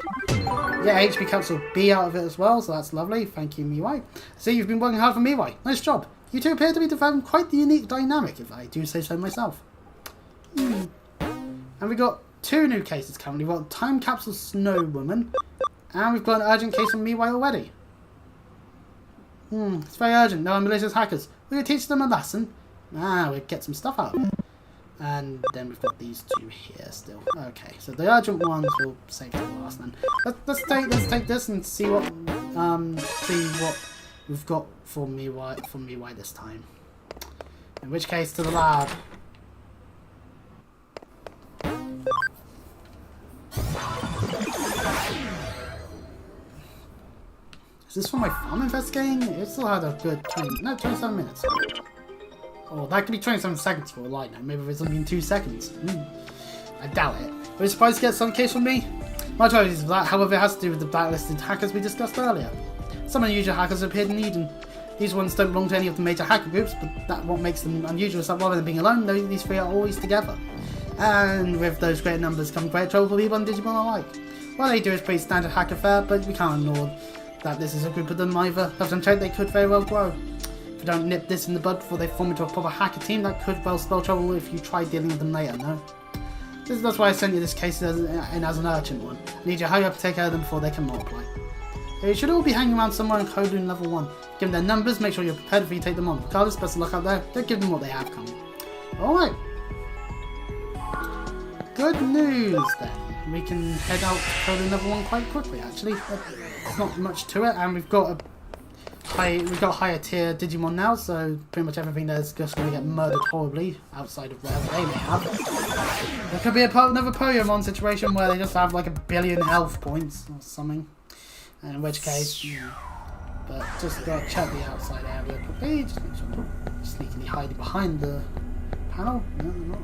A: Yeah, HP Capsule B out of it as well, so that's lovely. Thank you, Miwai. So you've been working hard for Miwai. Nice job. You two appear to be developing quite the unique dynamic, if I do say so myself. And we got 2 new cases currently. We've got Time Capsule Snow Woman, and we've got an urgent case from Miwai already. It's very urgent. No malicious hackers. We'll teach them a lesson. We'll get some stuff out of it. And then we've got these 2 here still. Okay, so the urgent ones we'll save for last then. Let's take this and see what we've got for Miwai this time. In which case, to the lab. Is this for my farm investigating? It still had a good 27 minutes. Oh, that could be 27 seconds for all I know. Maybe it's only in 2 seconds. I doubt it. Are you surprised to get some case from me? My apologies for that, however, it has to do with the blacklisted hackers we discussed earlier. Some unusual hackers appeared in Eden. These ones don't belong to any of the major hacker groups, but that what makes them unusual is that rather than being alone, these 3 are always together. And with those great numbers come great trouble for people and Digimon alike. What they do is pretty standard hacker fare, but we can't ignore that this is a group of them either. Have them check, they could very well grow. If you don't nip this in the bud before they form into a proper hacker team, that could well spell trouble if you try dealing with them later, no? That's why I sent you this case as an urgent one. I need you to hurry up and take care of them before they can multiply. They should all be hanging around somewhere in Kowloon level 1. Give them their numbers, make sure you're prepared before you take them on. Regardless, best of luck out there. Don't give them what they have coming. Alright. Good news then. We can head out to Kowloon level 1 quite quickly actually. There's not much to it, and we've got higher tier Digimon now, so pretty much everything there's just going to get murdered horribly outside of whatever they may have. There could be another Pokemon situation where they just have like 1 billion health points or something, and in which case, but just check the outside area quickly, just make sure I'm sneakily hiding behind the panel. No.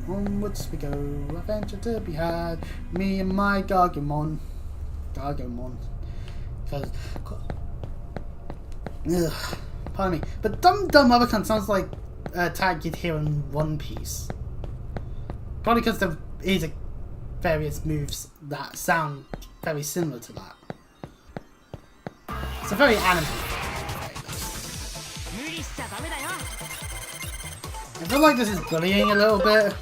A: Onwards we go, adventure to be had, me and my Gargomon. Because, pardon me, but Dumb Othercunt sounds like a tag you'd hear in One Piece. Probably because there is various moves that sound very similar to that. It's a very anime. I feel like this is bullying a little bit.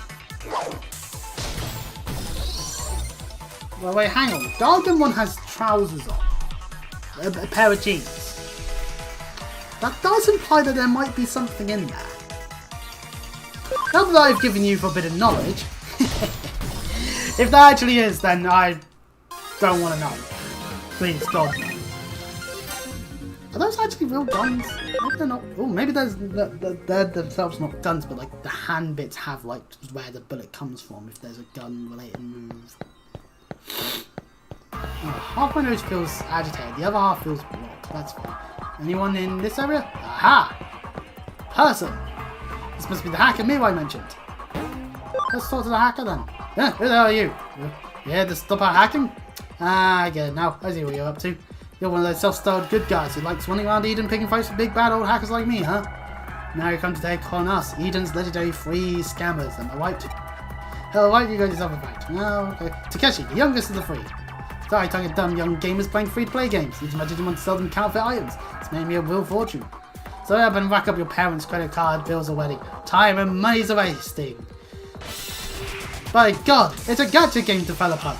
A: Well, wait, hang on. Gargomon has trousers on. A pair of jeans. That does imply that there might be something in there. Now that I've given you forbidden knowledge, if that actually is, then I don't want to know. Please, God, no. Are those actually real guns? Maybe they're not. Oh, maybe they're themselves not guns, but like the hand bits have like where the bullet comes from if there's a gun related move. Oh, half my nose feels agitated, the other half feels blocked. That's fine. Anyone in this area? Aha! Person! This must be the hacker Miwai mentioned. Let's talk to the hacker then. Yeah, who the hell are you? You here to stop our hacking? Ah, I get it now. I see what you're up to. You're one of those self-styled good guys who likes running around Eden picking fights with big bad old hackers like me, huh? Now you come to take on us, Eden's legendary free scammers, am I right? Hell, why don't you go yourself a fight? No, okay. Takeshi, the youngest of the three. Sorry, talking dumb young gamers playing free-to-play games. Using my Digimon to sell them counterfeit items. It's made me a real fortune. So up and rack up your parents' credit card bills already. Time and money's a wasting. By God, it's a gacha game developer.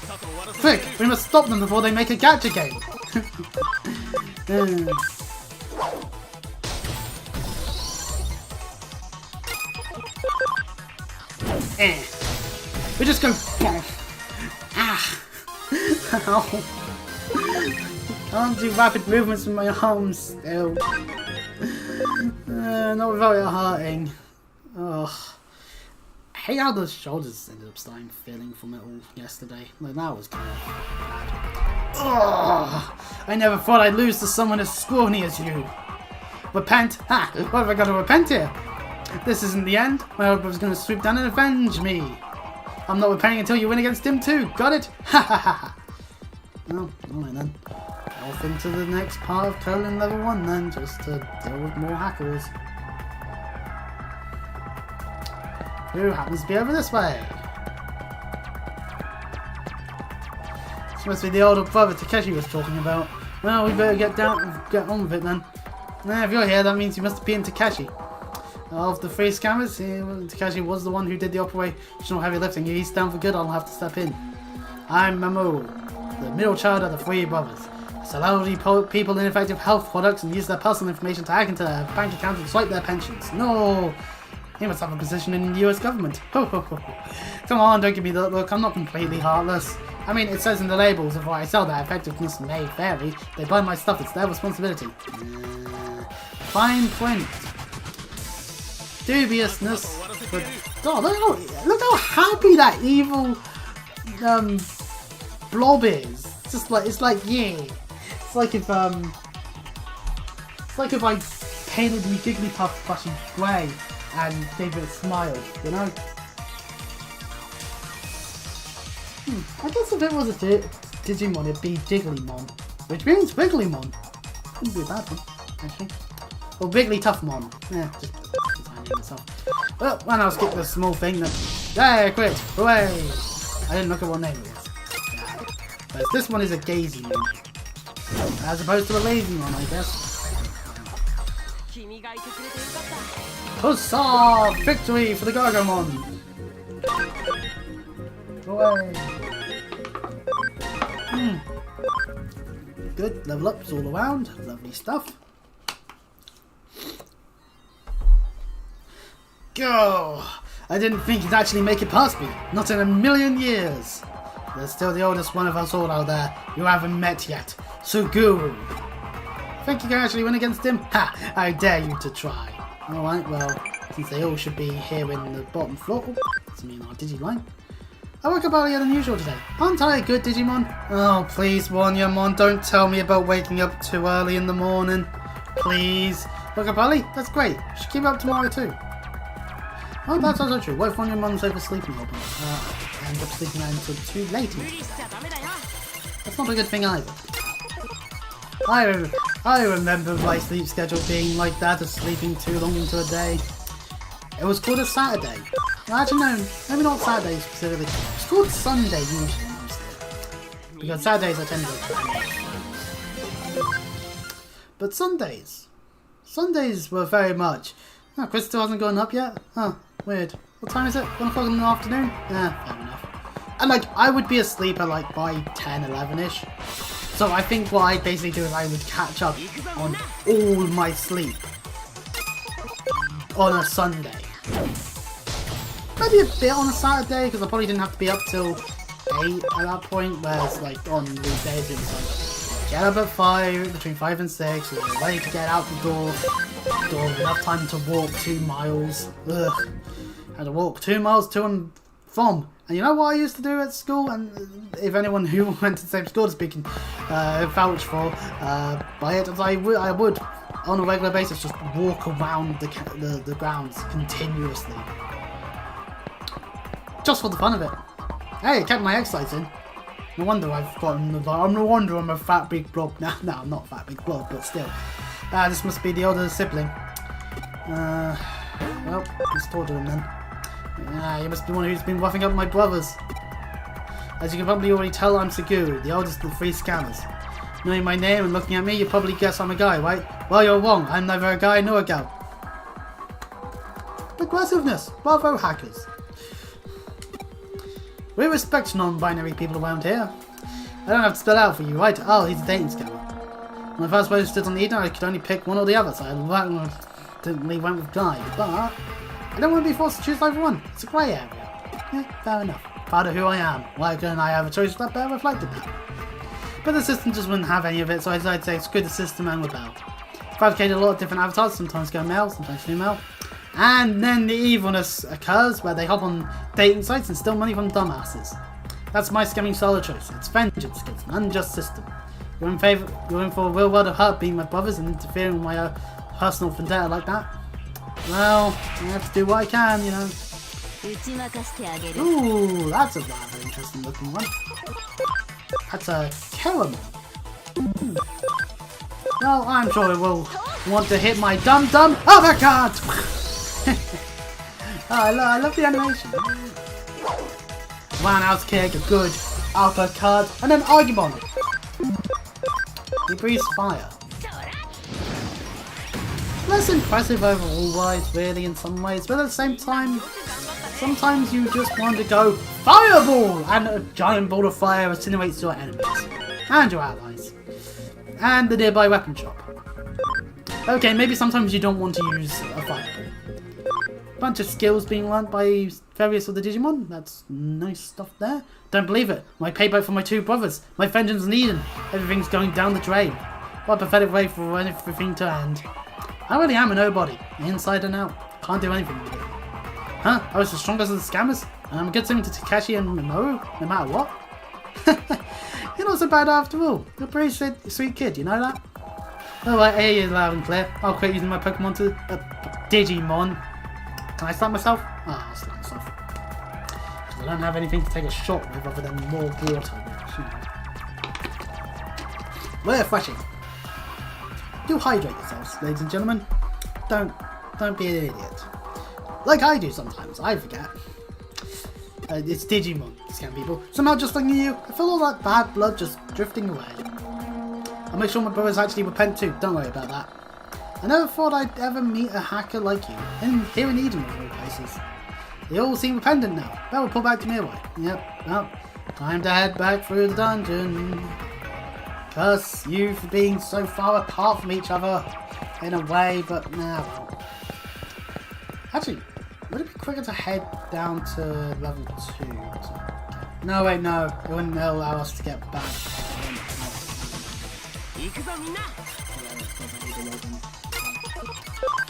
A: Quick, we must stop them before they make a gacha game. We just go. Ah. Ow. I don't do rapid movements with my arms still. Not without it hurting. Ugh. I hate how the shoulders ended up starting feeling from it all yesterday. Like that was kind of bad. Ugh. I never thought I'd lose to someone as scrawny as you. Repent? Ha! What have I got to repent here? This isn't the end. My hope was going to swoop down and avenge me. I'm not repenting until you win against him too. Got it? Ha ha ha. Well, alright then. Off into the next part of Colon Level 1 then, just to deal with more hackers. Who happens to be over this way? This must be the older brother Takeshi was talking about. Well, we better get on with it then. If you're here, that means you must be in Takeshi. Of the three scammers, Takeshi was the one who did the operational heavy lifting. If he's down for good, I'll have to step in. I'm Mamoru, the middle child of the three brothers. I sell elderly people ineffective health products and use their personal information to hack into their bank accounts and swipe their pensions. No! He must have a position in the US government. Come on, don't give me that look. I'm not completely heartless. I mean, it says in the labels of what I sell that effectiveness may vary. They buy my stuff, it's their responsibility. Fine print. Dubiousness. But, oh, look how happy that evil blob is. It's like yeah. It's like if I painted me Jigglypuff brushy grey and gave it a smile, you know? I guess if it was a Digimon, it'd be Jigglymonn, which means Wigglymon. Wouldn't be a bad one, actually. Or Wigglytuffmon. Yeah, just designing myself. Well, when I was getting a small thing that. Yeah, quit! Hooray! I didn't look at what name it was. Yeah. But this one is a Gazymon. As opposed to a Lazymon, I guess. Huzzah! Victory for the Gargomon! Hooray! Good, level ups all around. Lovely stuff. Go! I didn't think you'd actually make it past me. Not in a million years. There's still the oldest one of us all out there you haven't met yet. Suguru. Think you can actually win against him? Ha! I dare you to try. Alright, well, since they all should be here in the bottom floor. That's me and our Digiline. I woke up earlier than usual today. Aren't I a good Digimon? Oh, please, Wanyamon, don't tell me about waking up too early in the morning. Please. Woke up early? That's great. Should keep it up tomorrow too. Oh, that's also true. What if Wanyamon's oversleeping or end up sleeping until too late into the day? That's not a good thing either. I remember my sleep schedule being like that, of sleeping too long into a day. It was called a Saturday. Well, actually, no, maybe not Saturday specifically. It's called Sunday usually. Because Saturdays I tend to. But Sundays were very much. Oh, Chris still hasn't gotten up yet? Huh, weird. What time is it? 1 o'clock in the afternoon? Yeah, fair enough. And like, I would be asleep at like by 10, 11ish. So I think what I'd basically do is I would catch up on all my sleep on a Sunday. Maybe a bit on a Saturday, because I probably didn't have to be up till 8 at that point, whereas like on weekdays it was like Get up at 5, between 5 and 6, and you're ready to get out the door. Enough time to walk 2 miles. Ugh. Had to walk 2 miles to and from. And you know what I used to do at school? And if anyone who went to the same school as me can vouch for by it, I would, on a regular basis, just walk around the grounds continuously. Just for the fun of it. Hey, it kept my exercise in. No wonder no wonder I'm a fat big blob now. No, I'm not a fat big blob, but still. This must be the older sibling. Well, let's talk to him then. He must be one who's been roughing up my brothers. As you can probably already tell, I'm Seguru, the oldest of the 3 scammers. Knowing my name and looking at me, you probably guess I'm a guy, right? Well, you're wrong. I'm neither a guy nor a gal. Aggressiveness. Bravo, hackers. We respect non-binary people around here. I don't have to spell out for you, right? Oh, he's a dating scammer. When I first posted on the internet, I could only pick one or the other, so I went with guy. But I don't want to be forced to choose either one. It's a grey area. Yeah, fair enough. Part of who I am. Why couldn't I have a choice that better reflected that? But the system just wouldn't have any of it, so I decided to screw the system and rebel. Fabricated a lot of different avatars, sometimes go male, sometimes female. And then the evilness occurs, where they hop on dating sites and steal money from dumbasses. That's my scamming solo choice. It's vengeance against an unjust system. You're in for a real world of hurt being my brothers and interfering with my personal vendetta like that? Well, I have to do what I can, you know. Ooh, that's a rather interesting looking one. That's a caramel. Well, I'm sure it will want to hit my dum-dum uppercut! I love the animation. Roundhouse kick, a good uppercut, and then Agumon. He breathes fire. Less impressive overall-wise, really, in some ways, but at the same time, sometimes you just want to go Fireball! And a giant ball of fire incinerates your enemies. And your allies. And the nearby weapon shop. Okay, maybe sometimes you don't want to use a fireball. Bunch of skills being learnt by various of the Digimon. That's nice stuff there. Don't believe it. My payback for my 2 brothers. My vengeance in Eden. Everything's going down the drain. What a pathetic way for everything to end. I really am a nobody. Inside and out. Can't do anything with it. Huh? I was the strongest of the scammers? And I'm a good sim to Takeshi and Minoru? No matter what? You're not so bad after all. You're a pretty sweet kid, you know that? Alright, I hear you loud and clear. I'll quit using my Pokemon to... Digimon. Can I start myself? Oh, I'll start myself. Because I don't have anything to take a shot with other than more water. We're refreshing. Do hydrate yourselves, ladies and gentlemen. Don't be an idiot. Like I do sometimes, I forget. It's Digimon, scam people. Somehow just thinking of you, I feel all that bad blood just drifting away. I'll make sure my brothers actually repent too, don't worry about that. I never thought I'd ever meet a hacker like you, here in Eden of all places. They all seem repentant now. Better pull back to me away. Yep, well, time to head back through the dungeon. Curse you for being so far apart from each other, in a way, but nah, well. Actually, would it be quicker to head down to level 2? No, wait, no. It wouldn't allow us to get back.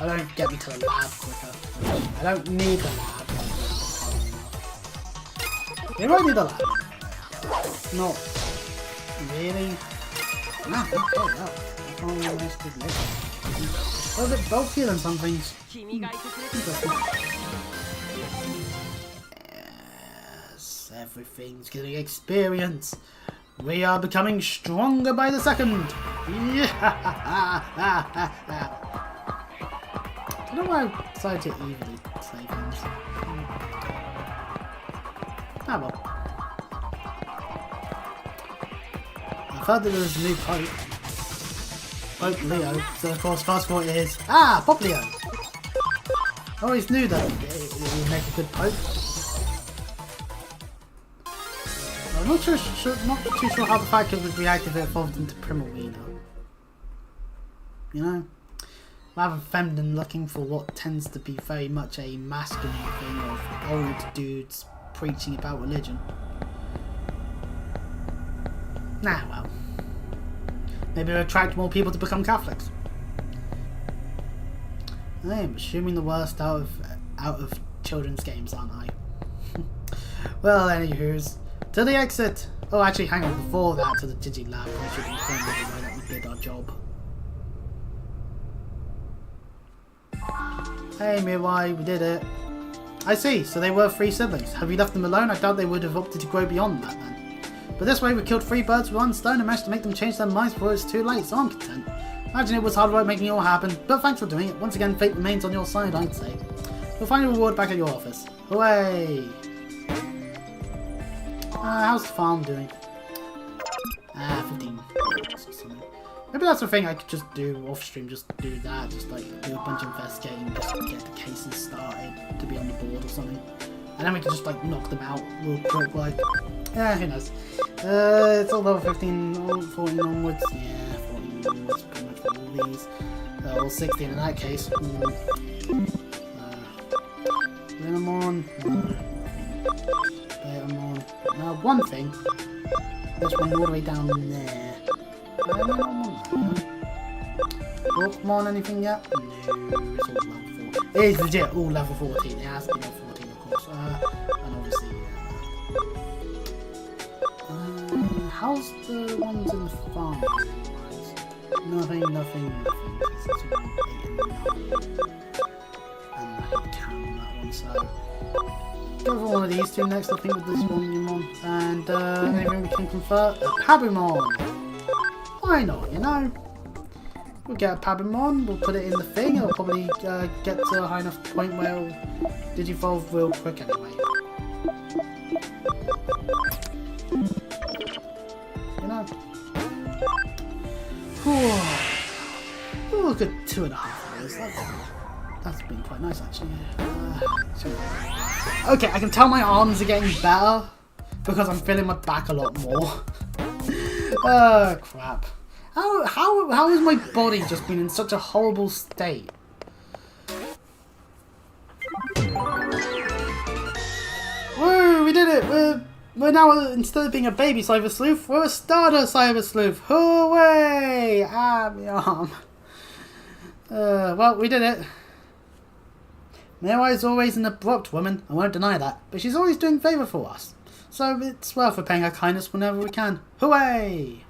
A: I don't get me to the lab quicker. I don't need the lab. Maybe I need the lab. Not really. No, okay, well. I can't really nice to live. Well, a bit bulkier than some things. Yes, everything's getting experience. We are becoming stronger by the second. Yeah. I don't know why I decided to evenly say things. Ah well. I've heard that there's a new Pope. Pope Leo. So of course fast forward is Pop Leo. I always knew that it would make a good Pope. I'm not too sure how the fact it would react if it evolved into Primarina. You know? Rather feminine looking for what tends to be very much a masculine thing of old dudes preaching about religion. Nah, well. Maybe it'll attract more people to become Catholics. I am assuming the worst out of children's games, aren't I? Well, anywho's, to the exit. Oh, actually, hang on. Before that, to the DigiLab. We should inform everybody that we did our job. Hey, Mirai, we did it. I see. So they were 3 siblings. Have you left them alone? I doubt they would have opted to grow beyond that then. But this way, we killed 3 birds with 1 stone and managed to make them change their minds before it's too late. So I'm content. Imagine it was hard work making it all happen, but thanks for doing it. Once again, fate remains on your side, I'd say. You'll find your reward back at your office. Hooray! How's the farm doing? 15 or something. Maybe that's the thing I could just do off stream, just do that, just like do a bunch of investigating, just get the cases started to be on the board or something. And then we can just like knock them out real quick, like, yeah, who knows. It's all level 15, 14 onwards, yeah, 14 onwards, pretty much for all these. All 16 in that case. Renamon, Renamon. Now, one thing, this one all the way down there. Pokemon, anything yet? No, it's all level 14. It is legit all level 14. It has to be level 14, of course. And obviously, how's the ones in the farm? Nothing. It's around 8 and 9. And I hit count on that one, so go for one of these 2 next, I think, with this one Digimon. And anything we can convert? A Pabumon! Why not, you know? We'll get a Pabumon, we'll put it in the thing, it'll probably get to a high enough point where it'll digivolve real quick anyway. You know? Oh, a good 2.5 hours. That's been quite nice, actually. Okay, I can tell my arms are getting better because I'm feeling my back a lot more. Oh, crap. How has my body just been in such a horrible state? Woo, we did it! We're now, instead of being a baby Cyber Sleuth, we're a starter Cyber Sleuth! Hooray! Ah, my arm. Well, we did it. Mirai is always an abrupt woman, I won't deny that, but she's always doing favour for us. So it's worth repaying her kindness whenever we can. Hooray!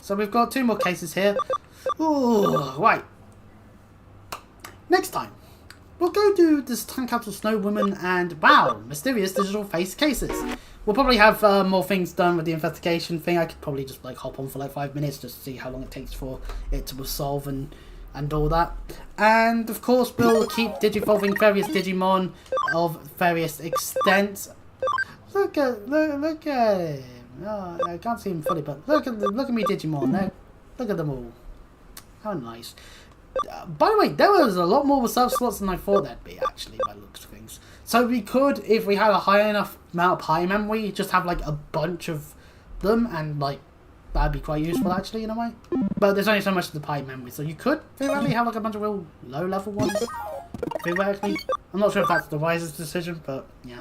A: So we've got 2 more cases here. Ooh, right. Next time, we'll go do this Time Capsule Snow Woman and, wow, mysterious digital face cases. We'll probably have more things done with the investigation thing. I could probably just like hop on for like 5 minutes just to see how long it takes for it to resolve and all that. And of course, we'll keep digivolving various Digimon of various extents. Look at him. Oh, I can't see him fully, but look at me Digimon. Look at them all. How nice. By the way, there was a lot more reserve slots than I thought there'd be, actually, by the looks of things. So we could, if we had a high enough amount of party memory, just have like a bunch of them, and like that'd be quite useful, actually, in a way. But there's only so much of the party memory, so you could theoretically have like a bunch of real low-level ones. Theoretically, I'm not sure if that's the wisest decision, but yeah.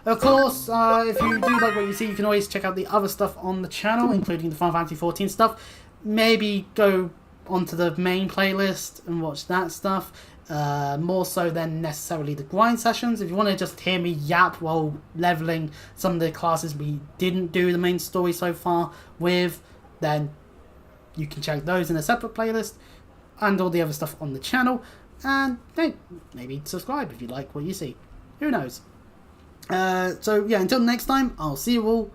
A: Of course, if you do like what you see, you can always check out the other stuff on the channel, including the Final Fantasy 14 stuff. Maybe go onto the main playlist and watch that stuff. More so than necessarily the grind sessions. If you want to just hear me yap while leveling some of the classes we didn't do the main story so far with, then you can check those in a separate playlist and all the other stuff on the channel. And hey, maybe subscribe if you like what you see. Who knows? So yeah, until next time, I'll see you all